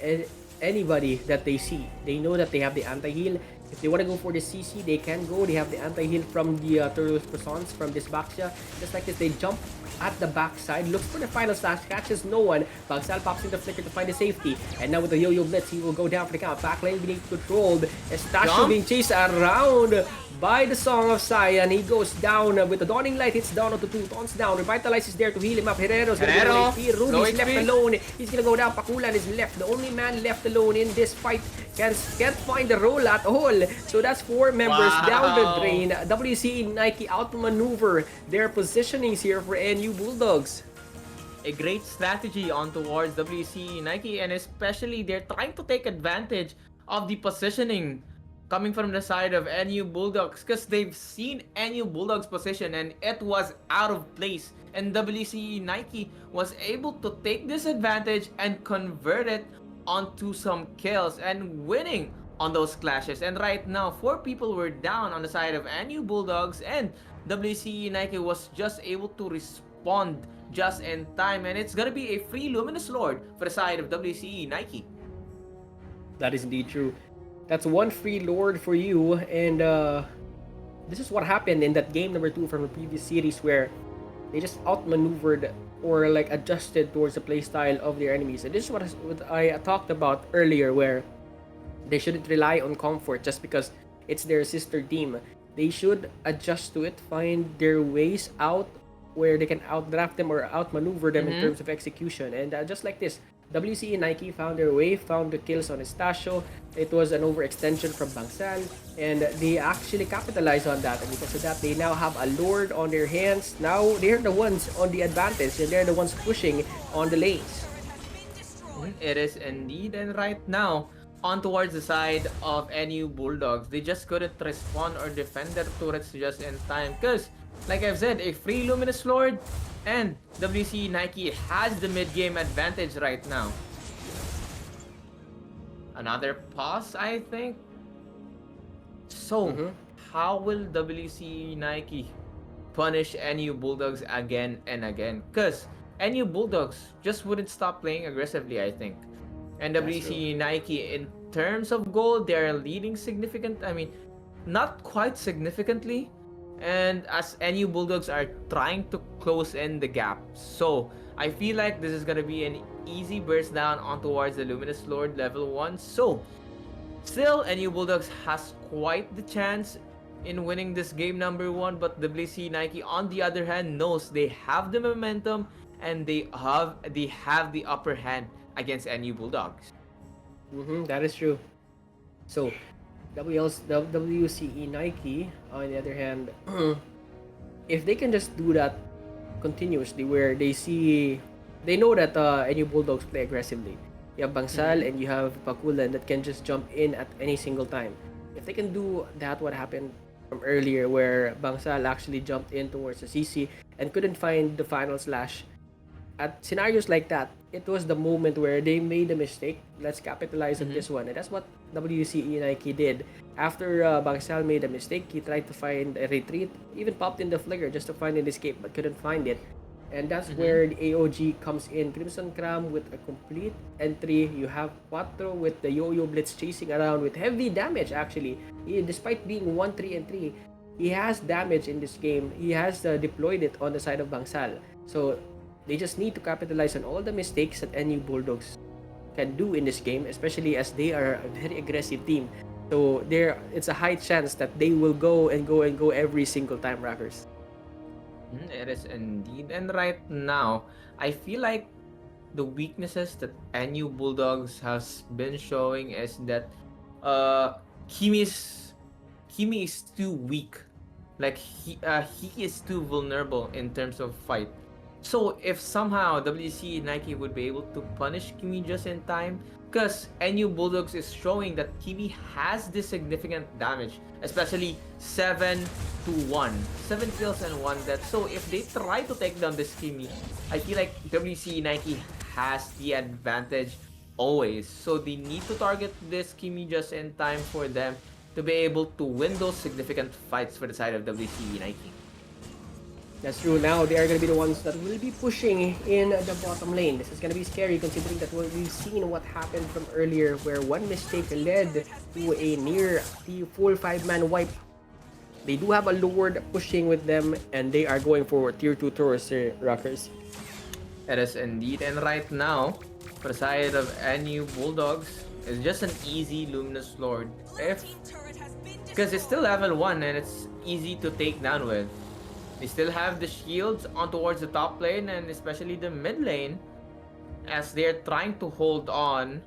anybody that they see. They know that they have the anti-heal. If they want to go for the CC, they can go. They have the anti-heal from the Turtles Croissants from this Baxia. Just like this, they jump at the backside, looks for the final slash, catches no one. Bagsal pops in the flicker to find the safety. And now with the yo-yo blitz, he will go down for the count. Back lane being controlled. Estasio being chased around by the Song of Cyan. He goes down with the dawning light, hits down onto 2, taunts down. Revitalize is there to heal him up. Herrero's gonna go low HP. Ruby's left alone. He's gonna go down. Pakulan is left. The only man left alone in this fight. Can't find the role at all. So that's 4 members down the drain. WC Nike outmaneuver their positionings here for NU Bulldogs. A great strategy on towards WC Nike, and especially they're trying to take advantage of the positioning coming from the side of NU Bulldogs, because they've seen NU Bulldogs position and it was out of place, and WC Nike was able to take this advantage and convert it onto some kills and winning on those clashes. And right now 4 people were down on the side of NU Bulldogs, and WC Nike was just able to respond just in time, and it's gonna be a free Luminous Lord for the side of WCE Nike. That is indeed true. That's 1 free Lord for you, and this is what happened in that game number 2 from the previous series, where they just outmaneuvered or like adjusted towards the playstyle of their enemies. And this is what I talked about earlier, where they shouldn't rely on comfort just because it's their sister team. They should adjust to it, find their ways out where they can outdraft them or outmaneuver them in terms of execution. And just like this, WCE Nike found their way, found the kills on Estacio. It was an overextension from Bangsal, and they actually capitalized on that. And because of that, they now have a Lord on their hands. Now they're the ones on the advantage, and they're the ones pushing on the lanes. It is indeed, and right now, on towards the side of NU Bulldogs, they just couldn't respond or defend their turrets just in time. Because, like I've said, a free Luminous Lord and WC Nike has the mid game advantage right now. Another pause, I think. So, how will WC Nike punish NU Bulldogs again and again? Because NU Bulldogs just wouldn't stop playing aggressively, I think. And That's true. WC Nike, in terms of goal, they're leading significant. I mean, not quite significantly. And as NU Bulldogs are trying to close in the gap. So, I feel like this is going to be an easy burst down on towards the Luminous Lord level 1. So, still, NU Bulldogs has quite the chance in winning this game number 1, but WC Nike on the other hand knows they have the momentum and they have the upper hand against NU Bulldogs. That is true. So, WCE Nike, on the other hand, if they can just do that continuously, where they know that NU Bulldogs play aggressively. You have Bangsal and you have Pakulan that can just jump in at any single time. If they can do that, what happened from earlier, where Bangsal actually jumped in towards the CC and couldn't find the final slash, at scenarios like that, it was the moment where they made a mistake. Let's capitalize on this one. And that's what WCE Nike did. After Bangsal made a mistake, he tried to find a retreat, even popped in the flicker just to find an escape, but couldn't find it. And that's where the AOG comes in. Crimson Cram with a complete entry. You have Quattro with the Yo-Yo Blitz chasing around with heavy damage, actually. Despite being 1-3 and 3, he has damage in this game. He has deployed it on the side of Bangsal. So, they just need to capitalize on all the mistakes that NU Bulldogs can do in this game, especially as they are a very aggressive team. So it's a high chance that they will go and go and go every single time, Rockers. It is indeed. And right now, I feel like the weaknesses that NU Bulldogs has been showing is that uh Kimi is Kimi is too weak. Like he is too vulnerable in terms of fight. So if somehow WC Nike would be able to punish Kimi just in time, because NU Bulldogs is showing that Kimi has this significant damage, especially 7 to 1. 7 kills and 1 death. So if they try to take down this Kimi, I feel like WC Nike has the advantage always. So they need to target this Kimi just in time for them to be able to win those significant fights for the side of WC Nike. That's true. Now they are going to be the ones that will be pushing in the bottom lane. This is going to be scary considering that we've seen what happened from earlier, where one mistake led to a near full 5-man wipe. They do have a Lord pushing with them, and they are going for tier 2 tours, Rockers. It is indeed, and right now, for the side of NU Bulldogs, it's just an easy Luminous Lord. Because it's still level 1 and it's easy to take down with. They still have the shields on towards the top lane and especially the mid lane as they're trying to hold on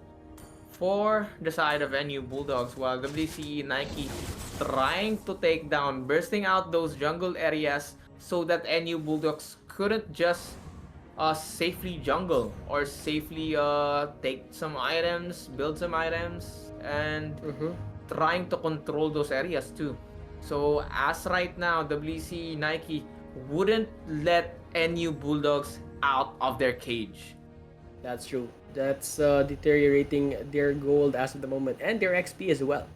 for the side of NU Bulldogs while WCE Nike trying to take down, bursting out those jungle areas so that NU Bulldogs couldn't just safely jungle or safely take some items, build some items, and trying to control those areas too. So as right now, WC Nike wouldn't let NU Bulldogs out of their cage. That's true. That's deteriorating their gold as of the moment and their XP as well.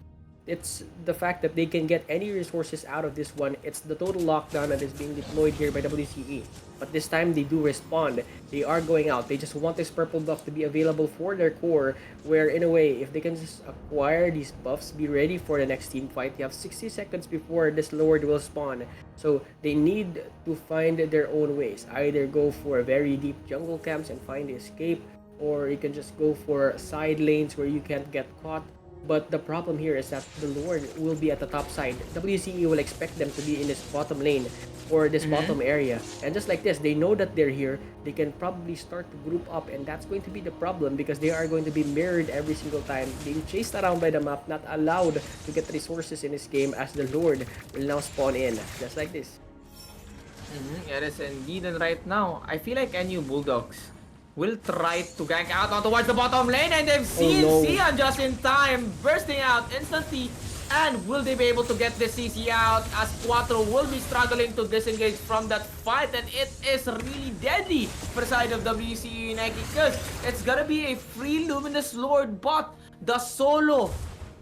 It's the fact that they can get any resources out of this one. It's the total lockdown that is being deployed here by WCE. But this time they do respond. They are going out. They just want this purple buff to be available for their core, where in a way, if they can just acquire these buffs, be ready for the next team fight. You have 60 seconds before this Lord will spawn. So they need to find their own ways. Either go for very deep jungle camps and find the escape, or you can just go for side lanes where you can't get caught. But the problem here is that the Lord will be at the top side. WCE will expect them to be in this bottom lane or this Mm-hmm. bottom area. And just like this, they know that they're here. They can probably start to group up, and that's going to be the problem because they are going to be mirrored every single time, being chased around by the map, not allowed to get resources in this game as the Lord will now spawn in. Just like this. It is indeed, and right now, I feel like NU Bulldogs will try to gank out on towards the bottom lane, and they've Oh seen no. Sion just in time, bursting out instantly. And will they be able to get the CC out as Quattro will be struggling to disengage from that fight, and it is really deadly for the side of WCU Nike because it's gonna be a free Luminous Lord bot. The solo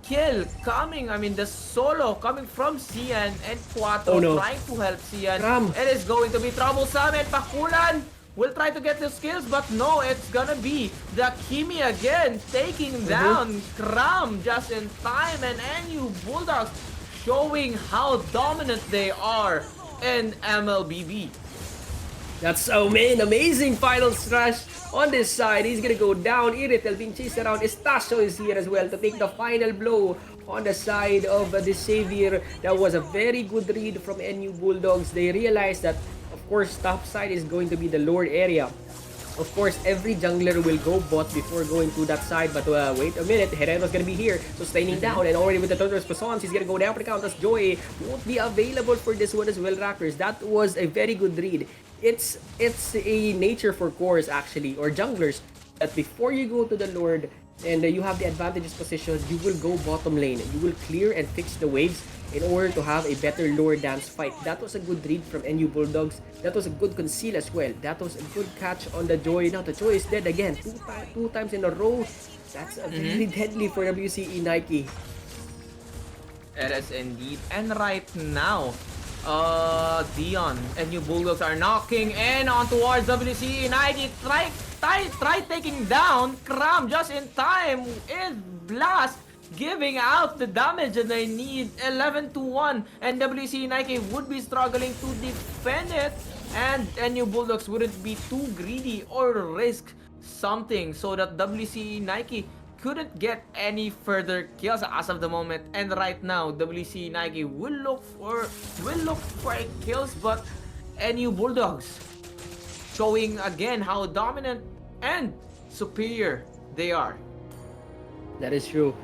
kill coming, I mean the solo coming from Cian and Oh Quattro no. trying to help Cian. Ram. It is going to be troublesome, and Pakulan will try to get the skills, but no, it's gonna be the Kimi again taking down Kram just in time, and NU Bulldogs showing how dominant they are in MLBB. That's amazing final slash on this side. He's gonna go down. Iritel being chased around. Estacio is here as well to take the final blow on the side of the Savior. That was a very good read from NU Bulldogs. They realized that, of course, top side is going to be the Lord area. Of course, every jungler will go bot before going to that side. But wait a minute, Herrera's gonna be here, sustaining down, and already with the Turtles Croissants, he's gonna go down for the count as Joy won't be available for this one as well, Rackers. That was a very good read. It's a nature for cores actually, or junglers, that before you go to the Lord and you have the advantageous position, you will go bottom lane. You will clear and fix the waves in order to have a better Lord dance fight. That was a good read from NU Bulldogs. That was a good conceal as well. That was a good catch on the Joy. Now the Joy is dead again. Two times in a row. That's a very deadly for WCE Nike. It is indeed. And right now, Dion and New Bulldogs are knocking in on towards WC Nike. Try taking down Kram just in time. Is Blast giving out the damage, and they need 11 to 1, and WC Nike would be struggling to defend it, and NU Bulldogs wouldn't be too greedy or risk something so that WC Nike couldn't get any further kills as of the moment. And right now, WC Nike will look for kills, but NU Bulldogs showing again how dominant and superior they are. That is true.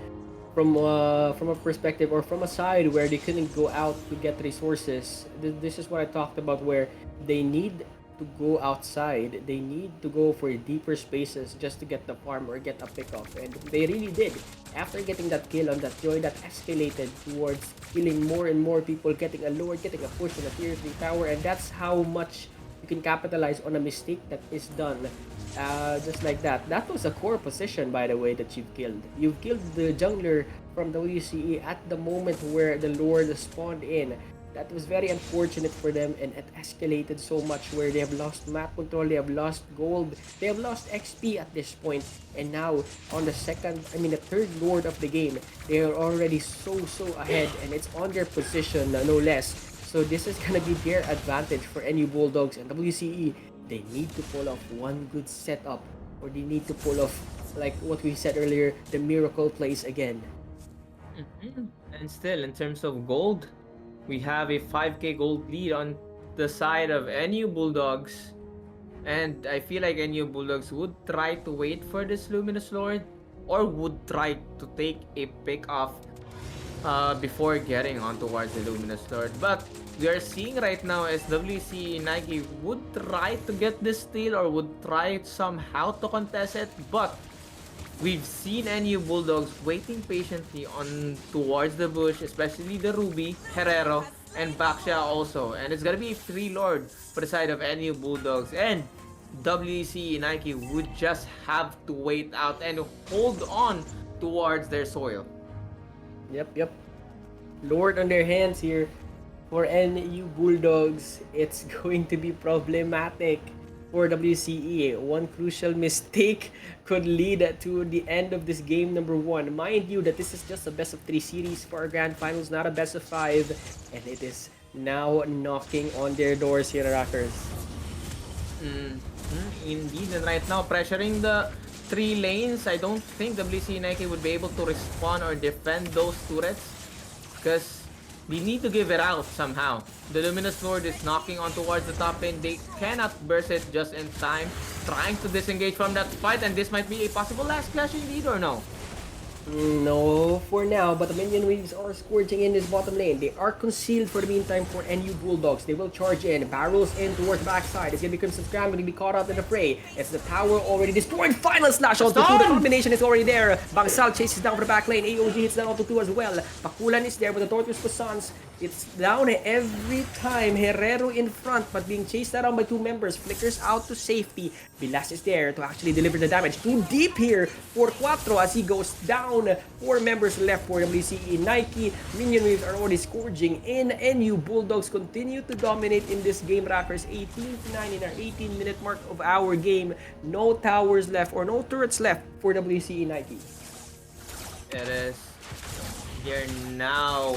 From a perspective or from a side where they couldn't go out to get resources, this is what I talked about, where they need to go outside. They need to go for deeper spaces just to get the farm or get a pickoff, and they really did. After getting that kill on that Joy, that escalated towards killing more and more people, getting a lord, getting a push on a tier 3 tower, and that's how much you can capitalize on a mistake that is done. Just like that. That was a core position, by the way, that you've killed. You've killed the jungler from WCE at the moment where the Lord spawned in. That was very unfortunate for them, and it escalated so much where they have lost map control, they have lost gold, they have lost XP at this point, and now on the third Lord of the game, they are already so ahead, and it's on their position, no less. So this is gonna be their advantage for NU Bulldogs and WCE. They need to pull off one good setup, or they need to pull off, like what we said earlier, the miracle plays again. And still, in terms of gold, we have a 5k gold lead on the side of NU Bulldogs. And I feel like NU Bulldogs would try to wait for this Luminous Lord, or would try to take a pick off before getting on towards the Luminous Lord. But we are seeing right now is WC Nike would try to get this steal, or would try somehow to contest it, but we've seen NU Bulldogs waiting patiently on towards the bush, especially the Ruby, Herrero, and Baxia also. And it's gonna be a free Lord for the side of NU Bulldogs, and WC Nike would just have to wait out and hold on towards their soil. Yep. Lord on their hands here for NU Bulldogs. It's going to be problematic for WCE. One crucial mistake could lead to the end of this game number 1. Mind you that this is just a best of 3 series for our grand finals, not a best of 5, and it is now knocking on their doors here, Rockers. Indeed, and right now pressuring the 3 lanes, I don't think WC Nike would be able to respond or defend those turrets. Because they need to give it out somehow. The Luminous Lord is knocking on towards the top lane. They cannot burst it just in time. Trying to disengage from that fight, and this might be a possible last clash indeed, or no? No, for now, but the minion waves are scourging in this bottom lane. They are concealed for the meantime for NU Bulldogs. They will charge in, barrels in towards the backside. It's gonna be Crimson Scram, gonna be caught up in the fray. It's the tower already destroyed. Final slash onto 2. The combination is already there. Bangsal chases down for the back lane. AOG hits down onto 2 as well. Pakulan is there with the Tortoise Passans. It's down every time. Herrero in front, but being chased around by 2 members. Flickers out to safety. Vilas is there to actually deliver the damage. Too deep here for Cuatro as he goes down. 4 members left for WCE Nike. Minion waves are already scourging in. NU Bulldogs continue to dominate in this game, Rackers. 18-9 in our 18-minute mark of our game. No towers left or no turrets left for WCE Nike. It is. They're now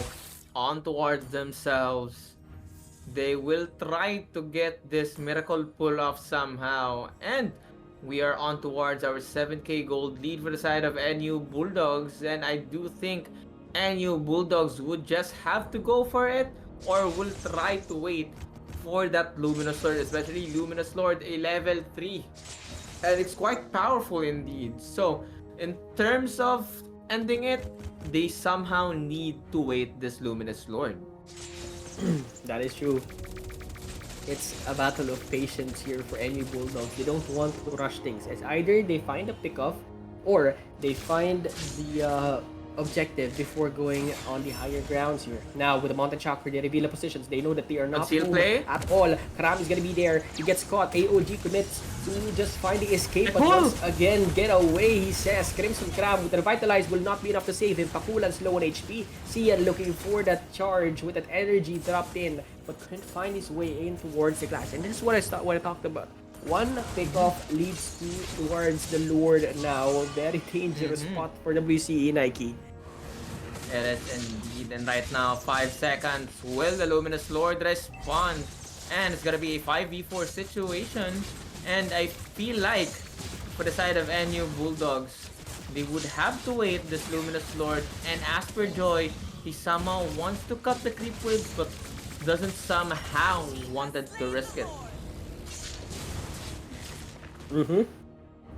on towards themselves. They will try to get this miracle pull off somehow. And we are on towards our 7k gold lead for the side of NU Bulldogs. And I do think NU Bulldogs would just have to go for it, or will try to wait for that Luminous Lord, especially Luminous Lord a level 3. And it's quite powerful indeed. So in terms of ending it, they somehow need to wait this Luminous Lord. That is true. It's a battle of patience here for NU Bulldogs. They don't want to rush things. It's either they find a pickoff or they find the objective before going on the higher grounds here. Now with the Mountain Chakra, they reveal the positions. They know that they are not moved at all. Karam is gonna be there. He gets caught. AOG commits to just finding escape, but once again, get away, he says. Crimson Karam with the Revitalize will not be enough to save him. Pakulan's low on HP. Sian looking for that charge with that energy dropped in, but couldn't find his way in towards the clash. And this is what I talked about. One pickoff leads towards the Lord now. Very dangerous spot for WCE Nike. It is indeed. And right now, 5 seconds. Will the Luminous Lord respond? And it's gonna be a 5v4 situation. And I feel like, for the side of NU Bulldogs, they would have to wait this Luminous Lord. And as per Joy, he somehow wants to cut the creep waves, but doesn't somehow wanted to risk it.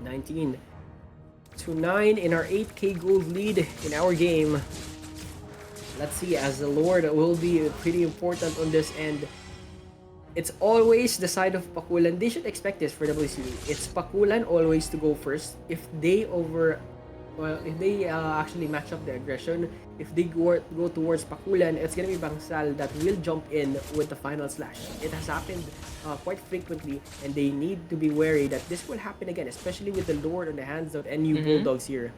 19-9 in our 8k gold lead in our game. Let's see, as the Lord will be pretty important on this end. It's always the side of Pakulan. They should expect this for WCE. It's Pakulan always to go first. If they actually match up the aggression, if they go towards Pakulan, it's gonna be Bangsal that will jump in with the final slash. It has happened quite frequently, and they need to be wary that this will happen again, especially with the Lord on the hands of NU Bulldogs here.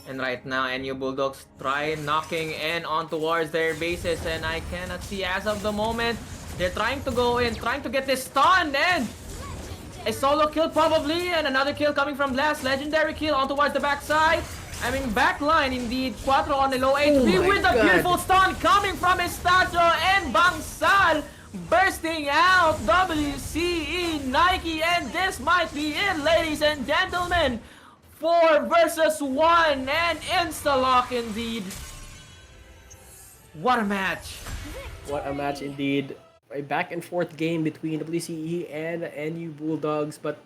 And right now, NU Bulldogs try knocking in on towards their bases, and I cannot see as of the moment. They're trying to go in, trying to get this stun, and a solo kill probably, and another kill coming from Blast. Legendary kill on towards the backside. I mean, backline indeed. Cuatro on the low HP with a beautiful stun coming from his statue, and Bangsal bursting out. WCE Nike, and this might be it, ladies and gentlemen. 4 versus 1, and insta-lock indeed. What a match. What a match indeed. A back and forth game between WCE and NU Bulldogs, but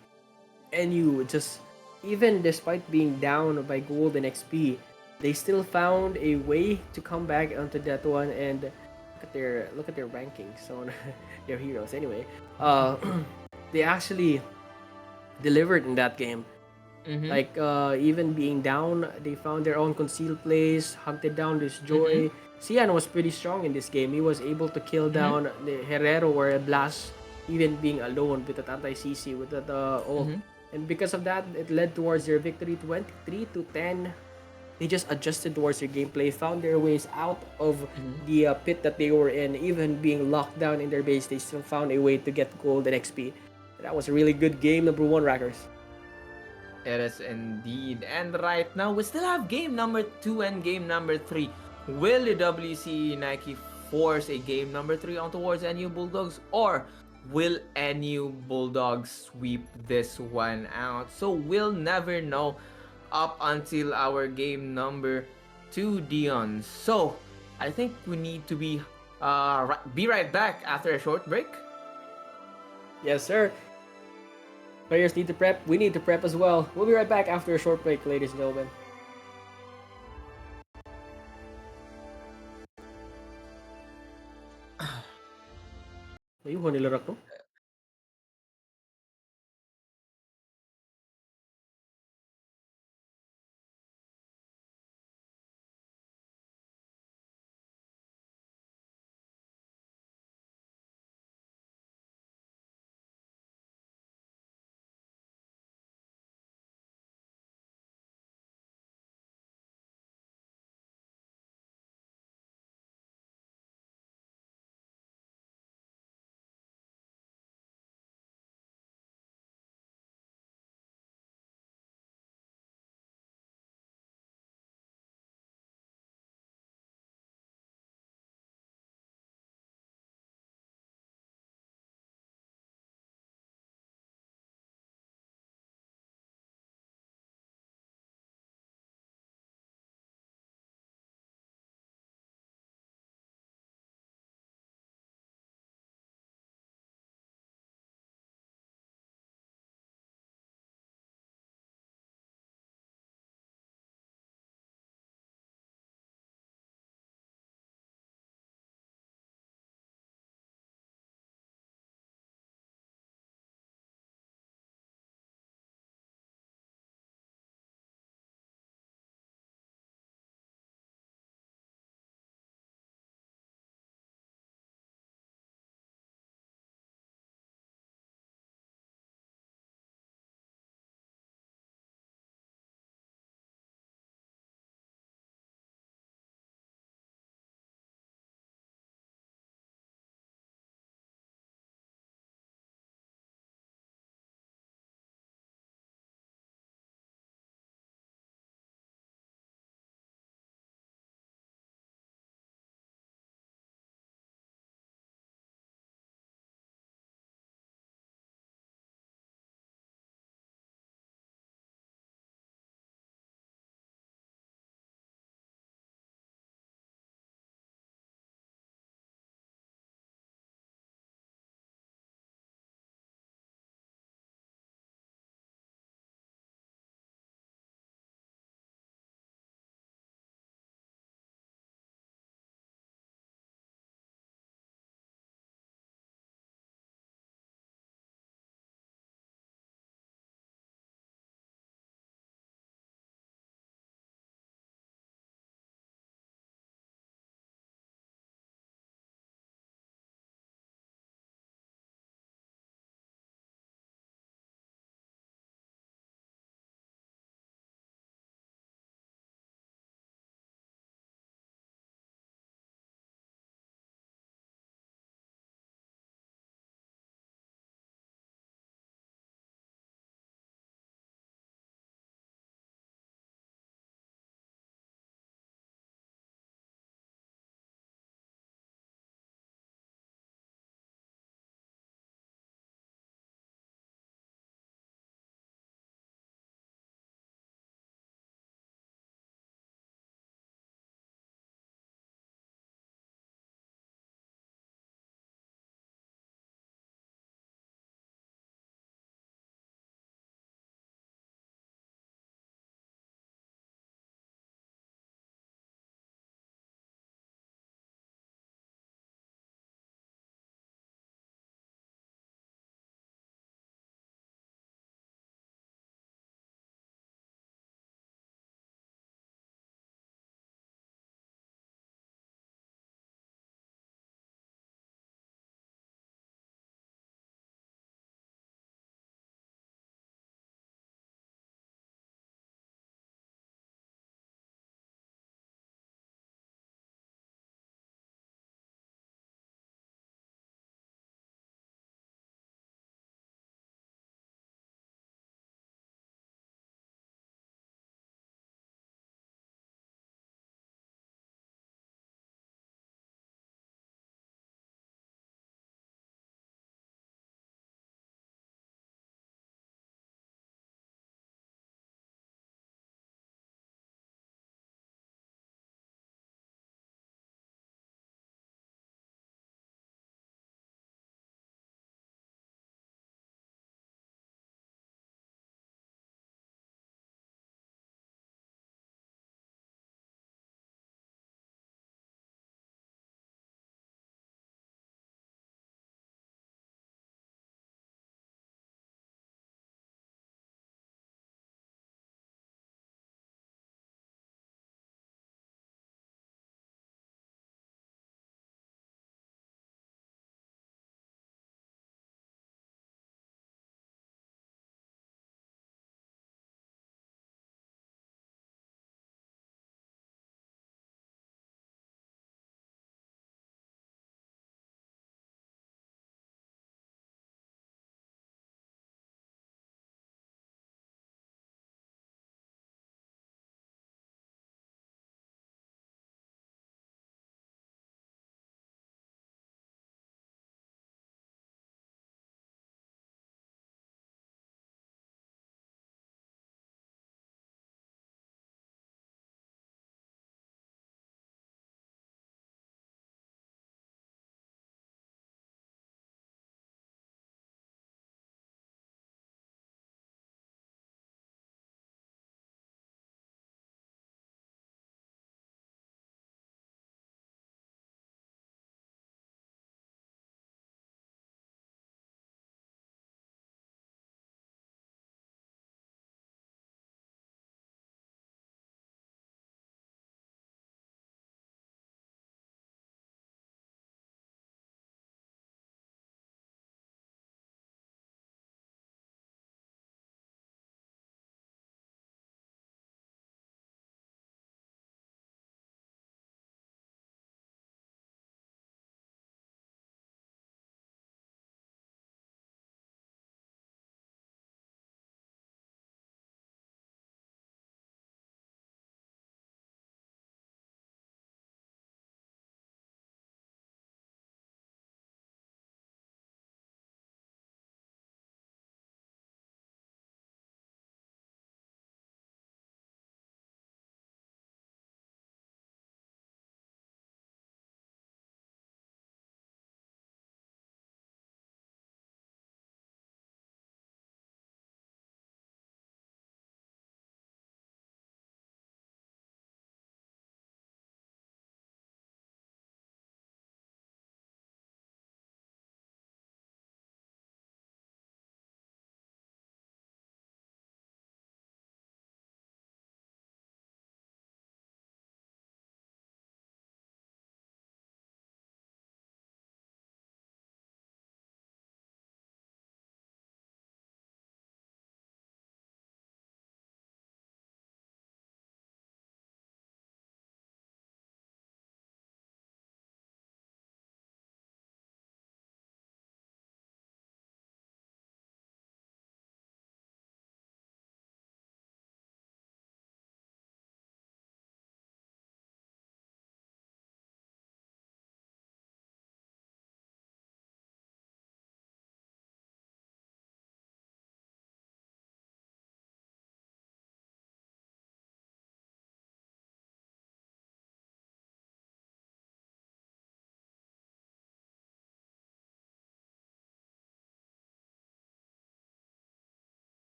NU just, even despite being down by gold and XP, they still found a way to come back onto that one. And look at their rankings on their heroes. Anyway, they actually delivered in that game. Like even being down, they found their own concealed plays, hunted down this Joy. Sian was pretty strong in this game. He was able to kill down the Herrero or a Blast, even being alone with that anti-CC with that ult. And because of that, it led towards their victory, 23-10. They just adjusted towards their gameplay, found their ways out of the pit that they were in. Even being locked down in their base, they still found a way to get gold and XP. That was a really good game, number 1, Rackers. It is indeed. And right now, we still have game number 2 and game number 3. Will the WCE Nike force a game number 3 on towards NU Bulldogs, or Will NU Bulldogs sweep this one out? So we'll never know up until our game number 2, Dion. So I think we need to be right back after a short break. Yes, sir. Players need to prep. We need to prep as well. We'll be right back after a short break, ladies and gentlemen. Ayun, nilarak ko.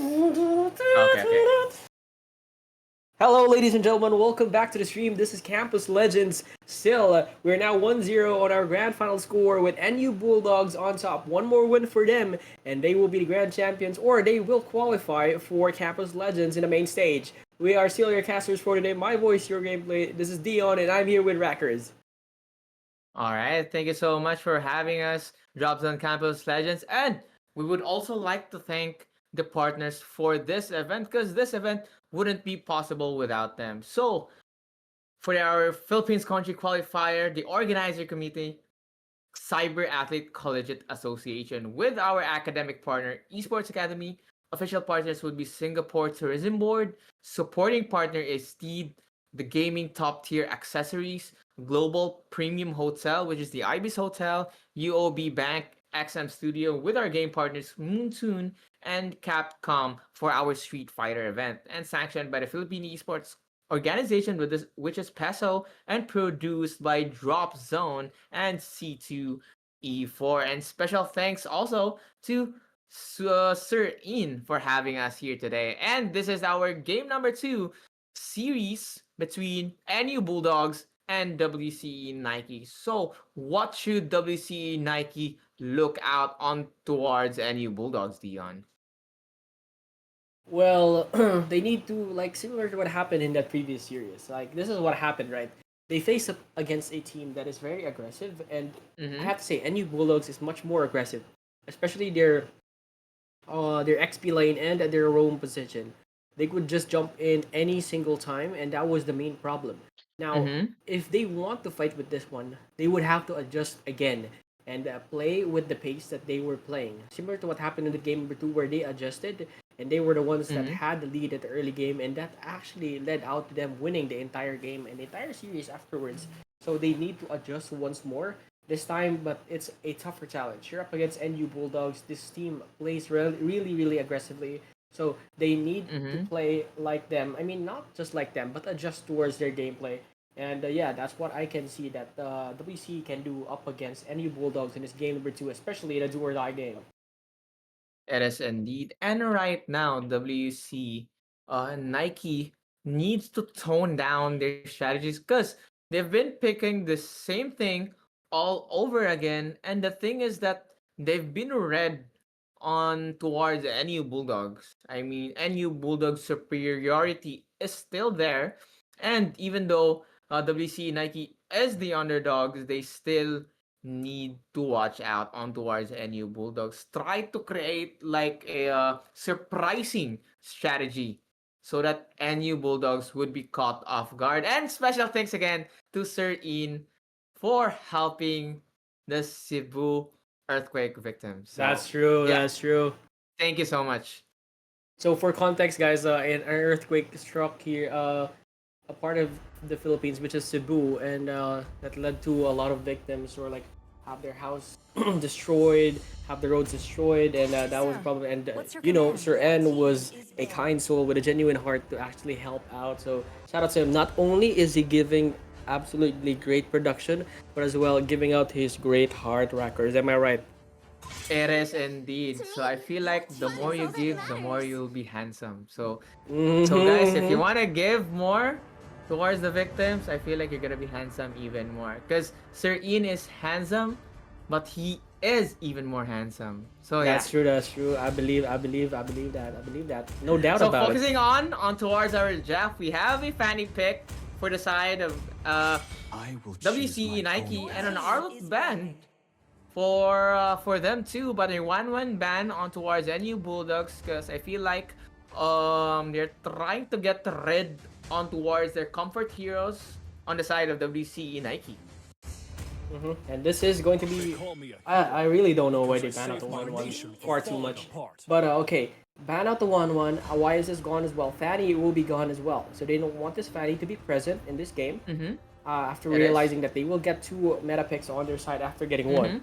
Okay, okay. Hello, ladies and gentlemen. Welcome back to the stream. This is Campus Legends. Still, we're now 1-0 on our grand final score with NU Bulldogs on top. One more win for them, and they will be the grand champions, or they will qualify for Campus Legends in the main stage. We are still your casters for today. My voice, your gameplay. This is Dion, and I'm here with Rackers. All right. Thank you so much for having us, Drops on Campus Legends. And we would also like to thank the partners for this event because this event wouldn't be possible without them. So, for our Philippines Country Qualifier, the organizer committee, Cyber Athlete Collegiate Association, with our academic partner, Esports Academy. Official partners would be Singapore Tourism Board. Supporting partner is Steed, the gaming top tier accessories, Global Premium Hotel, which is the Ibis Hotel, UOB Bank, XM Studio, with our game partners Moontoon and Capcom for our Street Fighter event, and sanctioned by the Philippine Esports organization with this, which is PESO, and produced by Drop Zone and C2E4. And special thanks also to Sir Ian for having us here today. And this is our game number 2 series between NU Bulldogs and WCE Nike. So, what should WCE Nike look out on towards NU Bulldogs, Dion? Well, they need to, like, similar to what happened in that previous series. Like, this is what happened, right? They face up against a team that is very aggressive, and I Mm-hmm. have to say, NU Bulldogs is much more aggressive, especially their XP lane and at their roam position. They could just jump in any single time, and that was the main problem. Now, Mm-hmm. if they want to fight with this one, they would have to adjust again and play with the pace that they were playing. Similar to what happened in the game number 2, where they adjusted and they were the ones that Mm-hmm. had the lead at the early game, and that actually led out to them winning the entire game and the entire series afterwards. So they need to adjust once more this time, but it's a tougher challenge. You're up against NU Bulldogs. This team plays really, really aggressively. So they need to Mm-hmm. play like them. I mean, not just like them, but adjust towards their gameplay. And yeah, that's what I can see that WC can do up against NU Bulldogs in this game number 2, especially in a do or die game. It is indeed. And right now, WC Nike needs to tone down their strategies because they've been picking the same thing all over again. And the thing is that they've been read on towards NU Bulldogs. I mean, NU Bulldogs superiority is still there. And even though WC Nike is the underdogs, they still need to watch out on towards NU Bulldogs. Try to create like a surprising strategy so that NU Bulldogs would be caught off guard. And special thanks again to Sir Ian for helping the Cebu earthquake victims. So That's true. yeah, That's true. thank you so much. So for context, guys, an earthquake struck here, a part of the Philippines, which is Cebu, and that led to a lot of victims or like have their house destroyed, have the roads destroyed, and that was a Sir, problem. And what's your you know, command? Sir N Team was is a banned. kind soul with a genuine heart to actually help out. So shout out to him. Not only is he giving absolutely great production, but as well giving out his great heart rackers. Am I right? It is indeed. To So I me, feel your like the team more is you all that give, the more matters. you'll be handsome. So guys, if you Mm-hmm. want to give more towards the victims, I feel like you're gonna be handsome even more. Cause Sir Ian is handsome, but he is even more handsome. So yeah. That's true. That's true. I believe that. I believe that. No doubt So about it. focusing on towards our draft, we have a fanny pick for the side of I will choose WCE my Nike own Your and an team path. Arlet is band banned. for them too, but a 1-1 ban on towards NU Bulldogs because I feel like they're trying to get rid on towards their comfort heroes on the side of WCE Nike. And this is going to They be. call me a I hero really don't know why because I they ban out the saved my 1-1 nation from far too falling much. apart. But okay, ban out the 1-1. Why is this gone as well? Fanny will be gone as well. So they don't want this Fanny to be present in this game Mm-hmm. after It is. realizing that they will get 2 meta picks on their side after getting 1. Mm-hmm.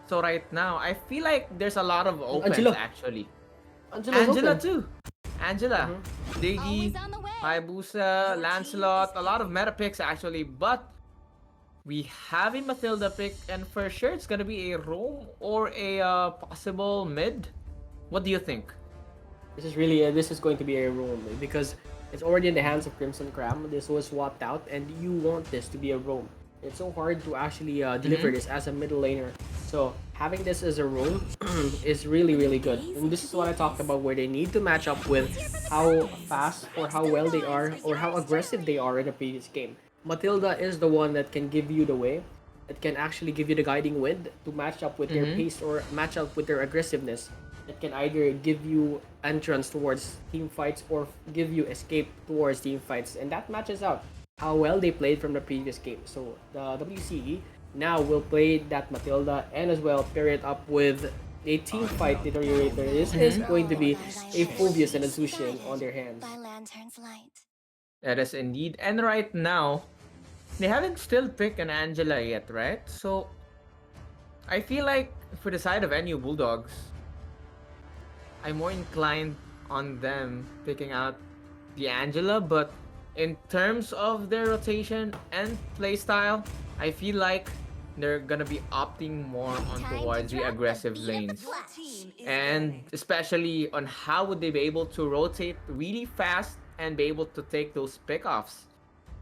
So right now, I feel like there's a lot of opens Angela. actually. Angela's Angela open. too. Angela, Always Diggy, on the way. Hayabusa, Your team Lancelot, is a lot of banned. meta picks actually, but we have a Matilda pick, and for sure it's gonna be a roam or a possible mid. What do you think? This is going to be a roam because it's already in the hands of Crimson Cram. This was swapped out, and you want this to be a roam. It's so hard to actually deliver this as a middle laner. So having this as a roam is really good. And this is what I talked about, where they need to match up with how fast or how well they are or how aggressive they are in the previous game. Matilda is the one that can give you the way. It can actually give you the guiding wind to match up with their pace or match up with their aggressiveness. It can either give you entrance towards team fights or give you escape towards team fights, and that matches out how well they played from the previous game. So the WCE now will play that Matilda and as well pair it up with a team fight deteriorator. This is going to be a Phobius and a Zushin on their hands. That is indeed. And right now, they haven't still picked an Angela yet, right? So I feel like for the side of NU Bulldogs, I'm more inclined on them picking out the Angela, but in terms of their rotation and playstyle, I feel like they're gonna be opting more on towards the aggressive lanes. And especially on how would they be able to rotate really fast and be able to take those pickoffs.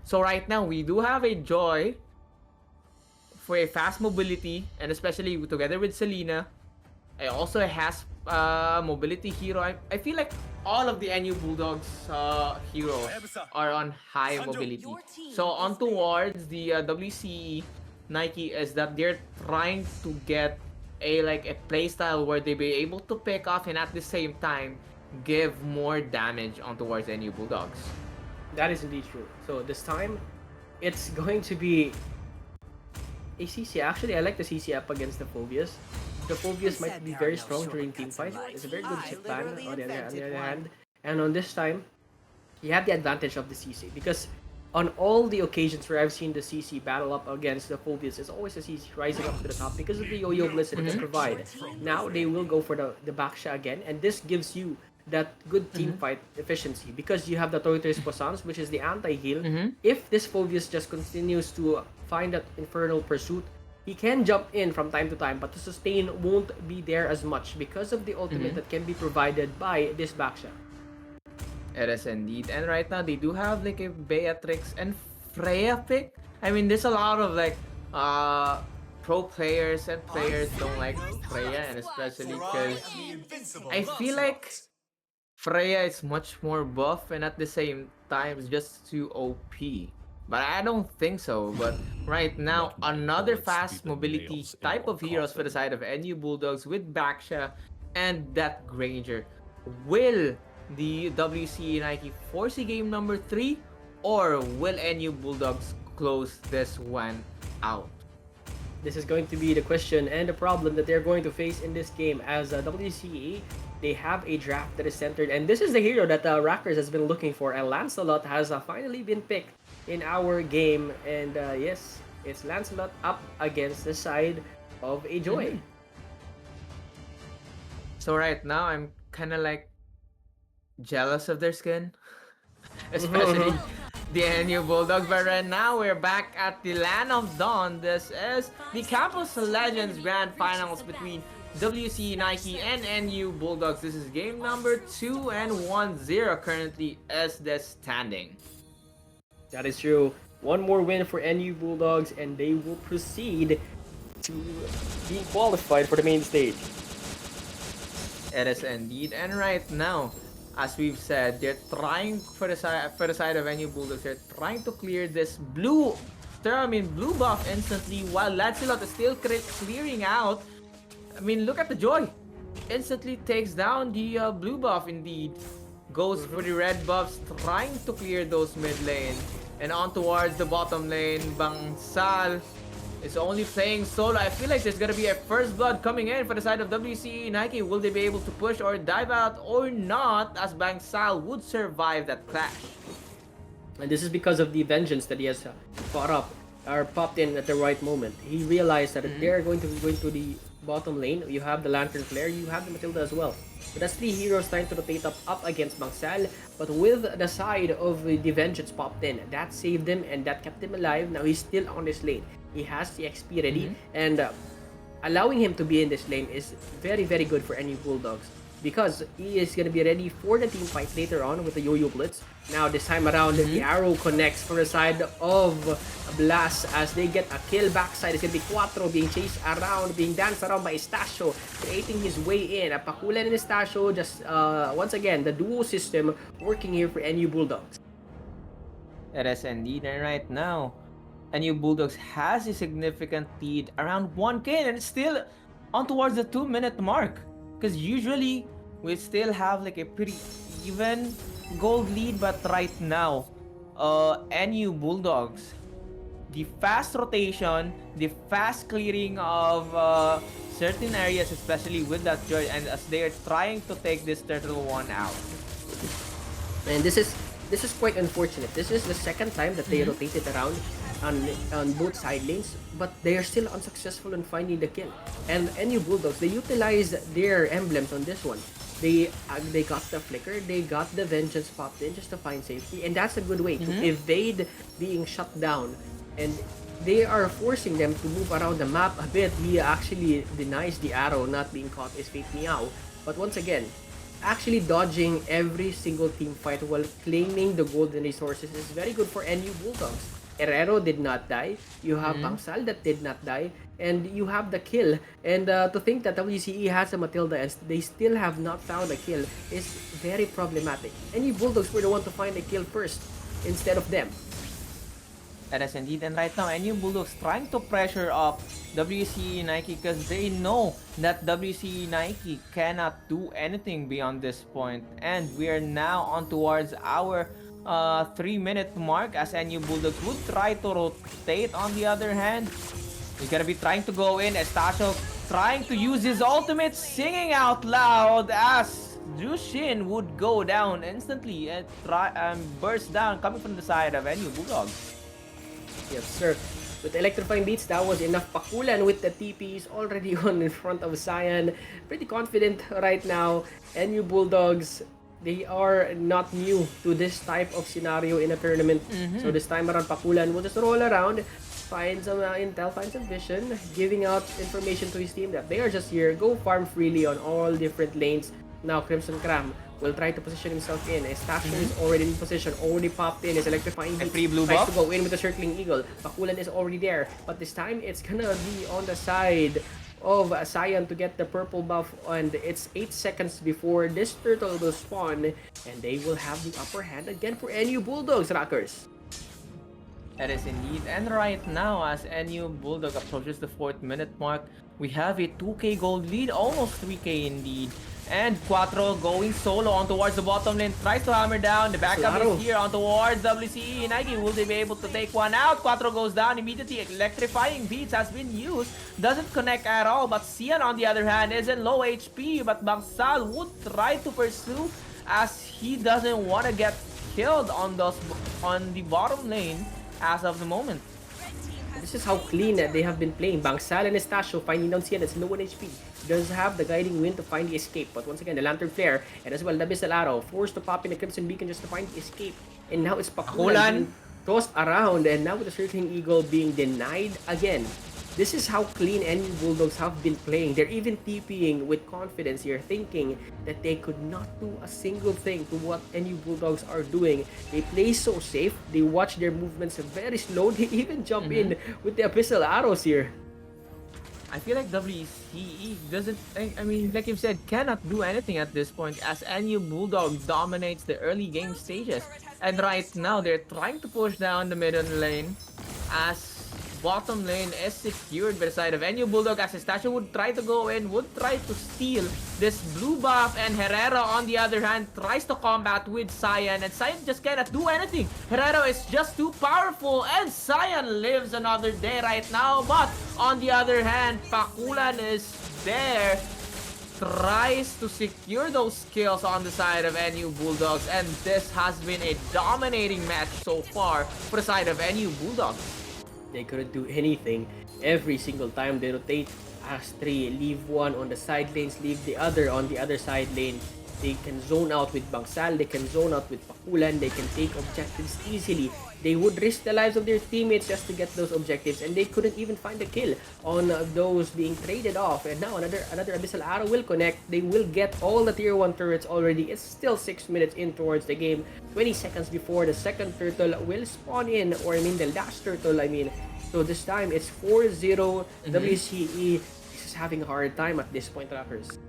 So right now, we do have a Joy for a fast mobility, and especially together with Selena. I also has mobility hero. I feel like all of the NU Bulldogs heroes are on high mobility. So on towards the WCE Nike is that they're trying to get a playstyle where they be able to pick off and at the same time give more damage on towards NU Bulldogs. That is indeed true. So this time, it's going to be a CC. Actually, I like the CC up against the Phobius. The Phobius might be very strong during team fight. It's a very good chip ban on the other hand. And on this time, you have the advantage of the CC because on all the occasions where I've seen the CC battle up against the Phobius, it's always the CC rising up to the top because of the yo-yo blitz that it can provide. Now they will go for the backsha again, and this gives you that good team fight efficiency because you have the Tortoise Poissons, which is the anti-heal. If this Phobius just continues to find that Infernal Pursuit, he can jump in from time to time, but the sustain won't be there as much because of the ultimate that can be provided by this backsha. It is indeed. And right now, they do have like a Beatrix and Freya pick. I mean, there's a lot of pro players and players don't like Freya, and especially because I feel like Freya is much more buff and at the same time it's just too OP. But I don't think so. But right now, another fast mobility type of heroes for the side of NU Bulldogs with Baksha and that Granger. Will the WCE Nike foresee game number 3, or will NU Bulldogs close this one out? This is going to be the question and the problem that they're going to face in this game as WCE. They have a draft that is centered, and this is the hero that Rackers has been looking for, and Lancelot has finally been picked in our game. And yes, it's Lancelot up against the side of a Joy. So right now, I'm kind of like jealous of their skin, especially the NU Bulldogs. But right now, we're back at the Land of Dawn. This is the Campus Legends Grand Finals between WC Nike and NU Bulldogs. This is game number 2 and 1-0 currently as the standing. That is true. One more win for NU Bulldogs and they will proceed to being qualified for the main stage. It is indeed. And right now, as we've said, they're trying for the side of NU Bulldogs. They're trying to clear this blue buff instantly, while Lancelot is still clearing out. I mean, look at the Joy. Instantly takes down the blue buff indeed. Goes for the red buffs, trying to clear those mid lane. And on towards the bottom lane, Bangsal is only playing solo. I feel like there's gonna be a first blood coming in for the side of WCE Nike. Will they be able to push or dive out or not, as Bangsal would survive that clash? And this is because of the vengeance that he has popped in at the right moment. He realized that if they're going to be going to the bottom lane, you have the Lantern Flare, you have the Matilda as well. So that's 3 heroes trying to rotate up against Bangsal, but with the side of the vengeance popped in, that saved him and that kept him alive. Now he's still on this lane. He has the XP ready, and allowing him to be in this lane is very, very good for NU Bulldogs. because he is going to be ready for the team fight later on with the Yo-Yo Blitz. Now this time around, the arrow connects for the side of Blast as they get a kill backside. It's going to be Quattro being chased around, being danced around by Estasio, creating his way in. Pakulan and Estasio, just once again, the duo system working here for NU Bulldogs. It is indeed, and right now, NU Bulldogs has a significant lead around 1k, and it's still on towards the 2-minute mark. Because usually, we still have like a pretty even gold lead, but right now, NU Bulldogs, the fast rotation, the fast clearing of certain areas, especially with that George, and as they are trying to take this turtle one out. And this is quite unfortunate. This is the second time that they rotated around on both side lanes, but they are still unsuccessful in finding the kill. And NU Bulldogs, they utilized their emblems on this one. They got the flicker, they got the vengeance popped in just to find safety, and that's a good way to evade being shut down. And they are forcing them to move around the map a bit. He actually denies the arrow not being caught is Fate Meow. But once again, actually dodging every single team fight while claiming the golden resources is very good for NU Bulldogs. Herrero did not die. You have Bangsal that did not die. And you have the kill. And to think that WCE has a Matilda and they still have not found a kill is very problematic. NU Bulldogs were the one to find a kill first instead of them. That is indeed, and right now NU Bulldogs trying to pressure up WCE Nike because they know that WCE Nike cannot do anything beyond this point. And we are now on towards our 3-minute mark as NU Bulldogs would try to rotate. On the other hand, he's gonna be trying to go in. Estasio trying to use his ultimate, singing out loud as Jushin would go down instantly and burst down coming from the side of NU Bulldogs. Yes, sir. With electrifying beats, that was enough. Pakulan with the TPs already on in front of Cyan. Pretty confident right now. NU Bulldogs, they are not new to this type of scenario in a tournament. So this time around, Pakulan will just roll around, find some intel, find some vision, giving out information to his team that they are just here. Go farm freely on all different lanes. Now Crimson Cram will try to position himself in. Estasio is already in position, already popped in. His electrifying beat free blue tries buff. to go in with the circling eagle. Pakulan is already there, but this time it's gonna be on the side of Cyan to get the purple buff, and it's 8 seconds before this turtle will spawn, and they will have the upper hand again for NU Bulldogs, Rockers. That is indeed, and right now as NU Bulldog approaches the 4th minute mark, we have a 2k gold lead, almost 3k indeed. And Quattro going solo on towards the bottom lane, tries to hammer down. The backup is here on towards WCE Nike. Will they be able to take one out? Quattro goes down immediately. Electrifying beats has been used. Doesn't connect at all. But Cian on the other hand is in low HP. But Bangsal would try to pursue as he doesn't want to get killed on the bottom lane as of the moment. This is how clean they have been playing. Bangsal and Estasio finding down Cian that's low on HP. Does have the guiding wind to find the escape, but once again the lantern flare and as well the Abyssal Arrow forced to pop in the Crimson Beacon just to find the escape. And now it's Pakulan being tossed around, and now with the Circling Eagle being denied again. This is how clean NU Bulldogs have been playing. They're even TPing with confidence here, thinking that they could not do a single thing to what NU Bulldogs are doing. They play so safe. They watch their movements very slow. They even jump in with the Abyssal Arrows here. I feel like WCE doesn't, I mean, like you've said, cannot do anything at this point as NU Bulldog dominates the early game stages. And right now, they're trying to push down the middle lane as bottom lane is secured by the side of NU Bulldog as Estasio would try to go in, would try to steal this blue buff, and Herrera on the other hand tries to combat with Cyan, and Cyan just cannot do anything. Herrera is just too powerful and Cyan lives another day right now, but on the other hand, Pakulan is there, tries to secure those kills on the side of NU Bulldogs, and this has been a dominating match so far for the side of NU Bulldogs. They couldn't do anything. Every single time they rotate as 3, leave one on the side lanes, leave the other on the other side lane. They can zone out with Bangsal, they can zone out with Pakulan, they can take objectives easily. They would risk the lives of their teammates just to get those objectives, and they couldn't even find a kill on those being traded off. And now another Abyssal Arrow will connect. They will get all the tier 1 turrets already. It's still 6 minutes in towards the game. 20 seconds before the second turtle will spawn in, or I mean the last turtle, I mean. So this time it's 4-0 WCE. This is having a hard time at this point, Rockers.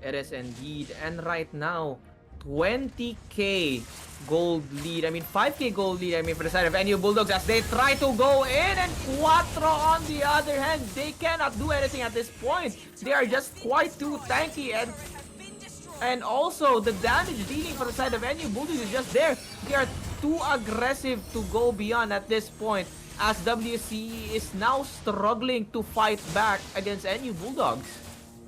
It is indeed. And right now, 20k gold lead. I mean, 5k gold lead. I mean, for the side of NU Bulldogs as they try to go in. And Quattro, on the other hand, they cannot do anything at this point. They are just quite too tanky. And also, the damage dealing for the side of NU Bulldogs is just there. They are too aggressive to go beyond at this point, as WCE is now struggling to fight back against NU Bulldogs.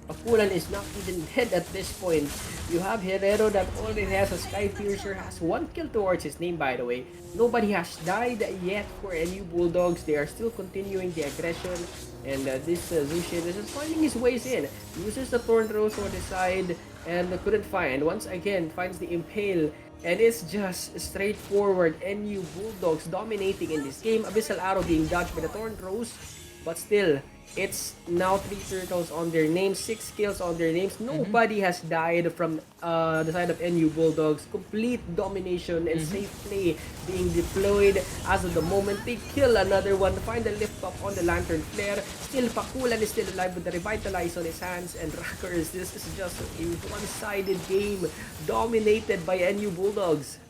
Pakulan is not even dead at this point. You have Herrero that already has a Sky Piercer, has 1 kill towards his name, by the way. Nobody has died yet for NU Bulldogs. They are still continuing the aggression. And this Zushin is just finding his ways in. Uses the Thorn Rose on his side and couldn't find. Once again, finds the Impale. And it's just straightforward NU Bulldogs dominating in this game. Abyssal Arrow being dodged by the Thorn Rose. But still, it's now 3 turtles on their names, 6 kills on their names. Nobody has died from the side of NU Bulldogs. Complete domination and safe play being deployed as of the moment. They kill another one, find the lift up on the Lantern Flare. Still, Pakulan is still alive with the Revitalize on his hands. And Rockers, this is just a one-sided game dominated by NU Bulldogs.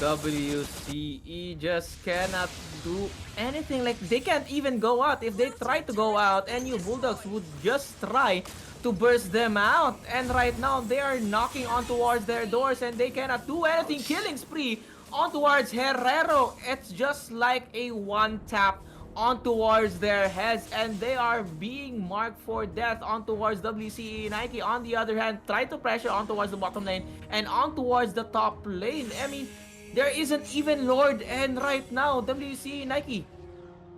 WCE just cannot do anything. Like, they can't even go out. If they try to go out, NU Bulldogs would just try to burst them out. And right now, they are knocking on towards their doors and they cannot do anything. Killing spree on towards Herrero. It's just like a one-tap on towards their heads, and they are being marked for death on towards WCE. Nike, on the other hand, try to pressure on towards the bottom lane and on towards the top lane. I mean, there isn't even Lord, and right now, WCE Nike,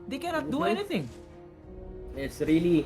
they cannot do anything. It's really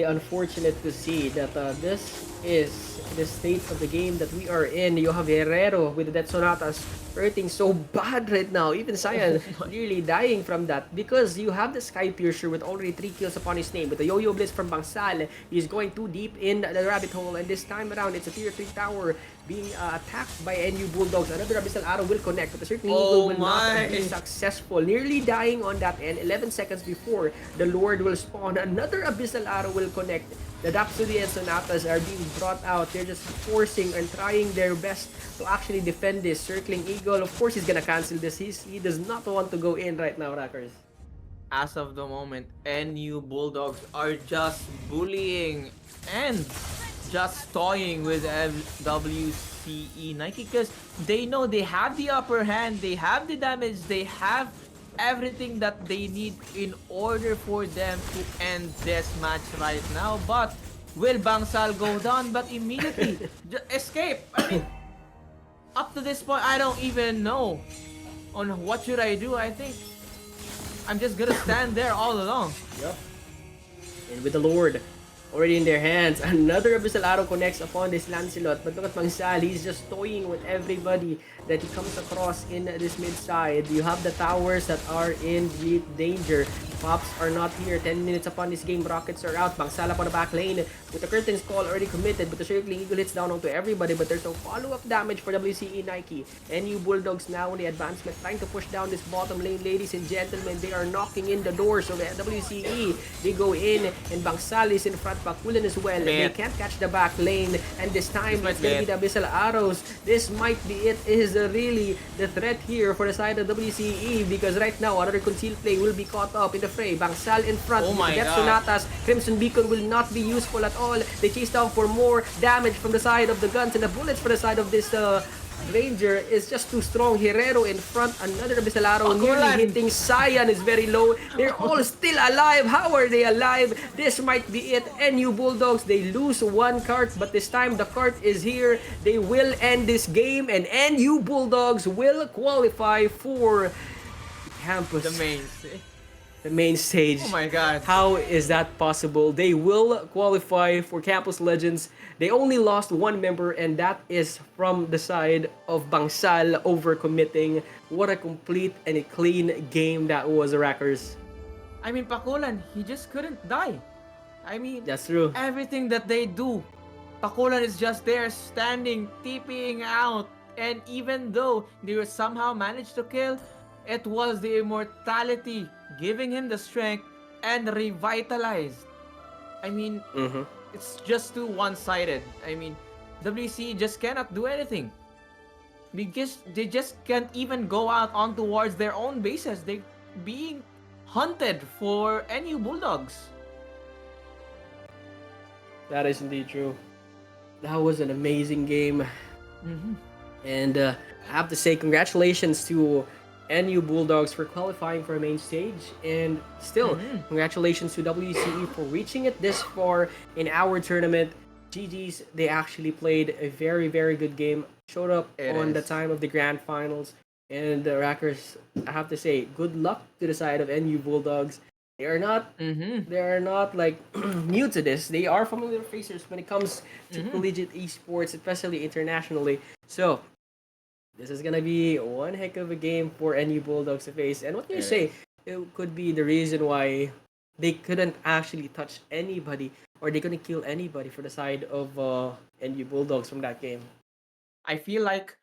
unfortunate to see that this is the state of the game that we are in. You have Herrero with the Death Sonatas hurting so bad right now. Even Cyan nearly dying from that, because you have the Sky Piercer with already 3 kills upon his name. With the Yo-Yo Blitz from Bangsal, he's going too deep in the rabbit hole, and this time around it's a tier 3 tower being attacked by NU Bulldogs. Another Abyssal Arrow will connect, but the certain Eagle will not be successful. Nearly dying on that end. 11 seconds before the Lord will spawn. Another Abyssal Arrow will connect. The Rhapsody and Sonatas are being brought out. They're just forcing and trying their best to actually defend this. Circling Eagle, of course he's gonna cancel this. He does not want to go in right now, Rockers. As of the moment, NU Bulldogs are just bullying and just toying with WCE Nike, because they know they have the upper hand, they have the damage, they have everything that they need in order for them to end this match right now. But will Bangsal go down? But immediately escape. I mean, up to this point, I don't even know on what should I do. I think I'm just gonna stand there all along. Yep. And with the Lord already in their hands, another Abyssal Arrow connects upon this Lancelot. But look at Bangsal, he's just toying with everybody that he comes across in this mid side. You have the towers that are in deep danger. Pops are not here. 10 minutes upon this game. Rockets are out. Bangsal up on the back lane with the Curtain's Call already committed, but the Circling Eagle hits down onto everybody, but there's no follow-up damage for WCE Nike. NU Bulldogs now in the advancement, trying to push down this bottom lane. Ladies and gentlemen, they are knocking in the doors of WCE. They go in, and Bangsal is in front. Pakulan as well. They can't catch the back lane, and this time it's gonna be the Abyssal Arrows. This might be it. Is really the threat here for the side of WCE, because right now another concealed play will be caught up in the fray. Bangsal in front. Oh my Death God. Sonatas. Crimson Beacon will not be useful at all. They chase down for more damage from the side of the guns, and the bullets for the side of this Ranger is just too strong. Herrero in front. Another Abyssal Arrow nearly hitting. Cyan is very low. They're all still alive. How are they alive? This might be it. NU Bulldogs, they lose one cart, but this time the cart is here. They will end this game, and NU Bulldogs will qualify for campus. The mains. the main Oh stage. my god. How is that possible? They will qualify for Campus Legends. They only lost one member, and that is from the side of Bangsal overcommitting. What a complete and a clean game that was, Rackers. I mean, Pakulan, he just couldn't die. I mean, That's true. everything that they do, Pakulan is just there standing, TPing out. And even though they were somehow managed to kill, it was the immortality giving him the strength and revitalized. I mean, Mm-hmm. it's just too one-sided. I mean, WC just cannot do anything because they just can't even go out on towards their own bases. They being hunted for NU Bulldogs. That is indeed true. That was an amazing game. Mm-hmm. And I have to say, congratulations to NU Bulldogs for qualifying for a main stage. And still, Mm-hmm. congratulations to WCE for reaching it this far in our tournament. GG's, they actually played a very, very good game. Showed up It on the is. time of the grand finals. And the Rackers, I have to say, good luck to the side of NU Bulldogs. They are not Mm-hmm. they are not like new to this. They are familiar faces when it comes to Mm-hmm. collegiate esports, especially internationally. So this is gonna be one heck of a game for NU Bulldogs to face. And what can you It say? is. It could be the reason why they couldn't actually touch anybody or they couldn't kill anybody for the side of NU Bulldogs from that game. I feel like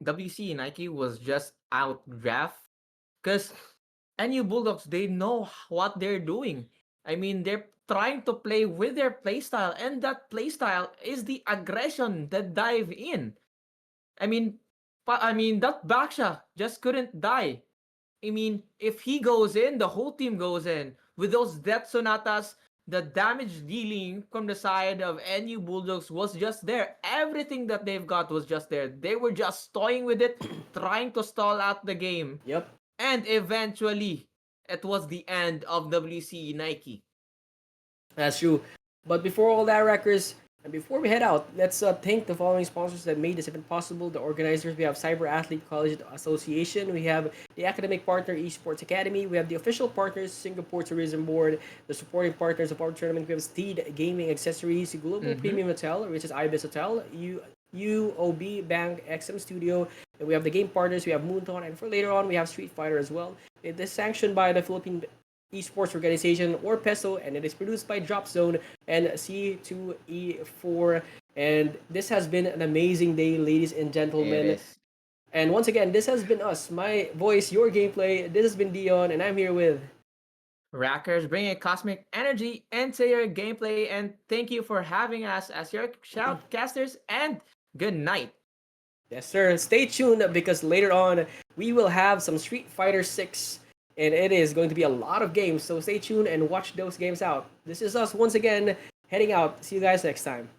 WC Nike was just out draft because NU Bulldogs they know what they're doing. I mean, they're trying to play with their playstyle, and that playstyle is the aggression that dive in. I mean, that Baksha just couldn't die. I mean, if he goes in, the whole team goes in. With those Death Sonatas, the damage dealing from the side of NU Bulldogs was just there. Everything that they've got was just there. They were just toying with it, trying to stall out the game. Yep. And eventually, it was the end of WC Nike. That's true. But before all that, Wreckers, and before we head out, let's thank the following sponsors that made this event possible. The organizers, we have Cyber Athlete College Association, we have the academic partner Esports Academy, we have the official partners Singapore Tourism Board, the supporting partners of our tournament, we have Steed Gaming Accessories, Global Mm-hmm. Premium Hotel, which is Ibis Hotel, UOB Bank XM Studio, and we have the game partners, we have Moonton, and for later on, we have Street Fighter as well. It is sanctioned by the Philippine Esports Organization or PESO, and it is produced by Drop Zone and C2E4. And this has been an amazing day, ladies and It gentlemen. is. And once again, this has been us, my voice, your gameplay. This has been Dion, and I'm here with. Rackers bringing cosmic energy into your gameplay, and thank you for having us as your shoutcasters, and good night. Yes, sir. Stay tuned because later on we will have some Street Fighter 6, and it is going to be a lot of games. So stay tuned and watch those games out. This is us once again heading out. See you guys next time.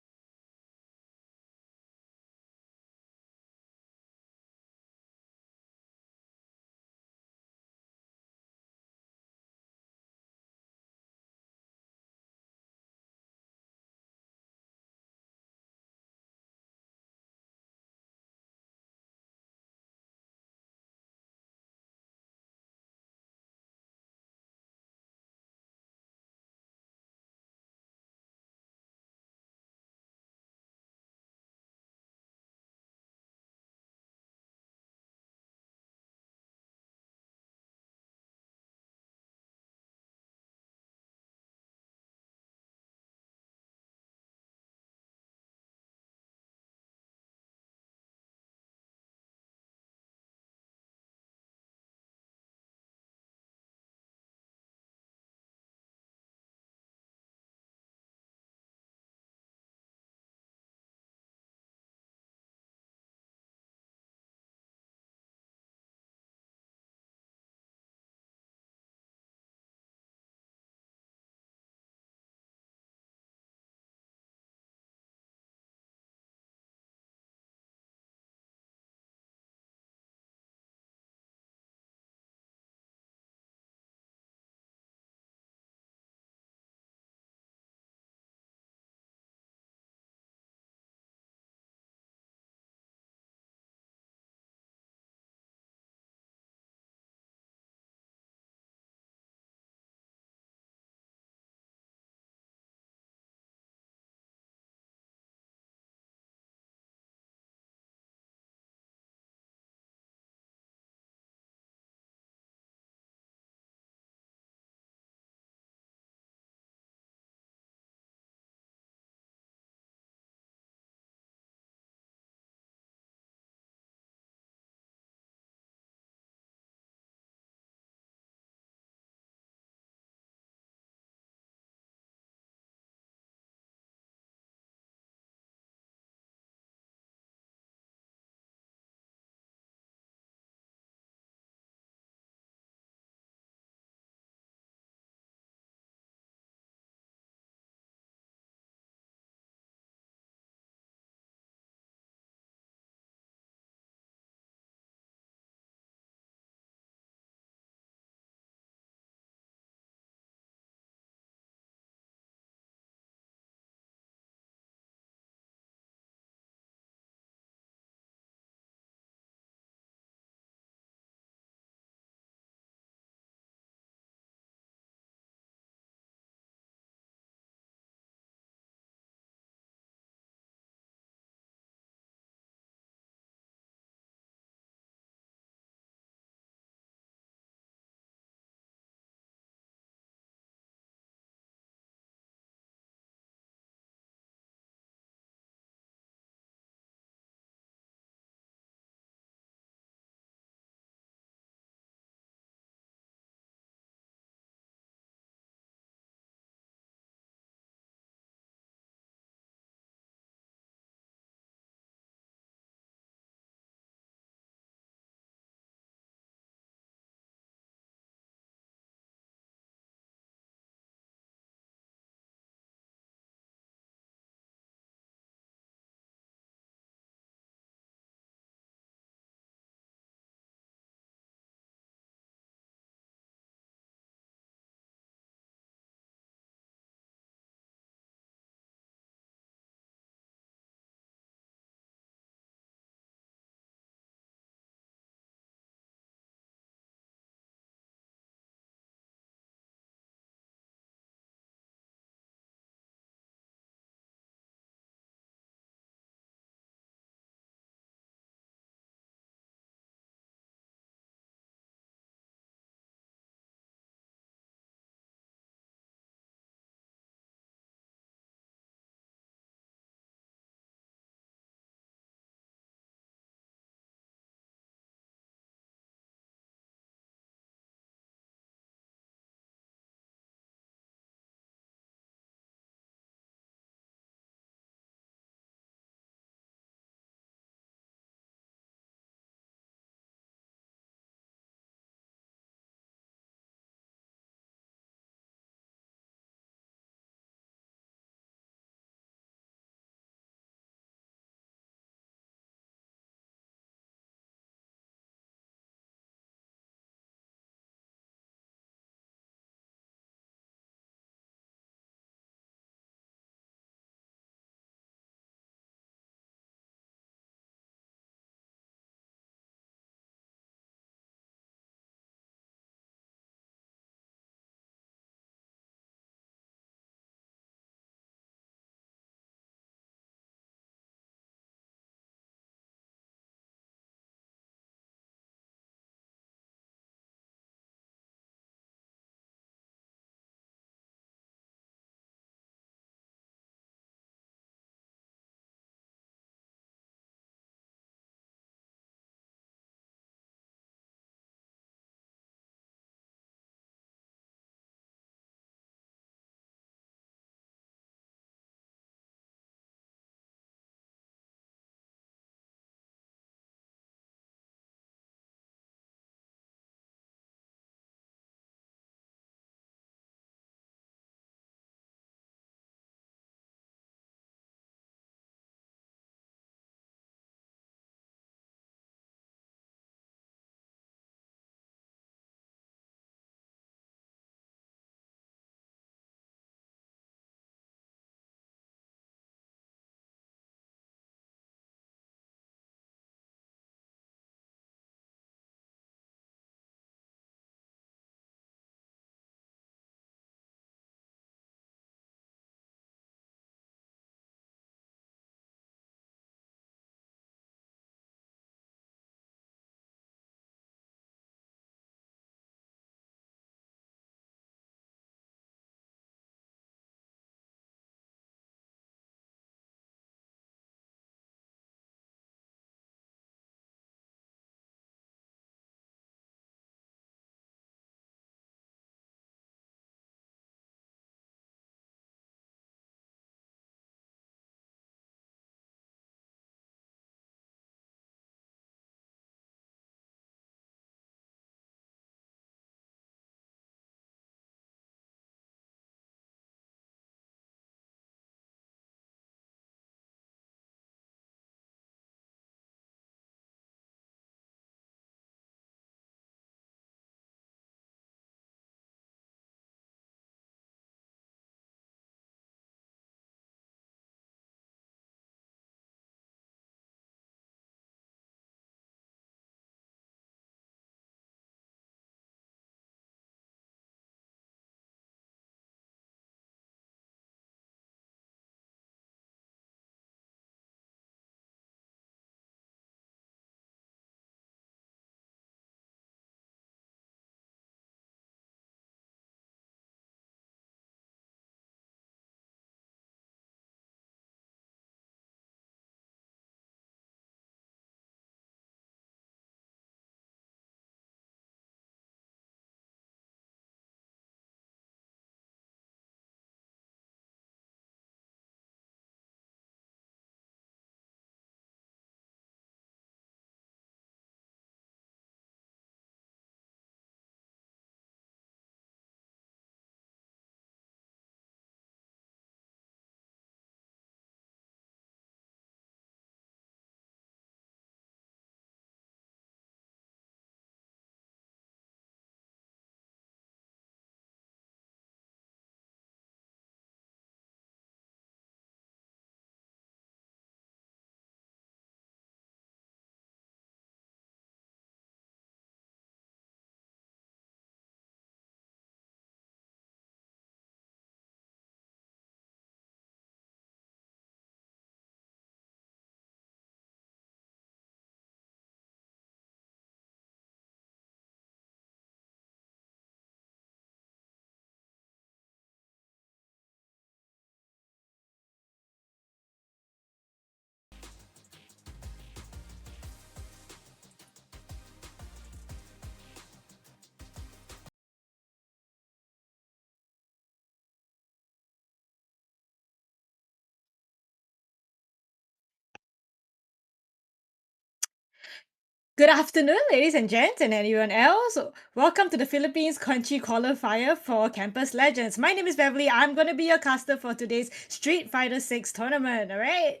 Good afternoon, ladies and gents, and anyone else. Welcome to the Philippines Country Qualifier for Campus Legends. My name is Beverly. I'm going to be your caster for today's Street Fighter 6 tournament. All right.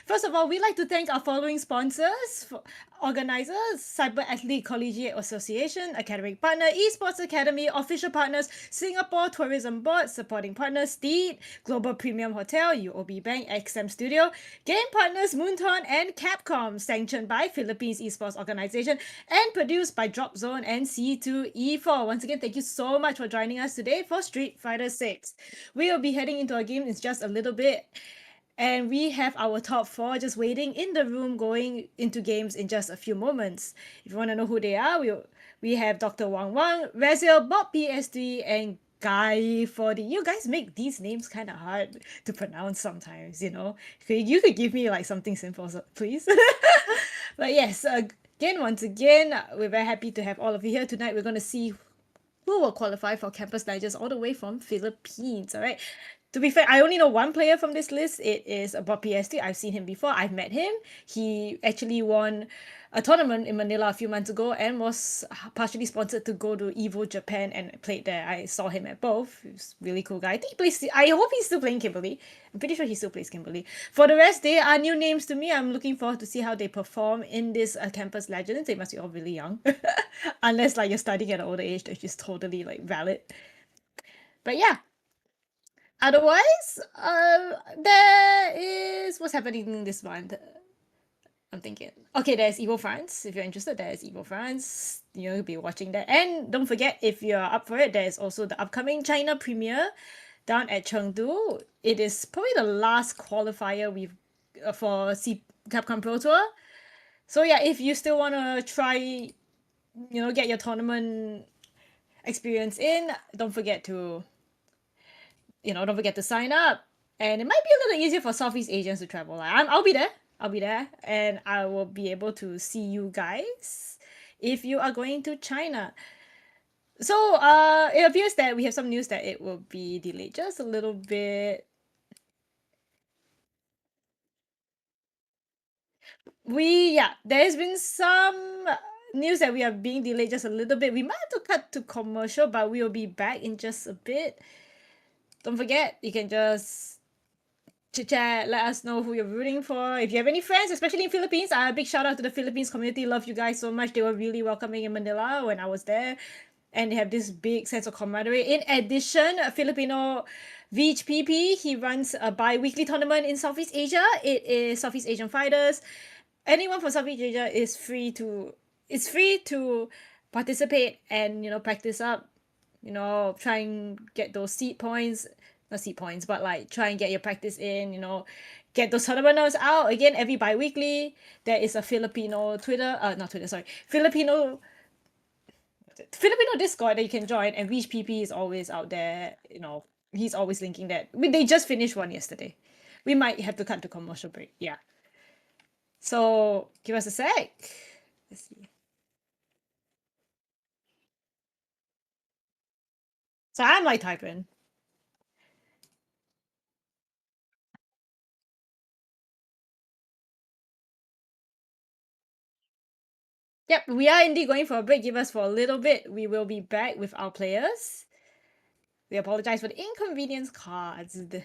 First of all, we'd like to thank our following sponsors, organizers: Cyber Athlete Collegiate Association, academic partner, Esports Academy, official partners, Singapore Tourism Board, supporting partners, Steed, Global Premium Hotel, UOB Bank, XM Studio, game partners, Moonton and Capcom, sanctioned by Philippines Esports Organization, and produced by Drop Zone and C2E4. Once again, thank you so much for joining us today for Street Fighter 6. We will be heading into our game in just a little bit. And we have our top four just waiting in the room going into games in just a few moments. If you want to know who they are, we have Dr. Wang Wang, Raziel, Bob PSD, and Guy 40. You guys make these names kind of hard to pronounce sometimes, you know. You could give me like something simple, please. But yes, again, once again, we're very happy to have all of you here tonight. We're going to see who will qualify for Campus Legends all the way from Philippines. All right. To be fair, I only know one player from this list. It is Bob PSD. I've seen him before. I've met him. He actually won a tournament in Manila a few months ago and was partially sponsored to go to Evo Japan and played there. I saw him at both. He's a really cool guy. I think he plays. I hope he's still playing Kimberly. I'm pretty sure he still plays Kimberly. For the rest, they are new names to me. I'm looking forward to see how they perform in this Campus Legends. They must be all really young, unless like you're studying at an older age, which is totally like valid. But yeah, otherwise, there is what's happening this month. I'm thinking. Okay, there's Evo France. If you're interested, there's Evo France. You'll be watching that. And don't forget, if you're up for it, there's also the upcoming China premiere down at Chengdu. It is probably the last qualifier we've for Capcom Pro Tour. So yeah, if you still want to try, get your tournament experience in, don't forget to sign up. And it might be a little easier for Southeast Asians to travel. I'll be there. I'll be there, and I will be able to see you guys if you are going to China. So it appears that we have some news that it will be delayed just a little bit. There has been some news that we are being delayed just a little bit. We might have to cut to commercial, but we will be back in just a bit. Don't forget, you can just chit chat, let us know who you're rooting for. If you have any friends, especially in Philippines, a big shout out to the Philippines community. Love you guys so much. They were really welcoming in Manila when I was there, and they have this big sense of camaraderie. In addition, a Filipino VHPP, he runs a bi-weekly tournament in Southeast Asia. It is Southeast Asian Fighters. Anyone from Southeast Asia is free to participate and practice up, try and get those seed points, not seed points, but like try and get your practice in, get those tournaments out. Again, every bi-weekly there is a Filipino Filipino Discord that you can join, and Reach PP is always out there. He's always linking that. They just finished one yesterday. We might have to cut to commercial break. Yeah. So give us a sec. Let's see. So I'm like typing. Yep, we are indeed going for a break. Give us for a little bit. We will be back with our players. We apologize for the inconvenience caused.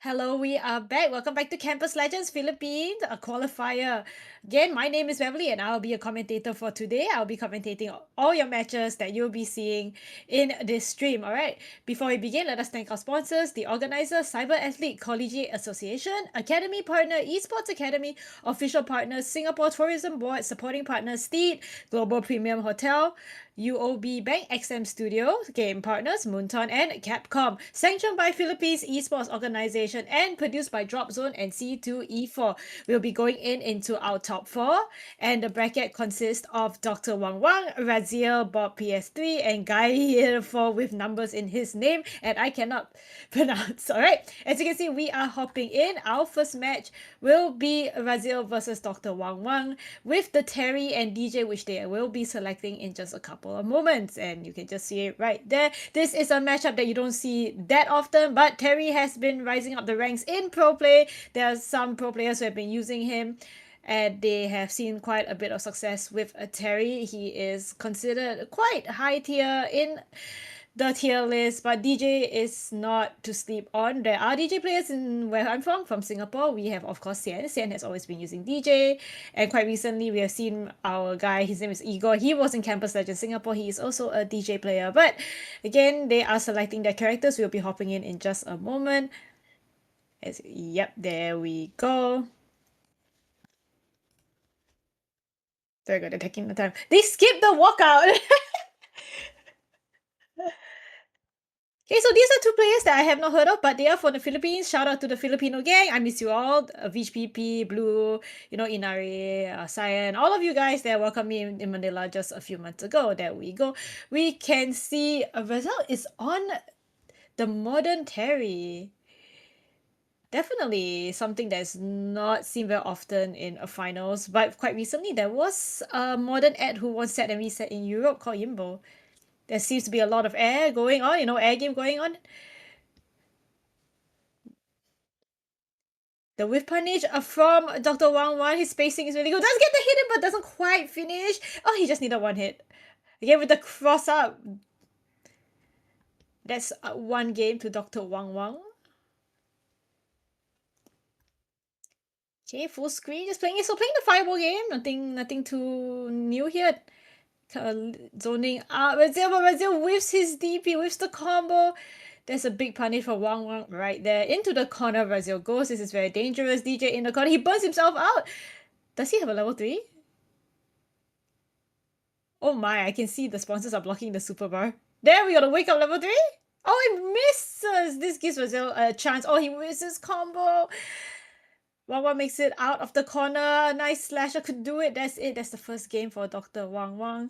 Hello, we are back. Welcome back to Campus Legends Philippines, a qualifier. Again, my name is Beverly and I'll be a commentator for today. I'll be commentating all your matches that you'll be seeing in this stream. All right. Before we begin, let us thank our sponsors, the organizer, Cyber Athlete Collegiate Association, Academy Partner, Esports Academy, official partners, Singapore Tourism Board, supporting partners, Steed, Global Premium Hotel, UOB Bank, XM Studio, game partners, Moonton and Capcom. Sanctioned by Philippines Esports Organization and produced by Drop Zone and C2E4. We'll be going into our top 4, and the bracket consists of Dr. Wang Wang, Raziel, Bob PS3, and Guy here 4 with numbers in his name, and I cannot pronounce. Alright, as you can see, we are hopping in. Our first match will be Raziel versus Dr. Wang Wang with the Terry and DJ, which they will be selecting in just a couple of moments, and you can just see it right there. This is a matchup that you don't see that often, but Terry has been rising up the ranks in pro play. There are some pro players who have been using him and they have seen quite a bit of success with Terry. He is considered quite high tier in the tier list, but DJ is not to sleep on. There are DJ players in where I'm from Singapore. We have, of course, Sian. Sian has always been using DJ, and quite recently we have seen our guy, his name is Igor. He was in Campus Legends Singapore. He is also a DJ player, but again, they are selecting their characters. We'll be hopping in just a moment. Yep, there we go. Very good at taking the time. They skipped the walkout. Okay, so these are two players that I have not heard of, but they are from the Philippines. Shout out to the Filipino gang. I miss you all. VHPP, Blue, Inari, Cyan, all of you guys that welcomed me in Manila just a few months ago. There we go. We can see a result is on the modern Terry. Definitely something that's not seen very often in a finals, but quite recently there was a modern ad who won set and reset in Europe called Yimbo. There seems to be a lot of air going on, air game going on. The whiff punish from Dr. Wang Wang. His spacing is really good. Does get the hit in, but doesn't quite finish. Oh, he just needed one hit. Again with the cross up. That's one game to Dr. Wang Wang. Okay, full screen. Just playing it. So playing the fireball game. Nothing too new here. Zoning out. Raziel whiffs his DP, whiffs the combo. There's a big punish for Wang Wang right there. Into the corner, Raziel goes. This is very dangerous. DJ in the corner. He burns himself out. Does he have a level 3? Oh my, I can see the sponsors are blocking the super bar. There we got a wake up level 3. Oh, it misses. This gives Raziel a chance. Oh, he misses combo. Wang Wang makes it out of the corner. Nice slasher, could do it. That's it. That's the first game for Dr. Wang Wang.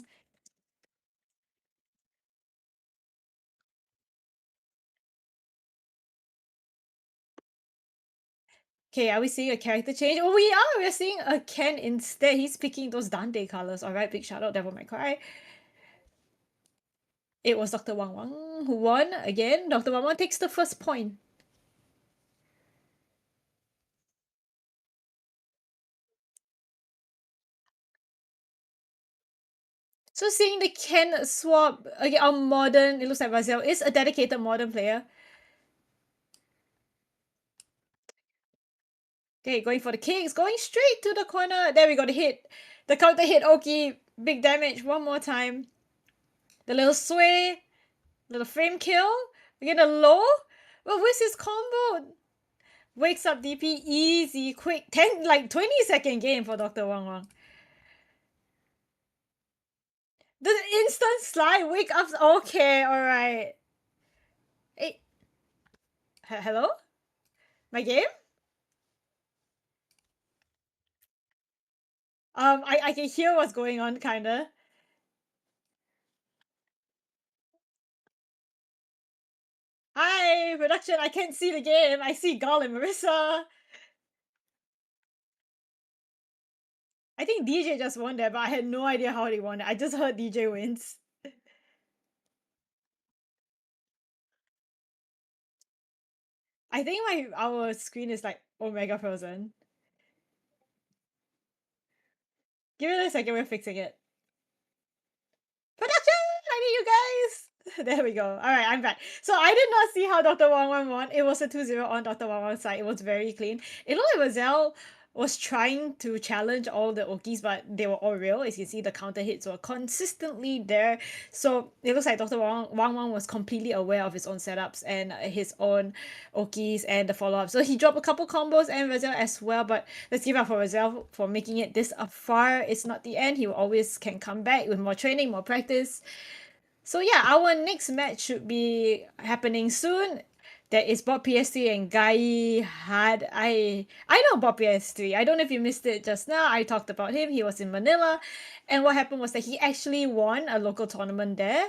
Okay, are we seeing a character change? Oh, we are! We're seeing a Ken instead. He's picking those Dante colors. Alright, big shout out, Devil May Cry. It was Dr. Wang Wang who won again. Dr. Wang Wang takes the first point. So seeing the Ken swap again on modern, it looks like Raziel is a dedicated modern player. Okay, going for the kicks, going straight to the corner. There we go, the hit. The counter hit, okay. Big damage one more time. The little sway. Little frame kill. Again, a low. Well, where's his combo? Wakes up DP, easy, quick. 20-second game for Dr. Wang Wang. The instant slide, wake up. Okay, alright. Hey. Hello? My game? I can hear what's going on, kinda. Hi, production, I can't see the game. I see Gal and Marissa. I think DJ just won that, but I had no idea how they won it. I just heard DJ wins. I think our screen is like Omega frozen. Give it a second, we're fixing it. Production! I need you guys! There we go. All right, I'm back. So I did not see how Dr. Wang won. It was a 2-0 on Dr. Wang's side. It was very clean. It looked like Roselle was trying to challenge all the Okis, but they were all real. As you can see, the counter hits were consistently there. So it looks like Dr. Wang was completely aware of his own setups and his own Okis and the follow-up. So he dropped a couple combos and Roselle as well, but let's give up for Roselle for making it this far. It's not the end. He always can come back with more training, more practice. So yeah, our next match should be happening soon. There is Bob PS3 and Guy had I know Bob PS3. I don't know if you missed it just now. I talked about him. He was in Manila. And what happened was that he actually won a local tournament there.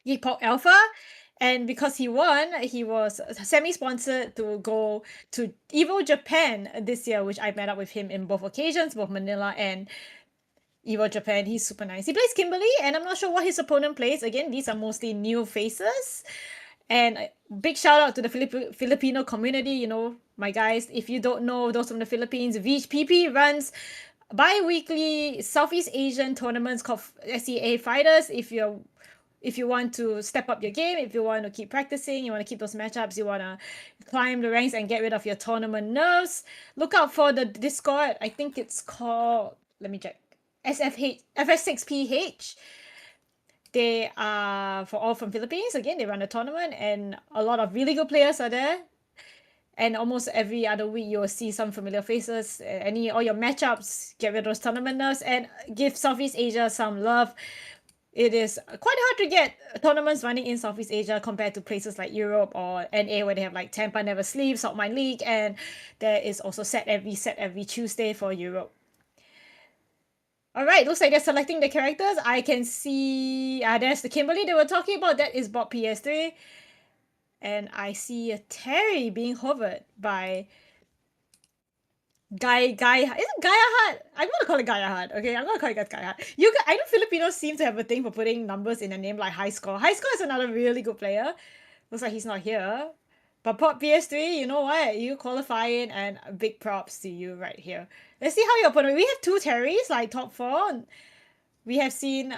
He Pop Alpha. And because he won, he was semi-sponsored to go to Evo Japan this year, which I met up with him in both occasions, both Manila and Evo Japan. He's super nice. He plays Kimberly, and I'm not sure what his opponent plays. Again, these are mostly new faces. And big shout out to the Filipino community. You know, my guys, if you don't know, those from the Philippines, VPP runs bi-weekly Southeast Asian tournaments called SEA Fighters. If you want to step up your game, if you want to keep practicing, you want to keep those matchups, you want to climb the ranks and get rid of your tournament nerves, look out for the Discord. I think it's called, let me check, FS6PH. They are for all from Philippines. Again, they run a tournament and a lot of really good players are there. And almost every other week you'll see some familiar faces. All your matchups, get rid of those tournament nerves and give Southeast Asia some love. It is quite hard to get tournaments running in Southeast Asia compared to places like Europe or NA where they have like Tampa Never Sleeps, Salt Mine League, and there is also set every Tuesday for Europe. Alright, looks like they're selecting the characters. I can see there's the Kimberly they were talking about. That is Bob PS3. And I see a Terry being hovered by Guy, is it Gaia Hut? I'm gonna call it Gaia Hut. Okay, I'm gonna call it Gaia Hut. I know Filipinos seem to have a thing for putting numbers in a name like High Score. High Score is another really good player. Looks like he's not here. But Pop PS3, you know what? You qualifying and big props to you right here. Let's see how your opponent. We have two Terrys, like top 4. We have seen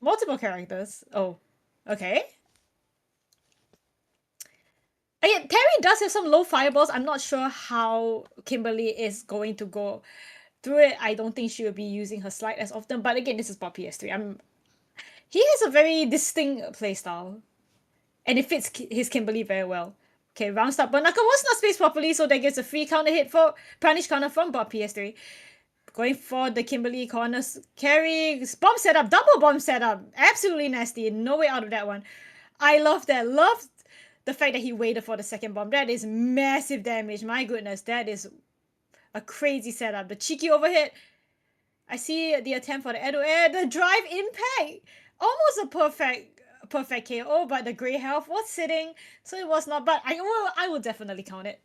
multiple characters. Oh, okay. Again, Terry does have some low fireballs. I'm not sure how Kimberly is going to go through it. I don't think she will be using her slide as often. But again, this is Bob PS3. He has a very distinct playstyle. And it fits his Kimberly very well. Okay, round stop. But Naka was not spaced properly, so that gets a free counter hit for punish counter from Bob PS3. Going for the Kimberly corners carry. Bomb setup, double bomb setup. Absolutely nasty. No way out of that one. I love that. Love the fact that he waited for the second bomb. That is massive damage. My goodness, that is a crazy setup. The cheeky overhead. I see the attempt for the air to air. The drive impact. Almost a perfect KO, but the grey health was sitting, so it was not. But I will definitely count it.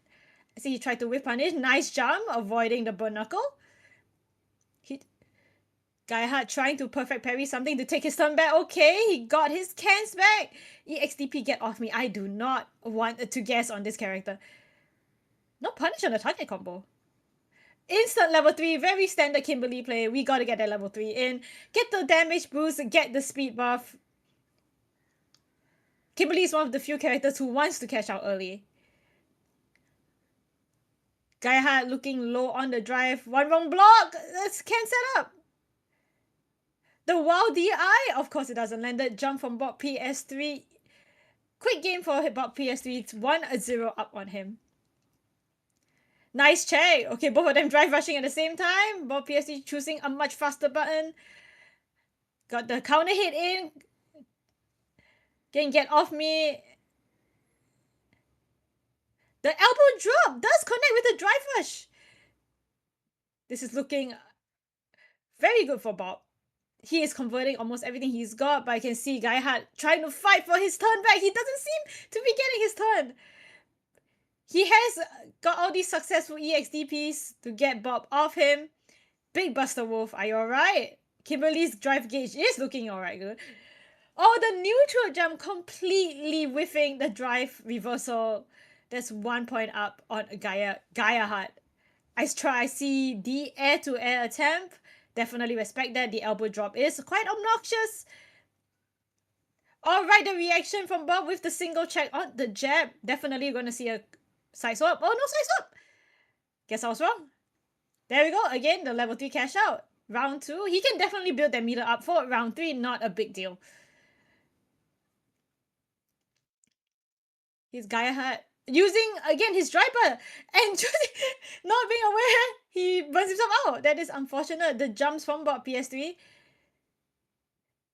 I see he tried to whip punish. Nice jump, avoiding the burn knuckle. Gaihard trying to perfect parry something to take his turn back. Okay, he got his cans back. EXDP, get off me. I do not want to guess on this character. No punish on the target combo. Instant level 3, very standard Kimberly play. We gotta get that level 3 in. Get the damage boost, get the speed buff. Kimberly is one of the few characters who wants to catch out early. Gaihard looking low on the drive. One wrong block. That's can set up. The wild DI, of course it doesn't land. That jump from Bob PS3. Quick game for Bob PS3. It's 1-0 up on him. Nice check. Okay, both of them drive rushing at the same time. Bob PS3 choosing a much faster button. Got the counter hit in. Can get off me. The elbow drop does connect with the drive rush. This is looking very good for Bob. He is converting almost everything he's got, but I can see Gaihard trying to fight for his turn back. He doesn't seem to be getting his turn. He has got all these successful EXDPs to get Bob off him. Big Buster Wolf, are you alright? Kimberly's drive gauge is looking alright, good. Oh, the neutral jump completely whiffing the drive reversal. That's 1 point up on Gaihard. I see the air-to-air attempt. Definitely respect that. The elbow drop is quite obnoxious. All right, the reaction from Bob with the single check on the jab. Definitely going to see a side swap. Oh, no side swap. Guess I was wrong. There we go. Again, the level 3 cash out. Round 2. He can definitely build that meter up for round 3. Not a big deal. His Gaia Hut. Using, again, his driver. And just not being aware, he burns himself out. That is unfortunate. The jumps from Bob PS3.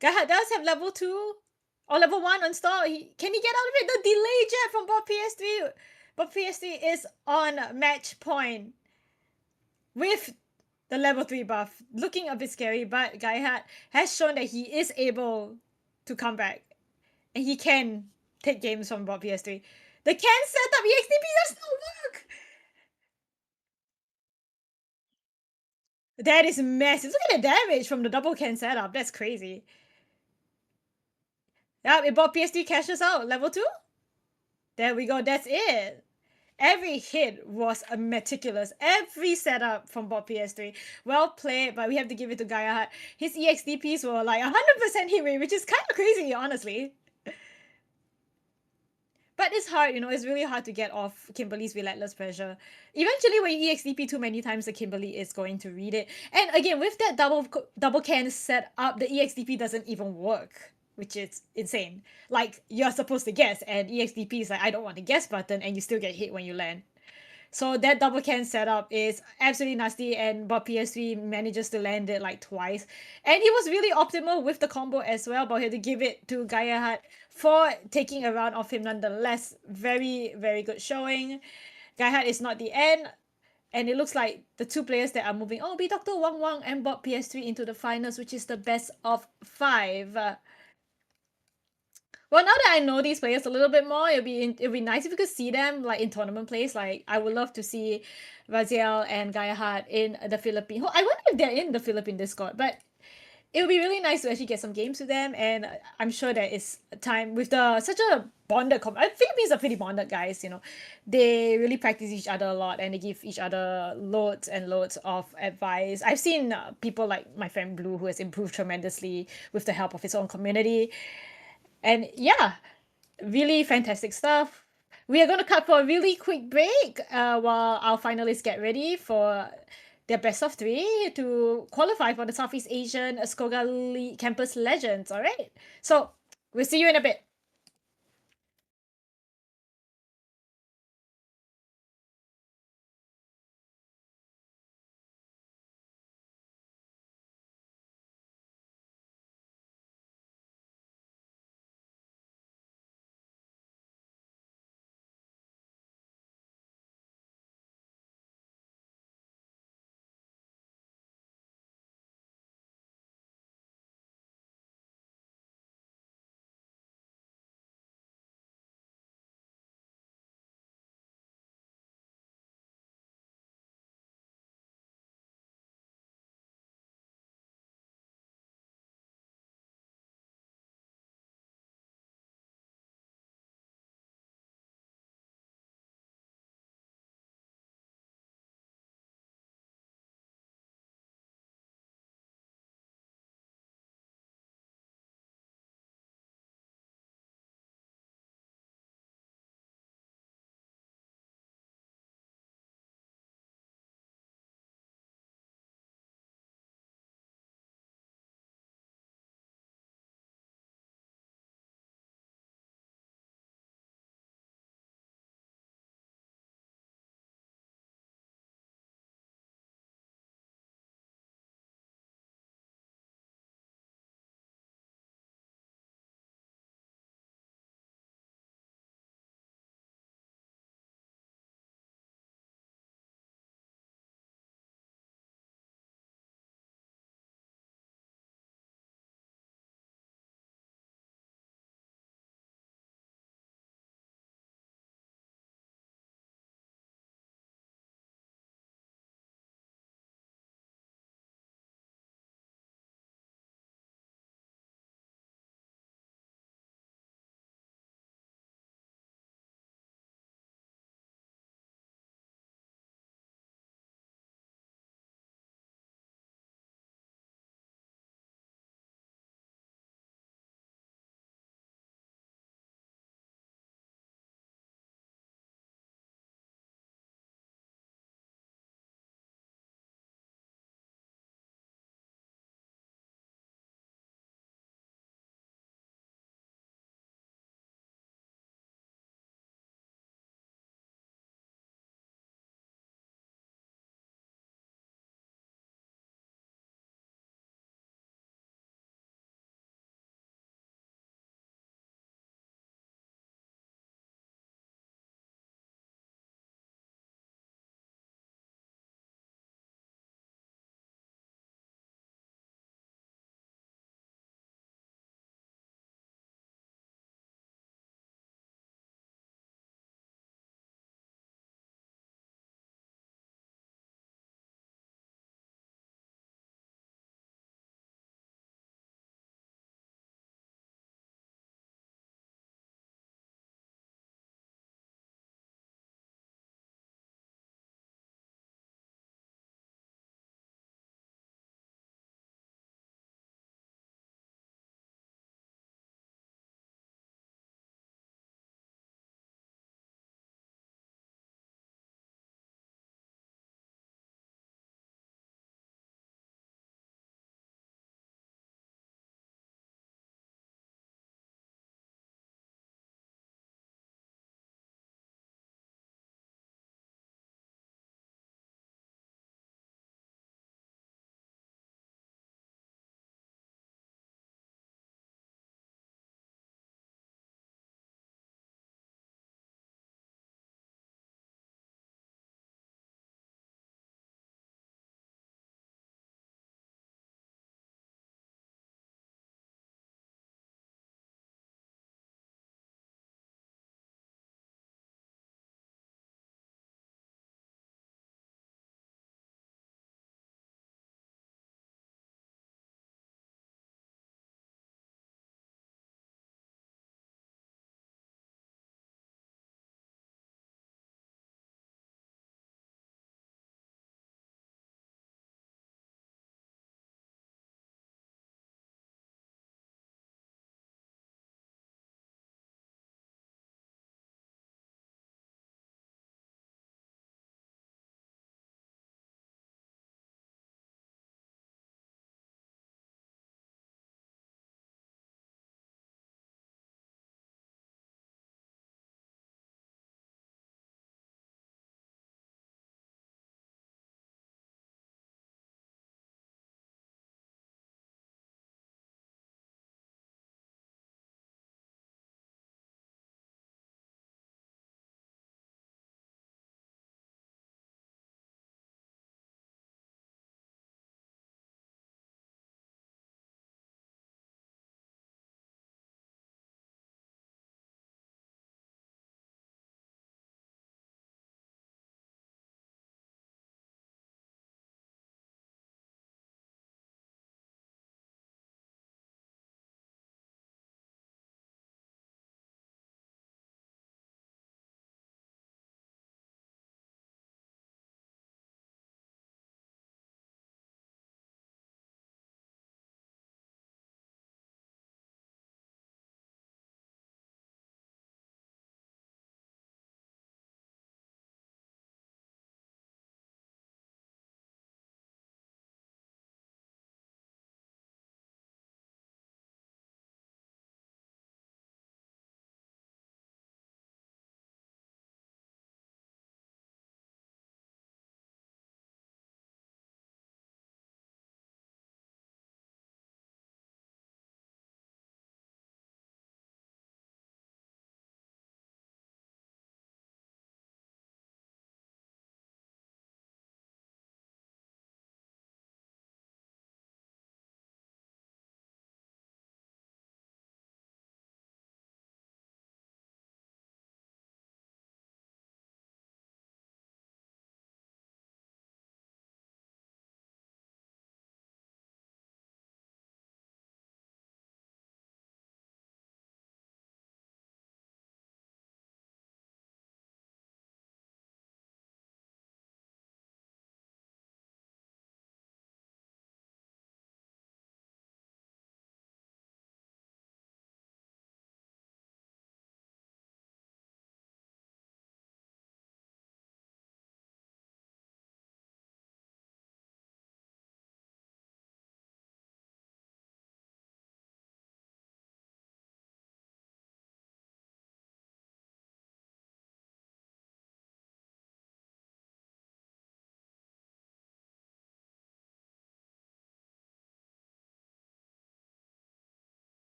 Gaia Hut does have level 2 or level 1 on store. Can he get out of it? The delay jet from Bob PS3. Bob PS3 is on match point with the level 3 buff. Looking a bit scary, but Gaia has shown that he is able to come back. And he can take games from Bob PS3. The can setup EXDP does not work! That is massive. Look at the damage from the double can setup. That's crazy. Yeah, it Bob PS3 cashes out. Level 2? There we go. That's it. Every hit was meticulous. Every setup from Bob PS3. Well played, but we have to give it to Gaia Hut. His EXDPs were like 100% hit rate, which is kind of crazy, honestly. But it's hard, you know, it's really hard to get off Kimberly's relentless pressure. Eventually, when you EXDP too many times, the Kimberly is going to read it. And again, with that double can set up, the EXDP doesn't even work, which is insane. Like, you're supposed to guess, and EXDP is like, I don't want to guess button, and you still get hit when you land. So that double can setup is absolutely nasty, and Bob PS3 manages to land it like twice. And he was really optimal with the combo as well, but we had to give it to Gaia Hut for taking a round off him nonetheless. Very, very good showing. Gaia Hut is not the end. And it looks like the two players that are moving, oh, be Dr. Wang Wang and Bob PS3 into the finals, which is the best of 5. Well, now that I know these players a little bit more, it'd be nice if we could see them like in tournament plays. Like I would love to see Raziel and Gaia Hart in the Philippines. I wonder if they're in the Philippine Discord, but it would be really nice to actually get some games with them. And I'm sure there is time with the such a bonded. Philippines are pretty bonded guys. You know, they really practice each other a lot and they give each other loads and loads of advice. I've seen people like my friend Blue who has improved tremendously with the help of his own community. And yeah, really fantastic stuff. We are going to cut for a really quick break while our finalists get ready for their best of 3 to qualify for the Southeast Asian Skoga Campus Legends. All right. So we'll see you in a bit.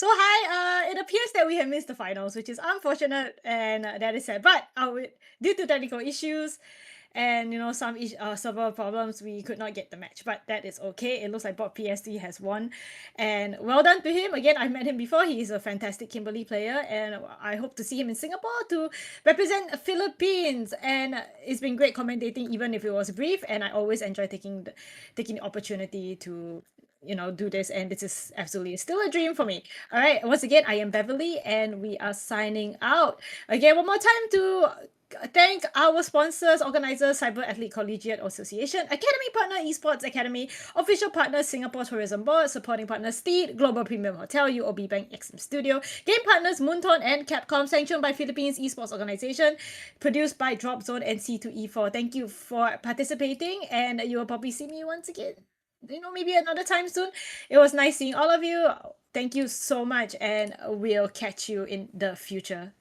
So hi, it appears that we have missed the finals, which is unfortunate and that is sad. But due to technical issues and some server problems, we could not get the match. But that is okay. It looks like Bob PSD has won, and well done to him. Again, I've met him before. He is a fantastic Kimberly player, and I hope to see him in Singapore to represent Philippines. And it's been great commentating, even if it was brief. And I always enjoy taking the opportunity to do this, and this is absolutely still a dream for me. All right, once again, I am Beverly, and we are signing out. Again, one more time to thank our sponsors, organizers, Cyber Athlete Collegiate Association, Academy Partner Esports Academy, official partner Singapore Tourism Board, supporting partner Steed, Global Premium Hotel, UOB Bank XM Studio, game partners Moonton and Capcom, sanctioned by Philippines Esports Organization, produced by Drop Zone and C2E4. Thank you for participating, and you will probably see me once again, maybe another time soon. It was nice seeing all of you. Thank you so much, and we'll catch you in the future.